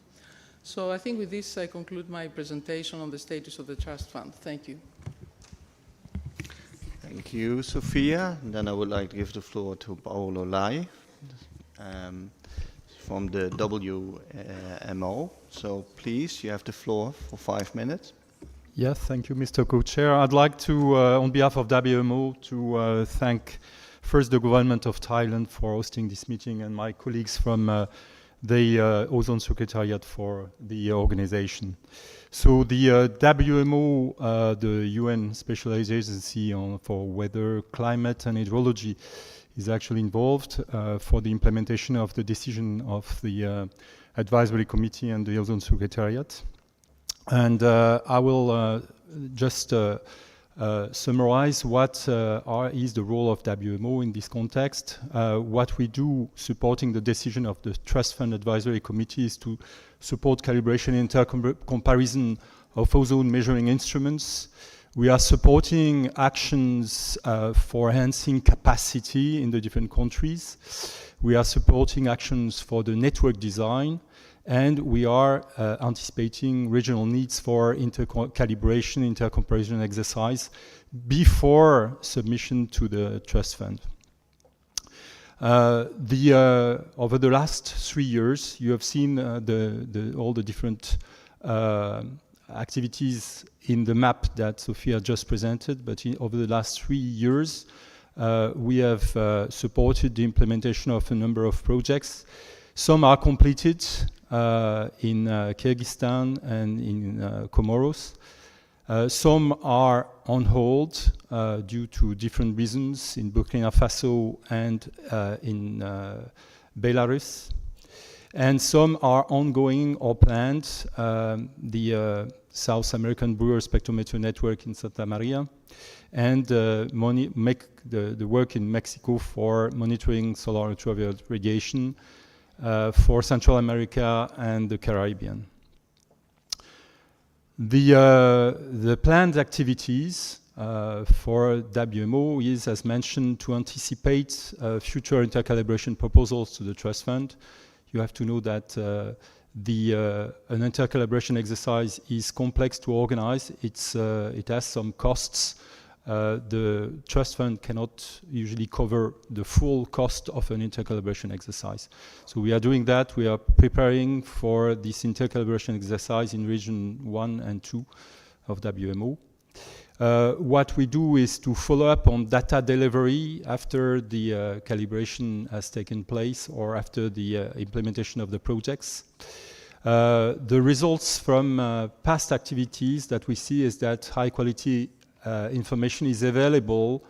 So I think with this, I conclude my presentation on the status of the Trust Fund. Thank you. Thank you, Sophia. And then I would like to give the floor to Paolo Lai from the WMO. So please, you have the floor for 5 minutes. Yes, thank you, Mr. Co-Chair. I'd like to, on behalf of WMO, to thank first the government of Thailand for hosting this meeting and my colleagues from the Ozone Secretariat for the organization. So the WMO, the UN Specialized Agency for Weather, Climate and Hydrology, is actually involved for the implementation of the decision of the Advisory Committee and the Ozone Secretariat. And I will just summarize what is the role of WMO in this context. What we do supporting the decision of the Trust Fund Advisory Committee is to support calibration and comparison of ozone measuring instruments. We are supporting actions for enhancing capacity in the different countries. We are supporting actions for the network design, and we are anticipating regional needs for calibration, intercomparison exercise before submission to the Trust Fund. Over the last 3 years, you have seen all the different activities in the map that Sophia just presented, but over the last 3 years, we have supported the implementation of a number of projects. Some are completed in Kyrgyzstan and in Comoros. Some are on hold due to different reasons in Burkina Faso and in Belarus. And some are ongoing or planned. The South American Brewer Spectrometer Network in Santa Maria, and the work in Mexico for monitoring solar ultraviolet radiation for Central America and the Caribbean. The planned activities for WMO is, as mentioned, to anticipate future intercalibration proposals to the Trust Fund. You have to know that an intercalibration exercise is complex to organize. It has some costs. The Trust Fund cannot usually cover the full cost of an intercalibration exercise. So we are doing that. We are preparing for this intercalibration exercise in Region 1 and 2 of WMO. What we do is to follow up on data delivery after the calibration has taken place or after the implementation of the projects. The results from past activities that we see is that high quality information is available.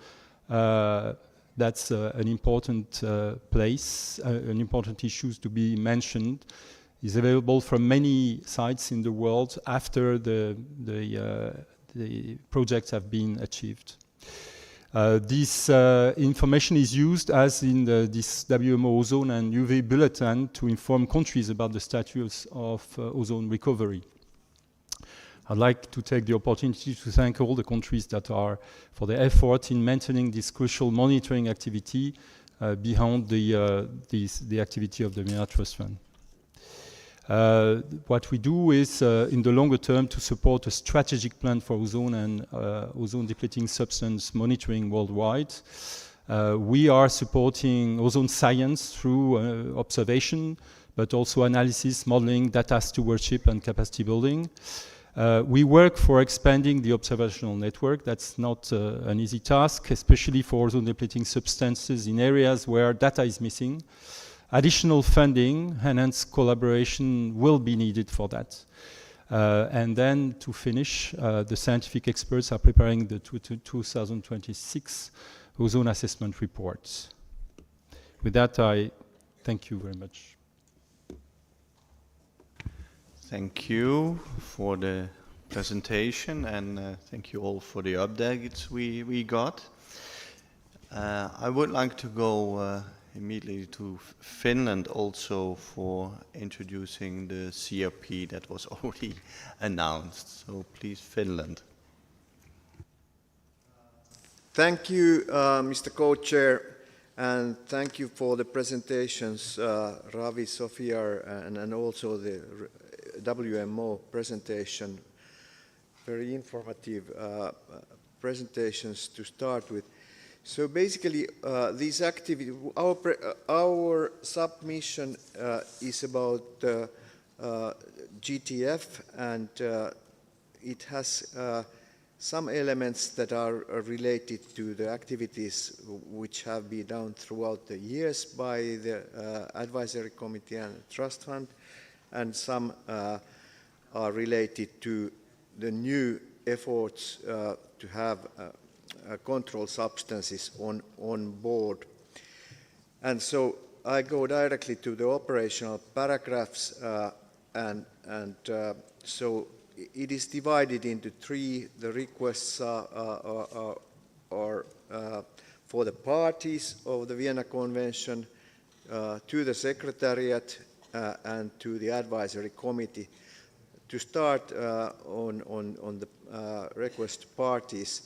That's an important place, an important issue to be mentioned. Is available from many sites in the world after the projects have been achieved. This information is used as in this WMO ozone and UV bulletin to inform countries about the status of ozone recovery. I'd like to take the opportunity to thank all the countries that are for their effort in maintaining this crucial monitoring activity behind the activity of the MENA Trust Fund. What we do is, in the longer term, to support a strategic plan for ozone and ozone depleting substance monitoring worldwide. We are supporting ozone science through observation, but also analysis, modeling, data stewardship, and capacity building. We work for expanding the observational network. That's not an easy task, especially for ozone depleting substances in areas where data is missing. Additional funding, enhanced collaboration will be needed for that. And then to finish, the scientific experts are preparing the 2026 ozone assessment reports. With that, I thank you very much. Thank you for the presentation, and thank you all for the updates we got. I would like to go immediately to Finland also for introducing the CRP that was already announced. So please, Finland. Thank you, Mr. Co-Chair, and thank you for the presentations, Ravi, Sophia, and also the WMO presentation. Very informative. presentations to start with. So basically, these activities, our submission is about GTF, and it has some elements that are related to the activities which have been done throughout the years by the advisory committee and trust fund, and some are related to the new efforts to have controlled substances on board. And so I go directly to the operational paragraphs, so it is divided into three. The requests are for the parties of the Vienna Convention, to the Secretariat, and to the Advisory Committee. To start on the request parties,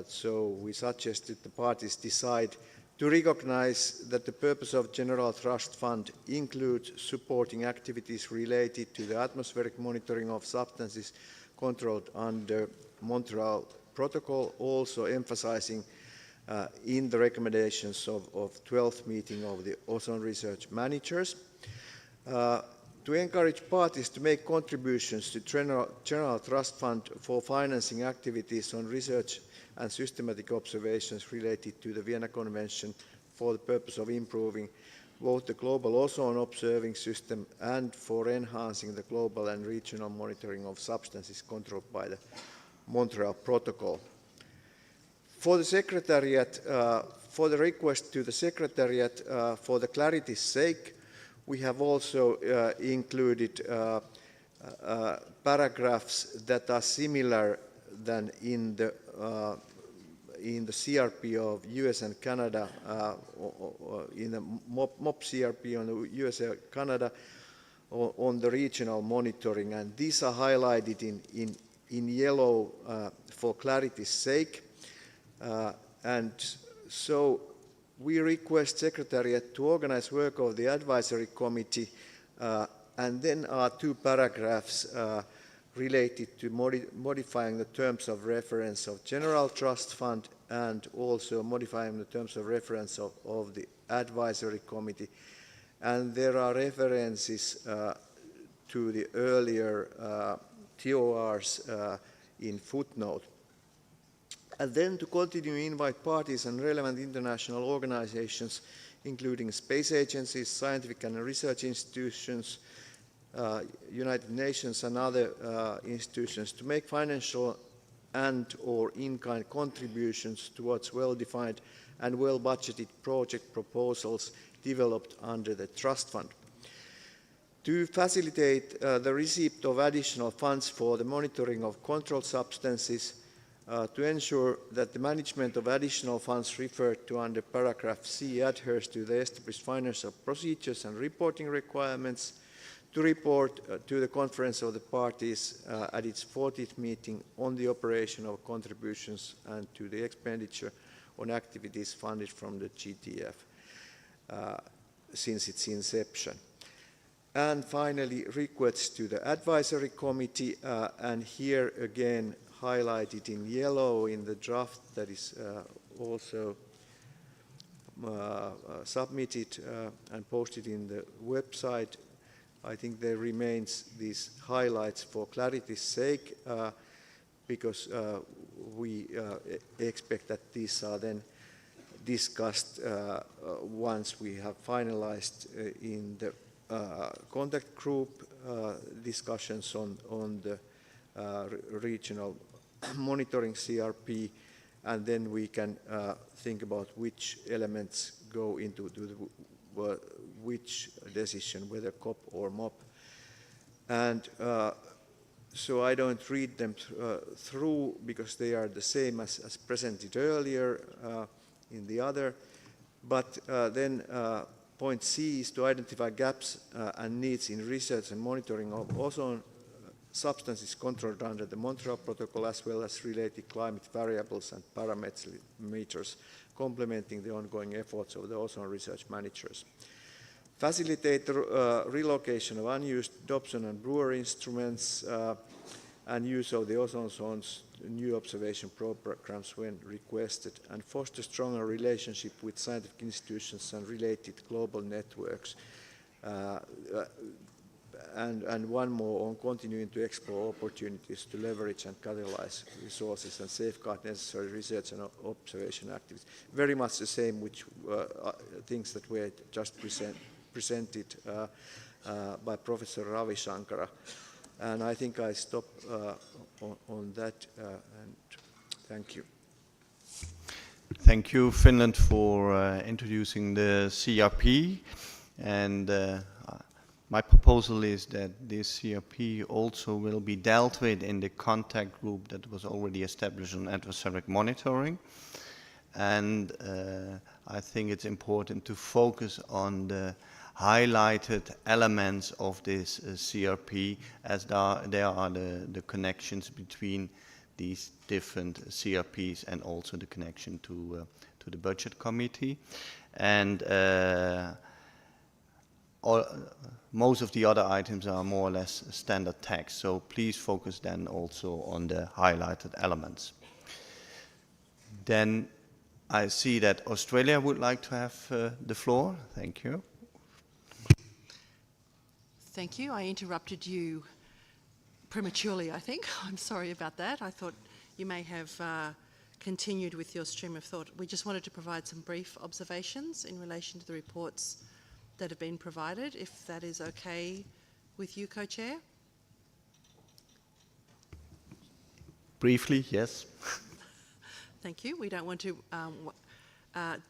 so we suggested the parties decide to recognize that the purpose of General Trust Fund includes supporting activities related to the atmospheric monitoring of substances controlled under Montreal Protocol, also emphasizing in the recommendations of 12th meeting of the Ozone Research Managers, to encourage parties to make contributions to General Trust Fund for financing activities on research and systematic observations related to the Vienna Convention for the purpose of improving both the global ozone observing system and for enhancing the global and regional monitoring of substances controlled by the Montreal Protocol. For the Secretariat, for the request to the Secretariat, for the clarity's sake, we have also included paragraphs that are similar than in the CRP of US and Canada, in the MOP CRP on the US and Canada on the regional monitoring, and these are highlighted in yellow for clarity's sake. And so we request Secretariat to organize work of the Advisory Committee, and then are two paragraphs related to modifying the terms of reference of General Trust Fund and also modifying the terms of reference of the Advisory Committee. And there are references to the earlier TORs in footnote. And then to continue, invite parties and relevant international organizations, including space agencies, scientific and research institutions, United Nations and other institutions, to make financial and or in-kind contributions towards well-defined and well-budgeted project proposals developed under the Trust Fund. To facilitate the receipt of additional funds for the monitoring of controlled substances, to ensure that the management of additional funds referred to under paragraph C adheres to the established financial procedures and reporting requirements, to report to the Conference of the Parties at its 40th meeting on the operation of contributions and to the expenditure on activities funded from the GTF since its inception. And finally, requests to the Advisory Committee, and here again highlighted in yellow in the draft that is also submitted and posted in the website. I think there remains these highlights for clarity's sake, because we expect that these are then discussed once we have finalized in the contact group discussions on the regional monitoring CRP, and then we can think about which elements go into which decision, whether COP or MOP. And so I don't read them through because they are the same as presented earlier in the other. But then point C is to identify gaps and needs in research and monitoring of ozone substances controlled under the Montreal Protocol, as well as related climate variables and parameters, complementing the ongoing efforts of the ozone research managers. Facilitate the relocation of unused Dobson and Brewer instruments and use of the ozone zones new observation programs when requested, and foster stronger relationship with scientific institutions and related global networks. And one more on continuing to explore opportunities to leverage and catalyze resources and safeguard necessary research and observation activities. Very much the same which things that were just presented by Professor Ravi Shankara. And I think I stop on that, and thank you. Thank you, Finland, for introducing the CRP. And my proposal is that this CRP also will be dealt with in the contact group that was already established on adversarial monitoring. And I think it's important to focus on the highlighted elements of this CRP, as there are the connections between these different CRPs and also the connection to the budget committee. And most of the other items are more or less standard text, so please focus then also on the highlighted elements. Then I see that Australia would like to have the floor. Thank you. Thank you. I interrupted you prematurely, I think. I'm sorry about that. I thought you may have continued with your stream of thought. We just wanted to provide some brief observations in relation to the reports that have been provided, if that is okay with you, Co-Chair. Briefly, yes. Thank you. We don't want to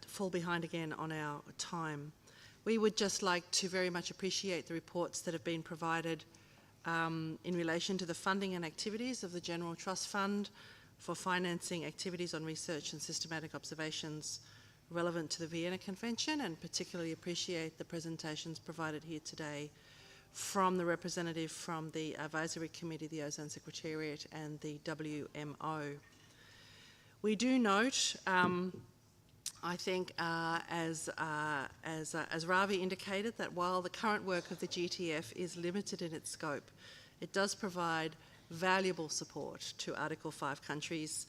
fall behind again on our time. We would just like to very much appreciate the reports that have been provided in relation to the funding and activities of the General Trust Fund for financing activities on research and systematic observations relevant to the Vienna Convention, and particularly appreciate the presentations provided here today from the representative from the Advisory Committee, the Ozone Secretariat and the WMO. We do note, I think, as Ravi indicated, that while the current work of the GTF is limited in its scope, it does provide valuable support to Article 5 countries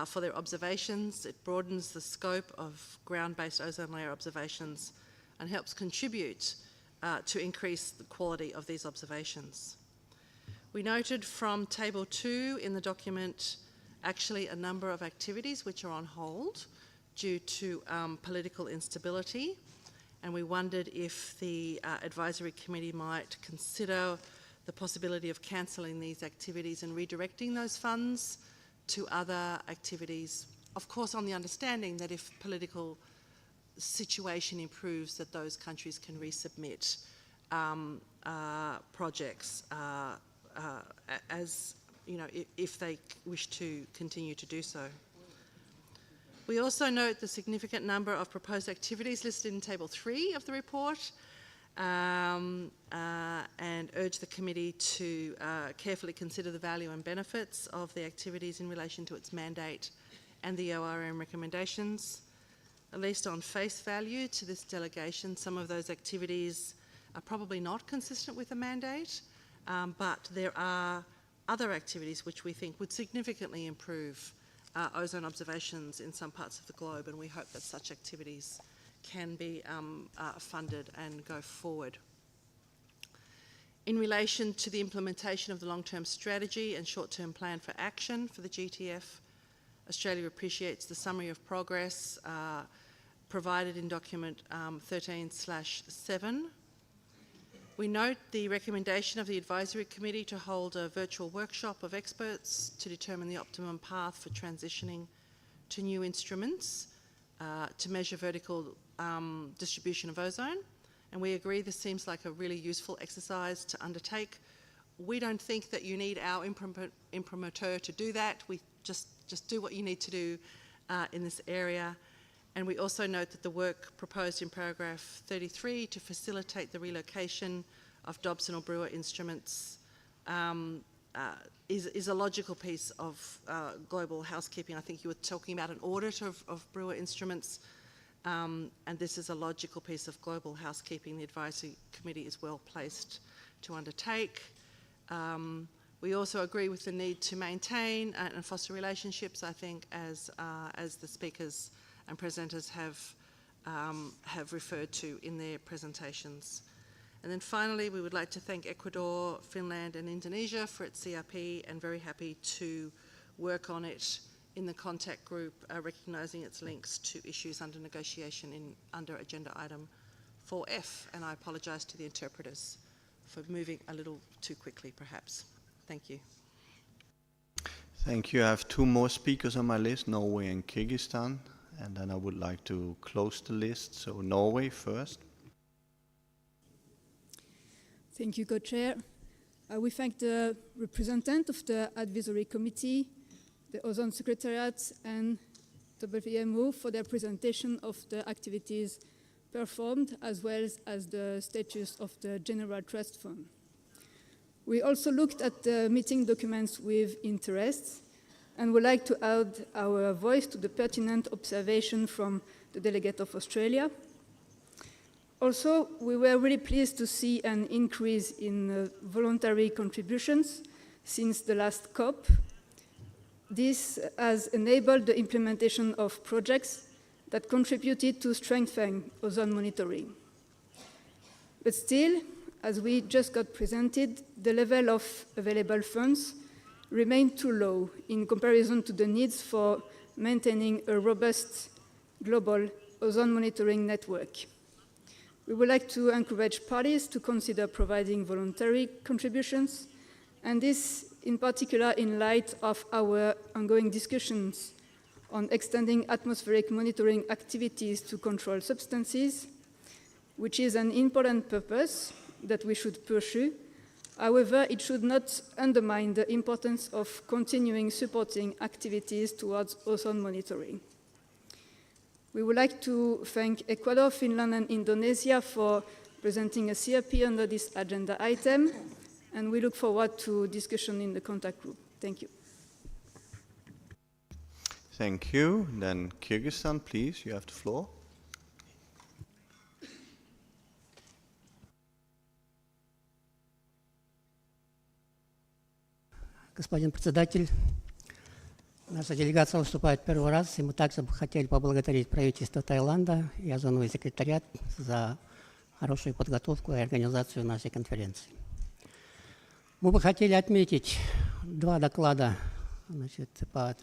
for their observations. It broadens the scope of ground-based ozone layer observations and helps contribute to increase the quality of these observations. We noted from Table 2 in the document actually a number of activities which are on hold due to political instability, and we wondered if the Advisory Committee might consider the possibility of cancelling these activities and redirecting those funds to other activities, of course on the understanding that if political situation improves, that those countries can resubmit projects as, you know, if they wish to continue to do so. We also note the significant number of proposed activities listed in Table 3 of the report, and urge the committee to carefully consider the value and benefits of the activities in relation to its mandate and the ORM recommendations. At least on face value to this delegation, some of those activities are probably not consistent with the mandate, but there are other activities which we think would significantly improve ozone observations in some parts of the globe, and we hope that such activities can be funded and go forward. In relation to the implementation of the long-term strategy and short-term plan for action for the GTF, Australia appreciates the summary of progress provided in document 13/7. We note the recommendation of the Advisory Committee to hold a virtual workshop of experts to determine the optimum path for transitioning to new instruments to measure vertical distribution of ozone, and we agree this seems like a really useful exercise to undertake. We don't think that you need our imprimatur to do that. We just do what you need to do in this area. And we also note that the work proposed in paragraph 33 to facilitate the relocation of Dobson or Brewer instruments is a logical piece of global housekeeping. I think you were talking about an audit of Brewer instruments, and this is a logical piece of global housekeeping the Advisory Committee is well placed to undertake. We also agree with the need to maintain and foster relationships, I think, as the speakers and presenters have referred to in their presentations. And then finally, we would like to thank Ecuador, Finland and Indonesia for its CRP, and very happy to work on it in the contact group, recognising its links to issues under negotiation under agenda item 4F. And I apologise to the interpreters for moving a little too quickly, perhaps. Thank you. Thank you. I have two more speakers on my list, Norway and Kyrgyzstan. And then I would like to close the list. So Norway first. Thank you, Co-Chair. We thank the representative of the Advisory Committee, the Ozone Secretariat, and WMO for their presentation of the activities performed, as well as the status of the General Trust Fund. We also looked at the meeting documents with interest, and would like to add our voice to the pertinent observation from the delegate of Australia. Also, we were really pleased to see an increase in voluntary contributions since the last COP. This has enabled the implementation of projects that contributed to strengthen ozone monitoring. But still, as we just got presented, the level of available funds remain too low in comparison to the needs for maintaining a robust global ozone monitoring network. We would like to encourage parties to consider providing voluntary contributions, and this in particular in light of our ongoing discussions on extending atmospheric monitoring activities to control substances, which is an important purpose that we should pursue. However, it should not undermine the importance of continuing supporting activities towards ozone monitoring. We would like to thank Ecuador, Finland, and Indonesia for presenting a CRP under this agenda item, and we look forward to discussion in the contact group. Thank you. Thank you. Then Kyrgyzstan, please, you have the floor. Господин председатель, наша делегация выступает первый раз, и мы также бы хотели поблагодарить правительство Таиланда и озоновый секретариат за хорошую подготовку и организацию нашей конференции. Мы бы хотели отметить два доклада, значит, по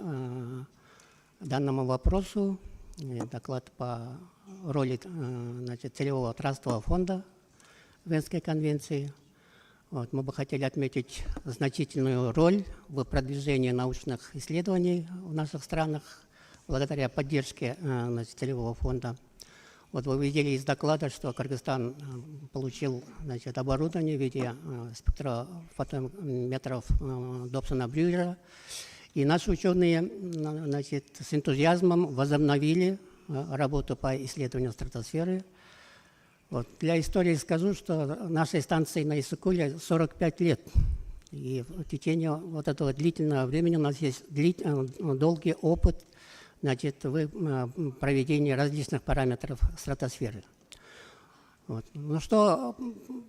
данному вопросу. Доклад по роли, значит, целевого трастового фонда Венской конвенции. Вот, мы бы хотели отметить значительную роль в продвижении научных исследований в наших странах благодаря поддержке, значит, целевого фонда. Вот вы видели из доклада, что Кыргызстан получил, значит, оборудование в виде спектрофотометров Добсона-Брюера. И наши ученые, значит, с энтузиазмом возобновили работу по исследованию стратосферы. Вот. Для истории скажу, что нашей станции на Иссык-Куле 45 лет. И в течение вот этого длительного времени у нас есть долгий опыт, значит, в проведении различных параметров стратосферы. Вот. Ну что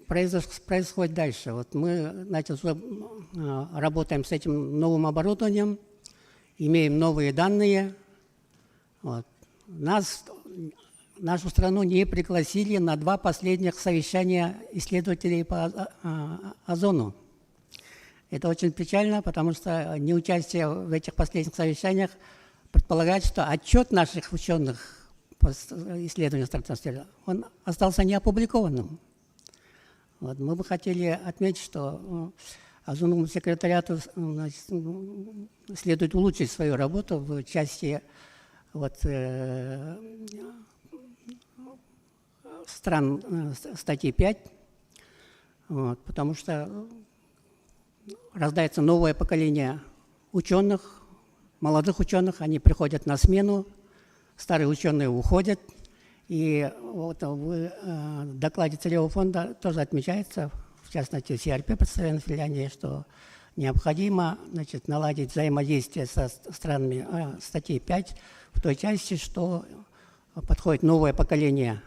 происходит дальше? Вот мы, значит, работаем с этим новым оборудованием, имеем новые данные. Вот. Нашу страну не пригласили на два последних совещания исследователей по озону. Это очень печально, потому что неучастие в этих последних совещаниях предполагает, что отчет наших ученых по исследованию стратосферы, он остался неопубликованным. Вот. Мы бы хотели отметить, что озоновому секретариату, значит, следует улучшить свою работу в части вот, стран статьи 5, вот, потому что рождается новое поколение ученых, молодых ученых, они приходят на смену, старые ученые уходят. И вот в докладе целевого фонда тоже отмечается, в частности, CRP представлен в Финляндии, что необходимо, значит, наладить взаимодействие со странами статьи 5 в той части, что подходит новое поколение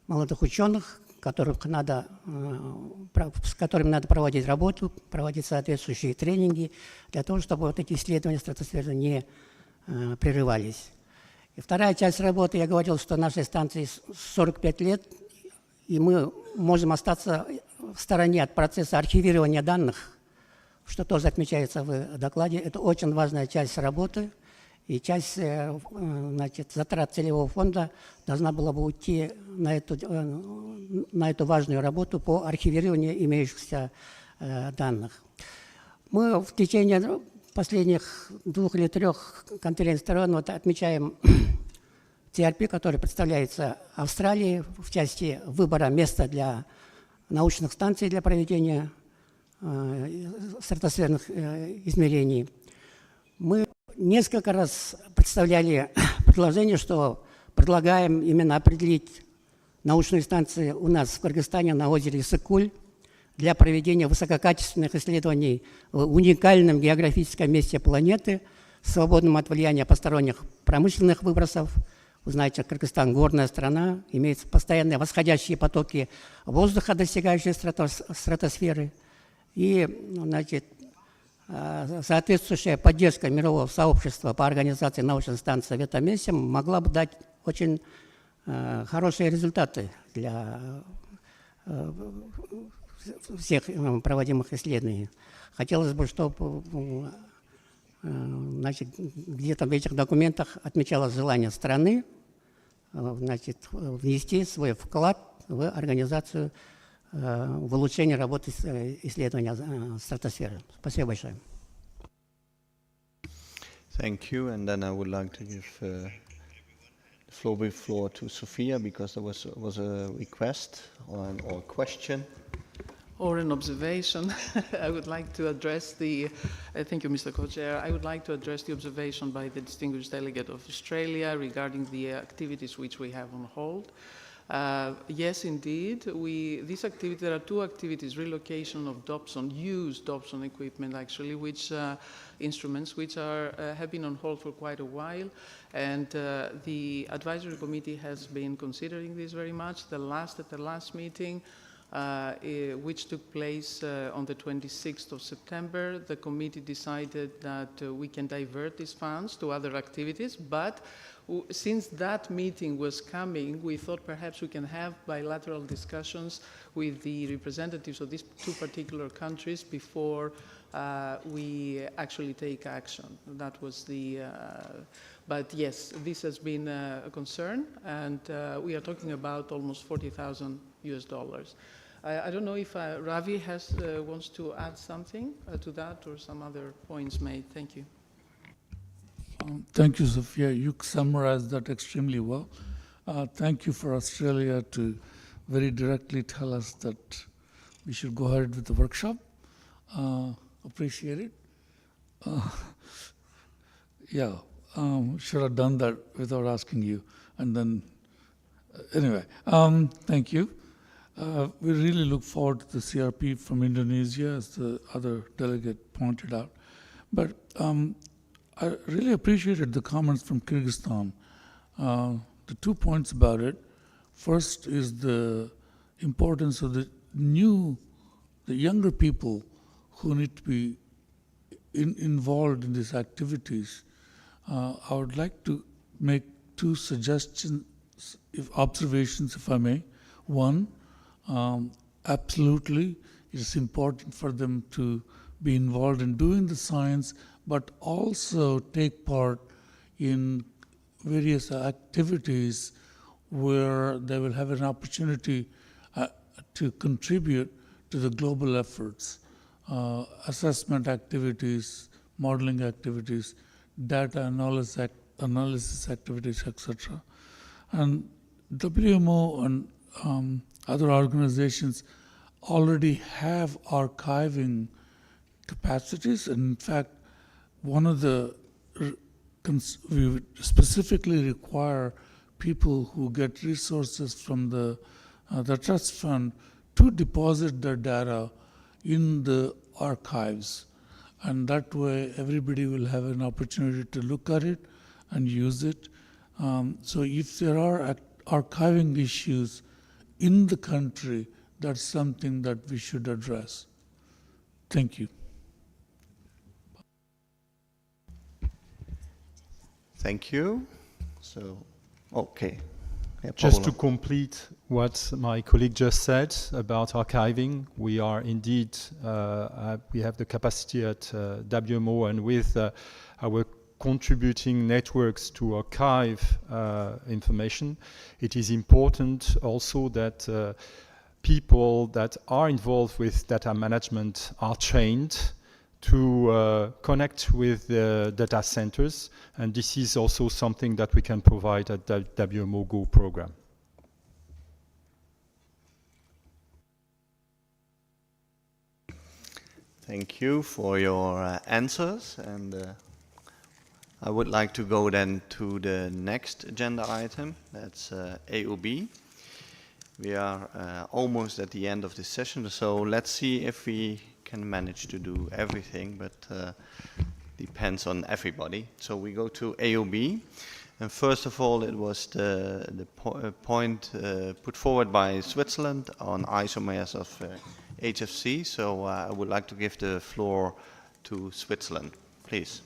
молодых ученых, с которыми надо проводить работу, проводить соответствующие тренинги, для того, чтобы вот эти исследования стратосферы не прерывались. И вторая часть работы, я говорил, что нашей станции 45 лет, и мы можем остаться в стороне от процесса архивирования данных, что тоже отмечается в докладе. Это очень важная часть работы, и часть затрат целевого фонда должна была бы уйти на эту важную работу по архивированию имеющихся данных. Мы в течение последних 2 или 3 конференций сторон отмечаем TRP, который представляется Австралией в части выбора места для научных станций для проведения стратосферных измерений. Мы несколько раз представляли предложение, что предлагаем именно определить научную станцию у нас в Кыргызстане на озере Сыкуль для проведения высококачественных исследований в уникальном географическом месте планеты, свободном от влияния посторонних промышленных выбросов. Вы знаете, Кыргызстан – горная страна, имеет постоянные восходящие потоки воздуха, достигающие стратосферы. И, значит, соответствующая поддержка мирового сообщества по организации научных станций в этом месте могла бы дать очень хорошие результаты для всех проводимых исследований. Хотелось бы, чтобы где-то в этих документах отмечалось желание страны внести свой вклад в организацию, в улучшение работы исследования стратосферы. Спасибо большое. Thank you, and then I would like to give the floor to Sophia, because there was a request or question. Or an observation. I would like to address the, thank you, Mr. Co-Chair. I would like to address the observation by the distinguished delegate of Australia regarding the activities which we have on hold. Yes, indeed, there are 2 activities: relocation of Dobson, used Dobson equipment actually, instruments which have been on hold for quite a while, and the advisory committee has been considering this very much. At the last meeting, which took place on the 26th of September, the committee decided that we can divert these funds to other activities, but since that meeting was coming, we thought perhaps we can have bilateral discussions with the representatives of these 2 particular countries before we actually take action. That was but yes, this has been a concern, and we are talking about almost $40,000 US. I don't know if Ravi wants to add something to that, or some other points made. Thank you. Thank you, Sophia. You summarized that extremely well. Thank you for Australia to very directly tell us that we should go ahead with the workshop. Appreciate it. Should have done that without asking you. And then, anyway, thank you. We really look forward to the CRP from Indonesia, as the other delegate pointed out. But I really appreciated the comments from Kyrgyzstan. The 2 points about it. First is the importance of the younger people who need to be involved in these activities. I would like to make 2 suggestions, observations, if I may. One, absolutely, it is important for them to be involved in doing the science, but also take part in various activities where they will have an opportunity to contribute to the global efforts, assessment activities, modeling activities, data analysis activities, etc. And WMO and other organizations already have archiving capacities. And in fact, one of the we would specifically require people who get resources from the trust fund to deposit their data in the archives. And that way, everybody will have an opportunity to look at it and use it. So if there are archiving issues in the country, that's something that we should address. Thank you. Thank you. So, okay. Yeah, Just Paolo. to complete what my colleague just said about archiving, we are indeed, we have the capacity at WMO, and with our contributing networks to archive information, it is important also that people that are involved with data management are trained to connect with the data centers, and this is also something that we can provide at the WMO Go program. Thank you for your answers, and I would like to go then to the next agenda item. That's AOB. We are almost at the end of this session, so let's see if we can manage to do everything, but depends on everybody. So we go to AOB, and first of all, it was the point put forward by Switzerland on isomers of HFC. So I would like to give the floor to Switzerland, please.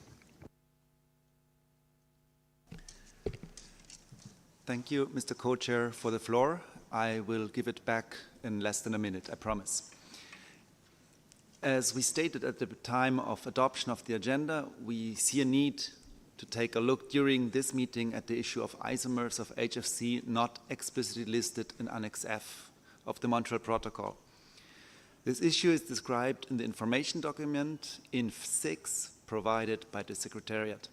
Thank you, Mr. Co-Chair, for the floor. I will give it back in less than a minute, I promise. As we stated at the time of adoption of the agenda, we see a need to take a look during this meeting at the issue of isomers of HFC not explicitly listed in Annex F of the Montreal Protocol. This issue is described in the information document INF 6 provided by the Secretariat.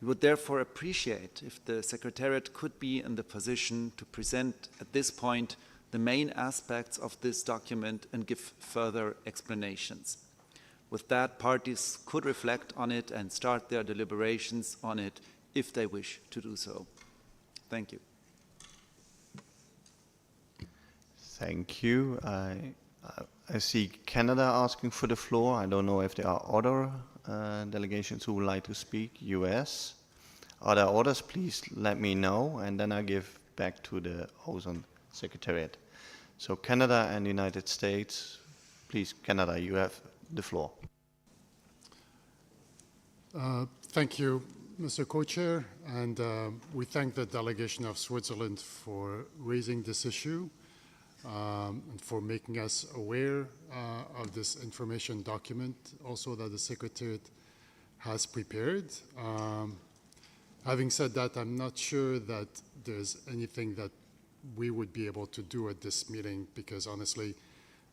We would therefore appreciate if the Secretariat could be in the position to present at this point the main aspects of this document and give further explanations. With that, parties could reflect on it and start their deliberations on it if they wish to do so. Thank you. Thank you. I see Canada asking for the floor. I don't know if there are other delegations who would like to speak. US. Are there others? Please let me know, and then I give back to the Ozone Secretariat. So Canada and the United States. Please, Canada, you have the floor. Thank you, Mr. Co-Chair, and we thank the delegation of Switzerland for raising this issue and for making us aware of this information document also that the Secretariat has prepared. Having said that, I'm not sure that there's anything that we would be able to do at this meeting, because honestly,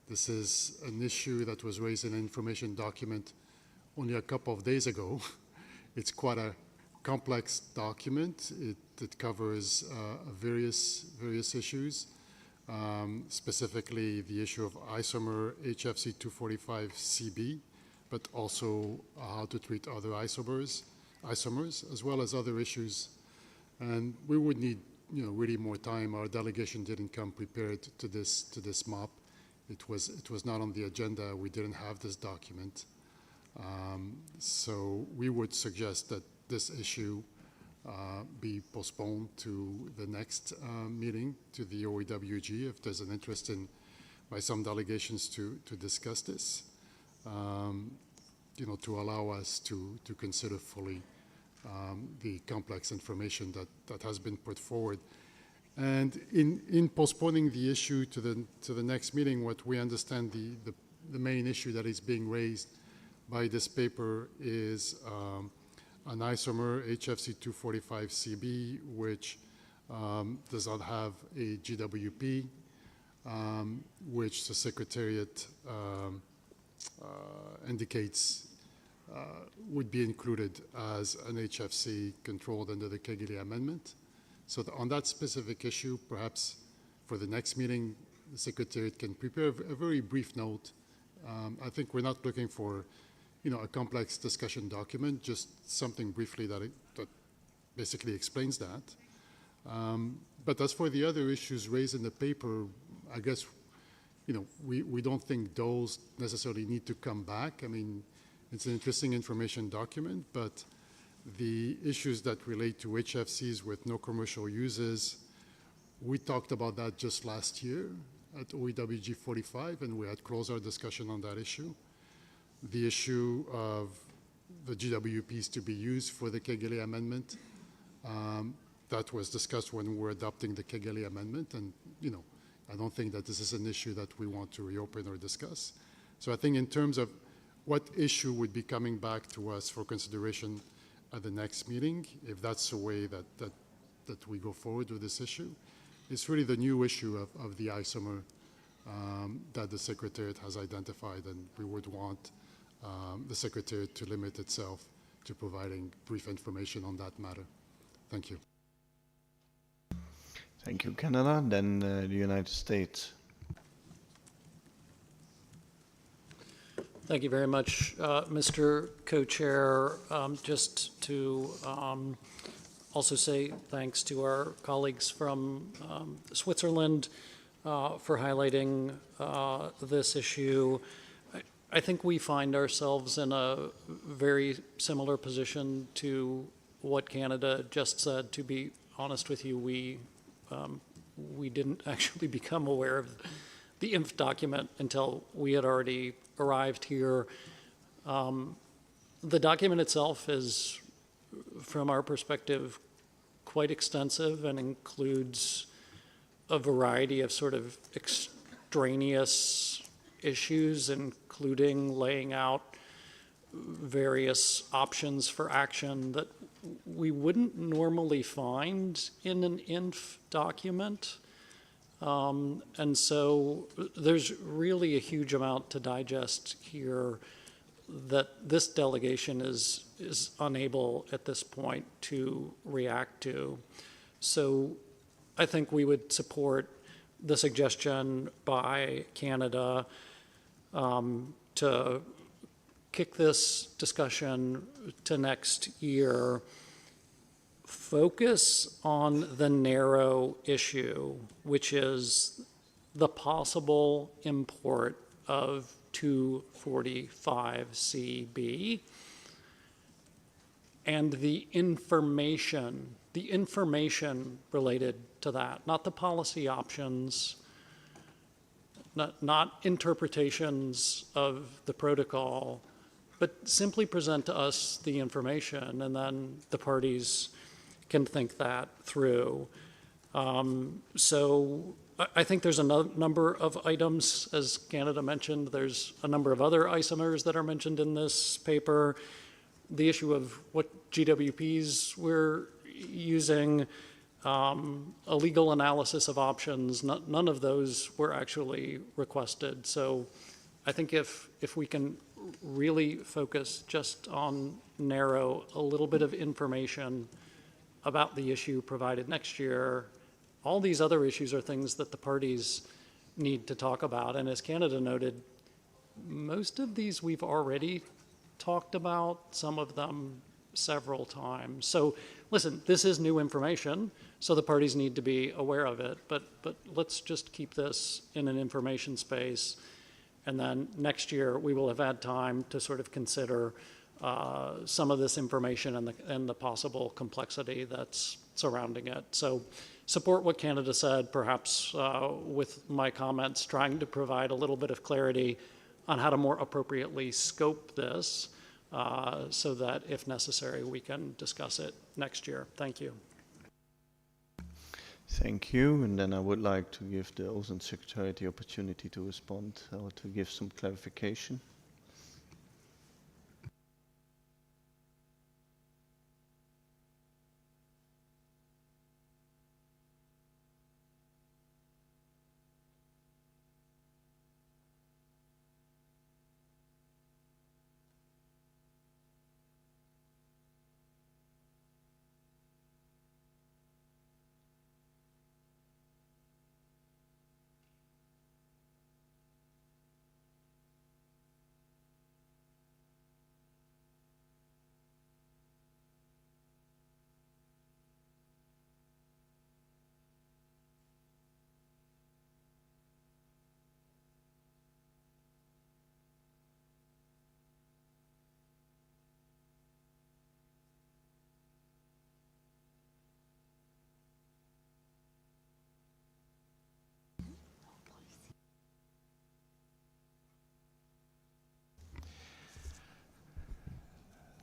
this is an issue that was raised in an information document only a couple of days ago. It's quite a complex document. It covers various issues, specifically the issue of isomer HFC 245Cb, but also how to treat other isomers, as well as other issues. And we would need, really more time. Our delegation didn't come prepared to this MOP. It was not on the agenda. We didn't have this document. So we would suggest that this issue be postponed to the next meeting, to the OEWG, if there's an interest by some delegations to discuss this, to allow us to consider fully the complex information that has been put forward. And in postponing the issue to the next meeting, what we understand the main issue that is being raised by this paper is an isomer HFC 245Cb, which does not have a GWP, which the Secretariat indicates would be included as an HFC controlled under the Kegley Amendment. So on that specific issue, perhaps for the next meeting, the Secretariat can prepare a very brief note. I think we're not looking for a complex discussion document, just something briefly that basically explains that. But as for the other issues raised in the paper, I guess, we don't think those necessarily need to come back. I mean, it's an interesting information document, but the issues that relate to HFCs with no commercial uses We talked about that just last year at OEWG 45, and we had closed our discussion on that issue. The issue of the GWPs to be used for the Kegele amendment, that was discussed when we were adopting the Kegele amendment, and I don't think that this is an issue that we want to reopen or discuss. So I think in terms of what issue would be coming back to us for consideration at the next meeting, if that's the way that we go forward with this issue, it's really the new issue of the isomer that the Secretariat has identified, and we would want the Secretariat to limit itself to providing brief information on that matter. Thank you. Thank you, Canada. Then the United States. Thank you very much, Mr. Co-Chair. Just to also say thanks to our colleagues from Switzerland for highlighting this issue. I think we find ourselves in a very similar position to what Canada just said. To be honest with you, we didn't actually become aware of the INF document until we had already arrived here. The document itself is, from our perspective, quite extensive and includes a variety of sort of extraneous issues, including laying out various options for action that we wouldn't normally find in an INF document. And so there's really a huge amount to digest here that this delegation is unable at this point to react to. So I think we would support the suggestion by Canada to kick this discussion to next year, focus on the narrow issue, which is the possible import of 245CB and the information related to that, not the policy options, not interpretations of the protocol, but simply present to us the information, and then the parties can think that through. So I think there's a number of items, as Canada mentioned. There's a number of other isomers that are mentioned in this paper. The issue of what GWPs we're using, a legal analysis of options, none of those were actually requested. So I think if we can really focus just on narrow a little bit of information about the issue provided next year, all these other issues are things that the parties need to talk about. And as Canada noted, most of these we've already talked about, some of them several times. So listen, this is new information, so the parties need to be aware of it, but let's just keep this in an information space, and then next year we will have had time to sort of consider some of this information and the possible complexity that's surrounding it. So support what Canada said, perhaps with my comments trying to provide a little bit of clarity on how to more appropriately scope this so that if necessary we can discuss it next year. Thank you. Thank you, and then I would like to give the Ozone Secretary the opportunity to respond or to give some clarification.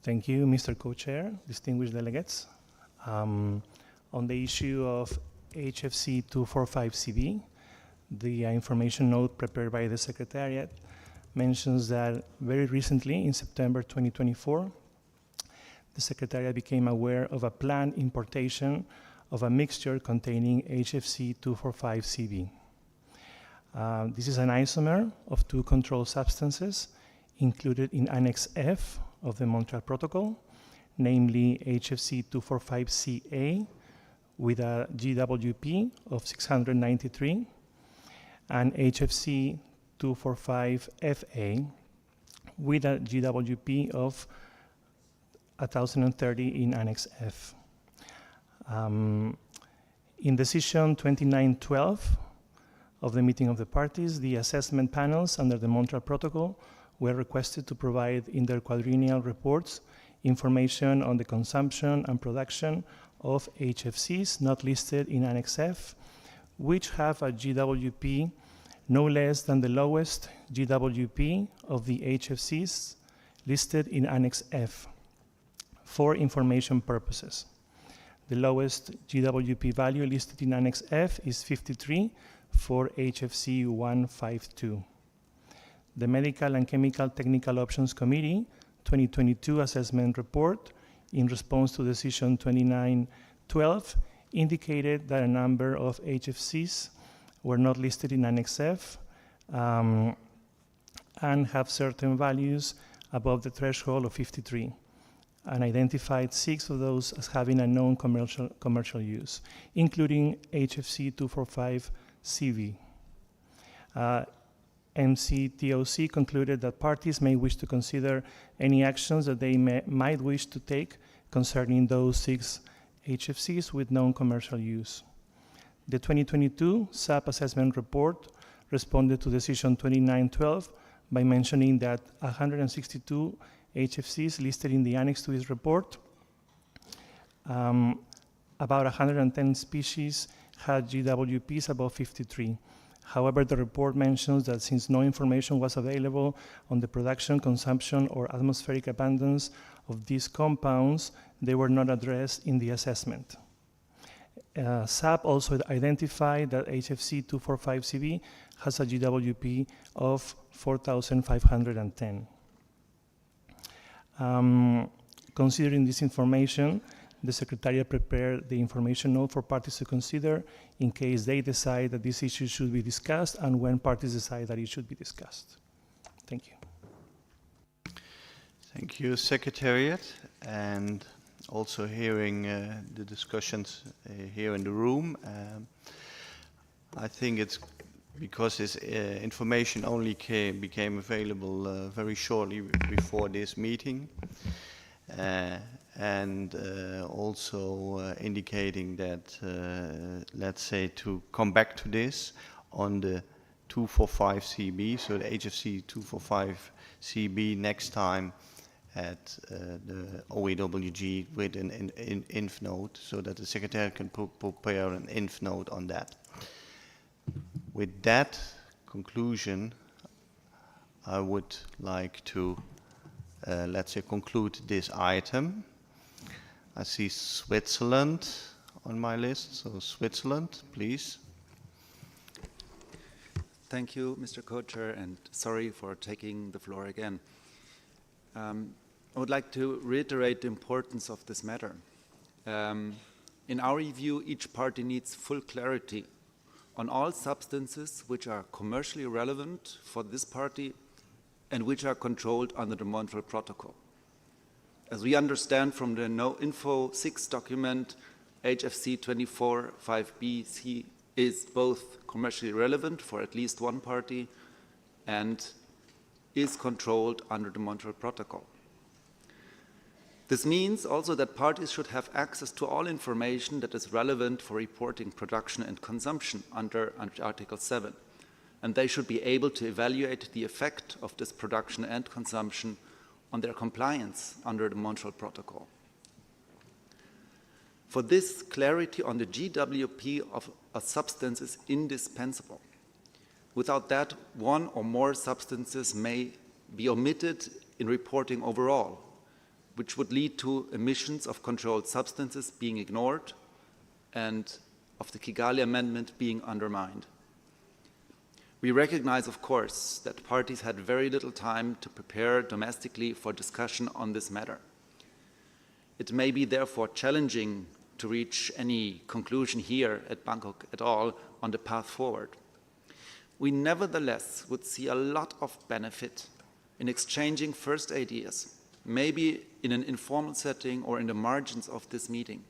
Thank you, Mr. Co-Chair, distinguished delegates. On the issue of HFC 245CB, the information note prepared by the Secretariat mentions that very recently, in September 2024, the Secretariat became aware of a planned importation of a mixture containing HFC 245CB. This is an isomer of two controlled substances included in Annex F of the Montreal Protocol, namely HFC 245CA with a GWP of 693 and HFC 245FA with a GWP of 1030 in Annex F. In decision 2912 of the meeting of the parties, the assessment panels under the Montreal Protocol were requested to provide in their quadrennial reports information on the consumption and production of HFCs not listed in Annex F, which have a GWP no less than the lowest GWP of the HFCs listed in Annex F for information purposes. The lowest GWP value listed in Annex F is 53 for HFC 152. The Medical and Chemical Technical Options Committee 2022 Assessment Report, in response to Decision 2912, indicated that a number of HFCs were not listed in Annex F and have certain values above the threshold of 53, and identified 6 of those as having a known commercial use, including HFC 245CV. MCTOC concluded that parties may wish to consider any actions that they might wish to take concerning those 6 HFCs with known commercial use. The 2022 SAP Assessment Report responded to Decision 2912 by mentioning that 162 HFCs listed in the annex to its report, about 110 species had GWPs above 53. However, the report mentions that since no information was available on the production, consumption, or atmospheric abundance of these compounds, they were not addressed in the assessment. SAP also identified that HFC 245CB has a GWP of 4,510. Considering this information, the Secretariat prepared the information note for parties to consider in case they decide that this issue should be discussed and when parties decide that it should be discussed. Thank you. Thank you, Secretariat, and also hearing the discussions here in the room. I think it's because this information only became available very shortly before this meeting. And also indicating that, let's say, to come back to this on the 245CB, so the HFC 245CB next time at the OEWG with an inf note, so that the Secretary can prepare an inf note on that. With that conclusion, I would like to, let's say, conclude this item. I see Switzerland on my list, so Switzerland, please. Thank you, Mr. Co-Chair, and sorry for taking the floor again. I would like to reiterate the importance of this matter. In our view, each party needs full clarity on all substances which are commercially relevant for this party and which are controlled under the Montreal Protocol. As we understand from the No Info 6 document, HFC 245BC is both commercially relevant for at least one party and is controlled under the Montreal Protocol. This means also that parties should have access to all information that is relevant for reporting production and consumption under Article 7, and they should be able to evaluate the effect of this production and consumption on their compliance under the Montreal Protocol. For this, clarity on the GWP of a substance is indispensable. Without that, one or more substances may be omitted in reporting overall, which would lead to emissions of controlled substances being ignored and of the Kigali Amendment being undermined. We recognize, of course, that parties had very little time to prepare domestically for discussion on this matter. It may be therefore challenging to reach any conclusion here at Bangkok at all on the path forward. We nevertheless would see a lot of benefit in exchanging first ideas, maybe in an informal setting or in the margins of this meeting.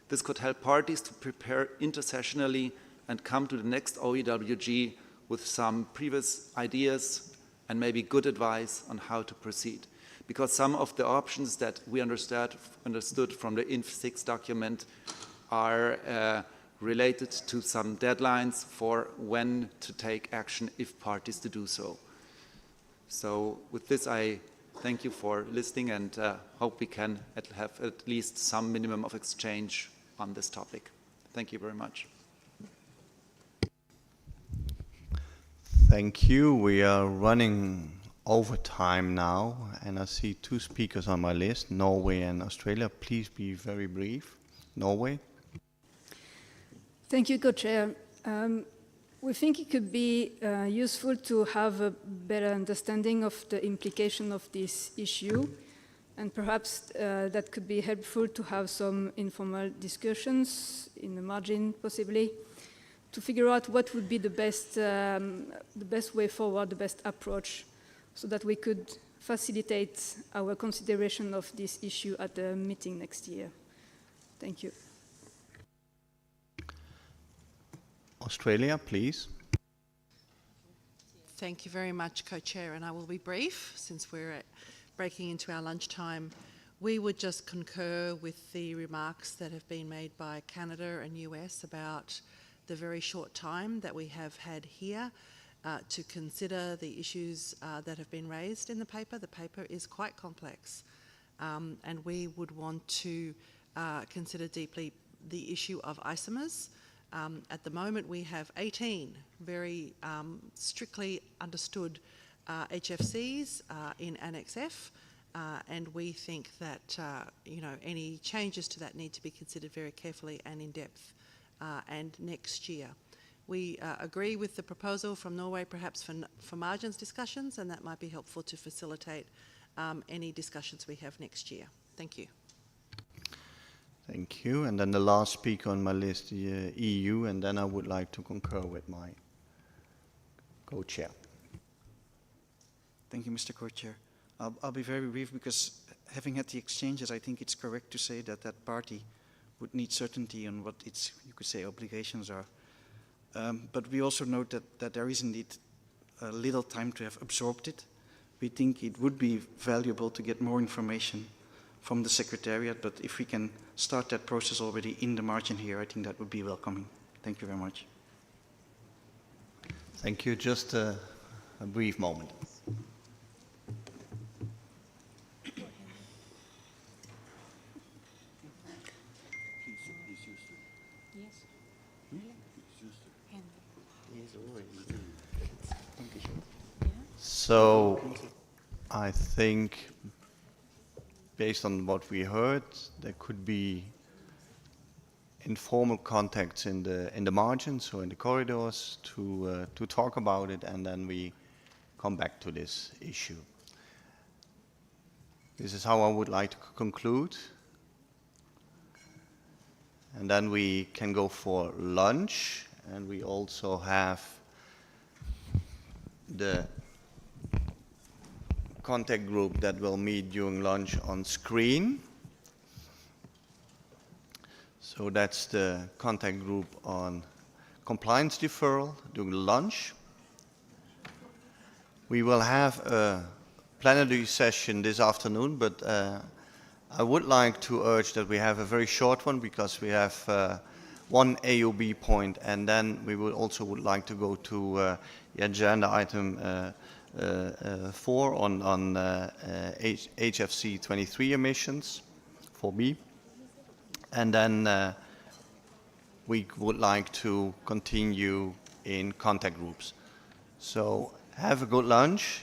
This could help parties to prepare intersessionally and come to the next OEWG with some previous ideas and maybe good advice on how to proceed. Because some of the options that we understood from the INF6 document are related to some deadlines for when to take action if parties to do so. So with this, I thank you for listening and hope we can have at least some minimum of exchange on this topic. Thank you very much. Thank you. We are running over time now, and I see two speakers on my list, Norway and Australia. Please be very brief. Norway. Thank you, Co-Chair. We think it could be useful to have a better understanding of the implication of this issue, and perhaps that could be helpful to have some informal discussions in the margin, possibly, to figure out what would be the best way forward, the best approach, so that we could facilitate our consideration of this issue at the meeting next year. Thank you. Australia, please. Thank you very much, Co-Chair, and I will be brief since we're breaking into our lunchtime. We would just concur with the remarks that have been made by Canada and US about the very short time that we have had here to consider the issues that have been raised in the paper. The paper is quite complex, and we would want to consider deeply the issue of isomers. At the moment, we have 18 very strictly understood HFCs in Annex F, and we think that any changes to that need to be considered very carefully and in depth. And next year, we agree with the proposal from Norway, perhaps for margins discussions, and that might be helpful to facilitate any discussions we have next year. Thank you. Thank you. And then the last speaker on my list, the EU, and then I would like to concur with my co-chair. Thank you, Mr. Co-Chair. I'll be very brief because having had the exchanges, I think it's correct to say that that party would need certainty on what its, you could say, obligations are. But we also note that there is indeed little time to have absorbed it. We think it would be valuable to get more information from the Secretariat, but if we can start that process already in the margin here, I think that would be welcoming. Thank you very much. Thank you. Just a brief moment. So I think based on what we heard, there could be informal contacts in the margins, so in the corridors, to talk about it, and then we come back to this issue. This is how I would like to conclude. And then we can go for lunch, and we also have the contact group that will meet during lunch on screen. So that's the contact group on compliance deferral during lunch. We will have a plenary session this afternoon, but I would like to urge that we have a very short one because we have one AOB point, and then we would like to go to the agenda item 4 on HFC 23 emissions, 4B. And then we would like to continue in contact groups. So have a good lunch.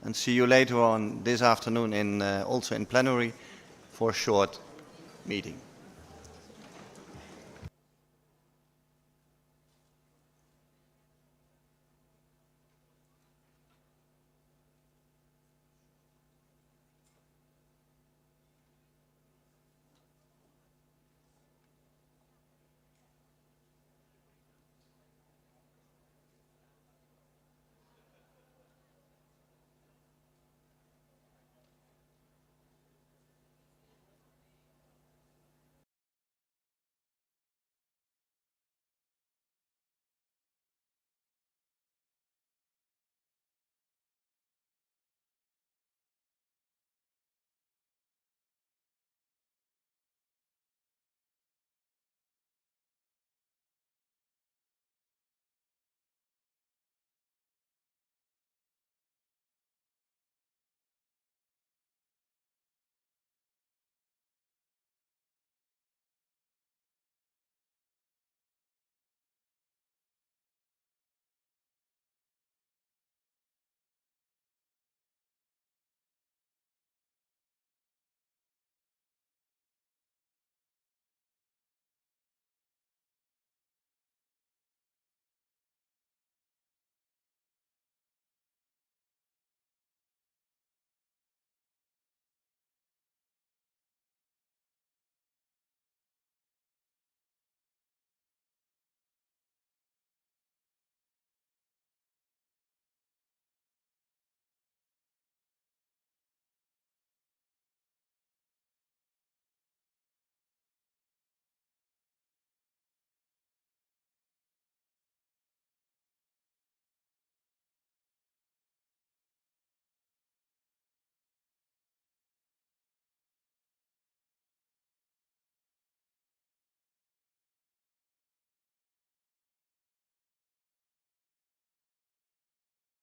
and see you later on this afternoon in also in plenary for a short meeting.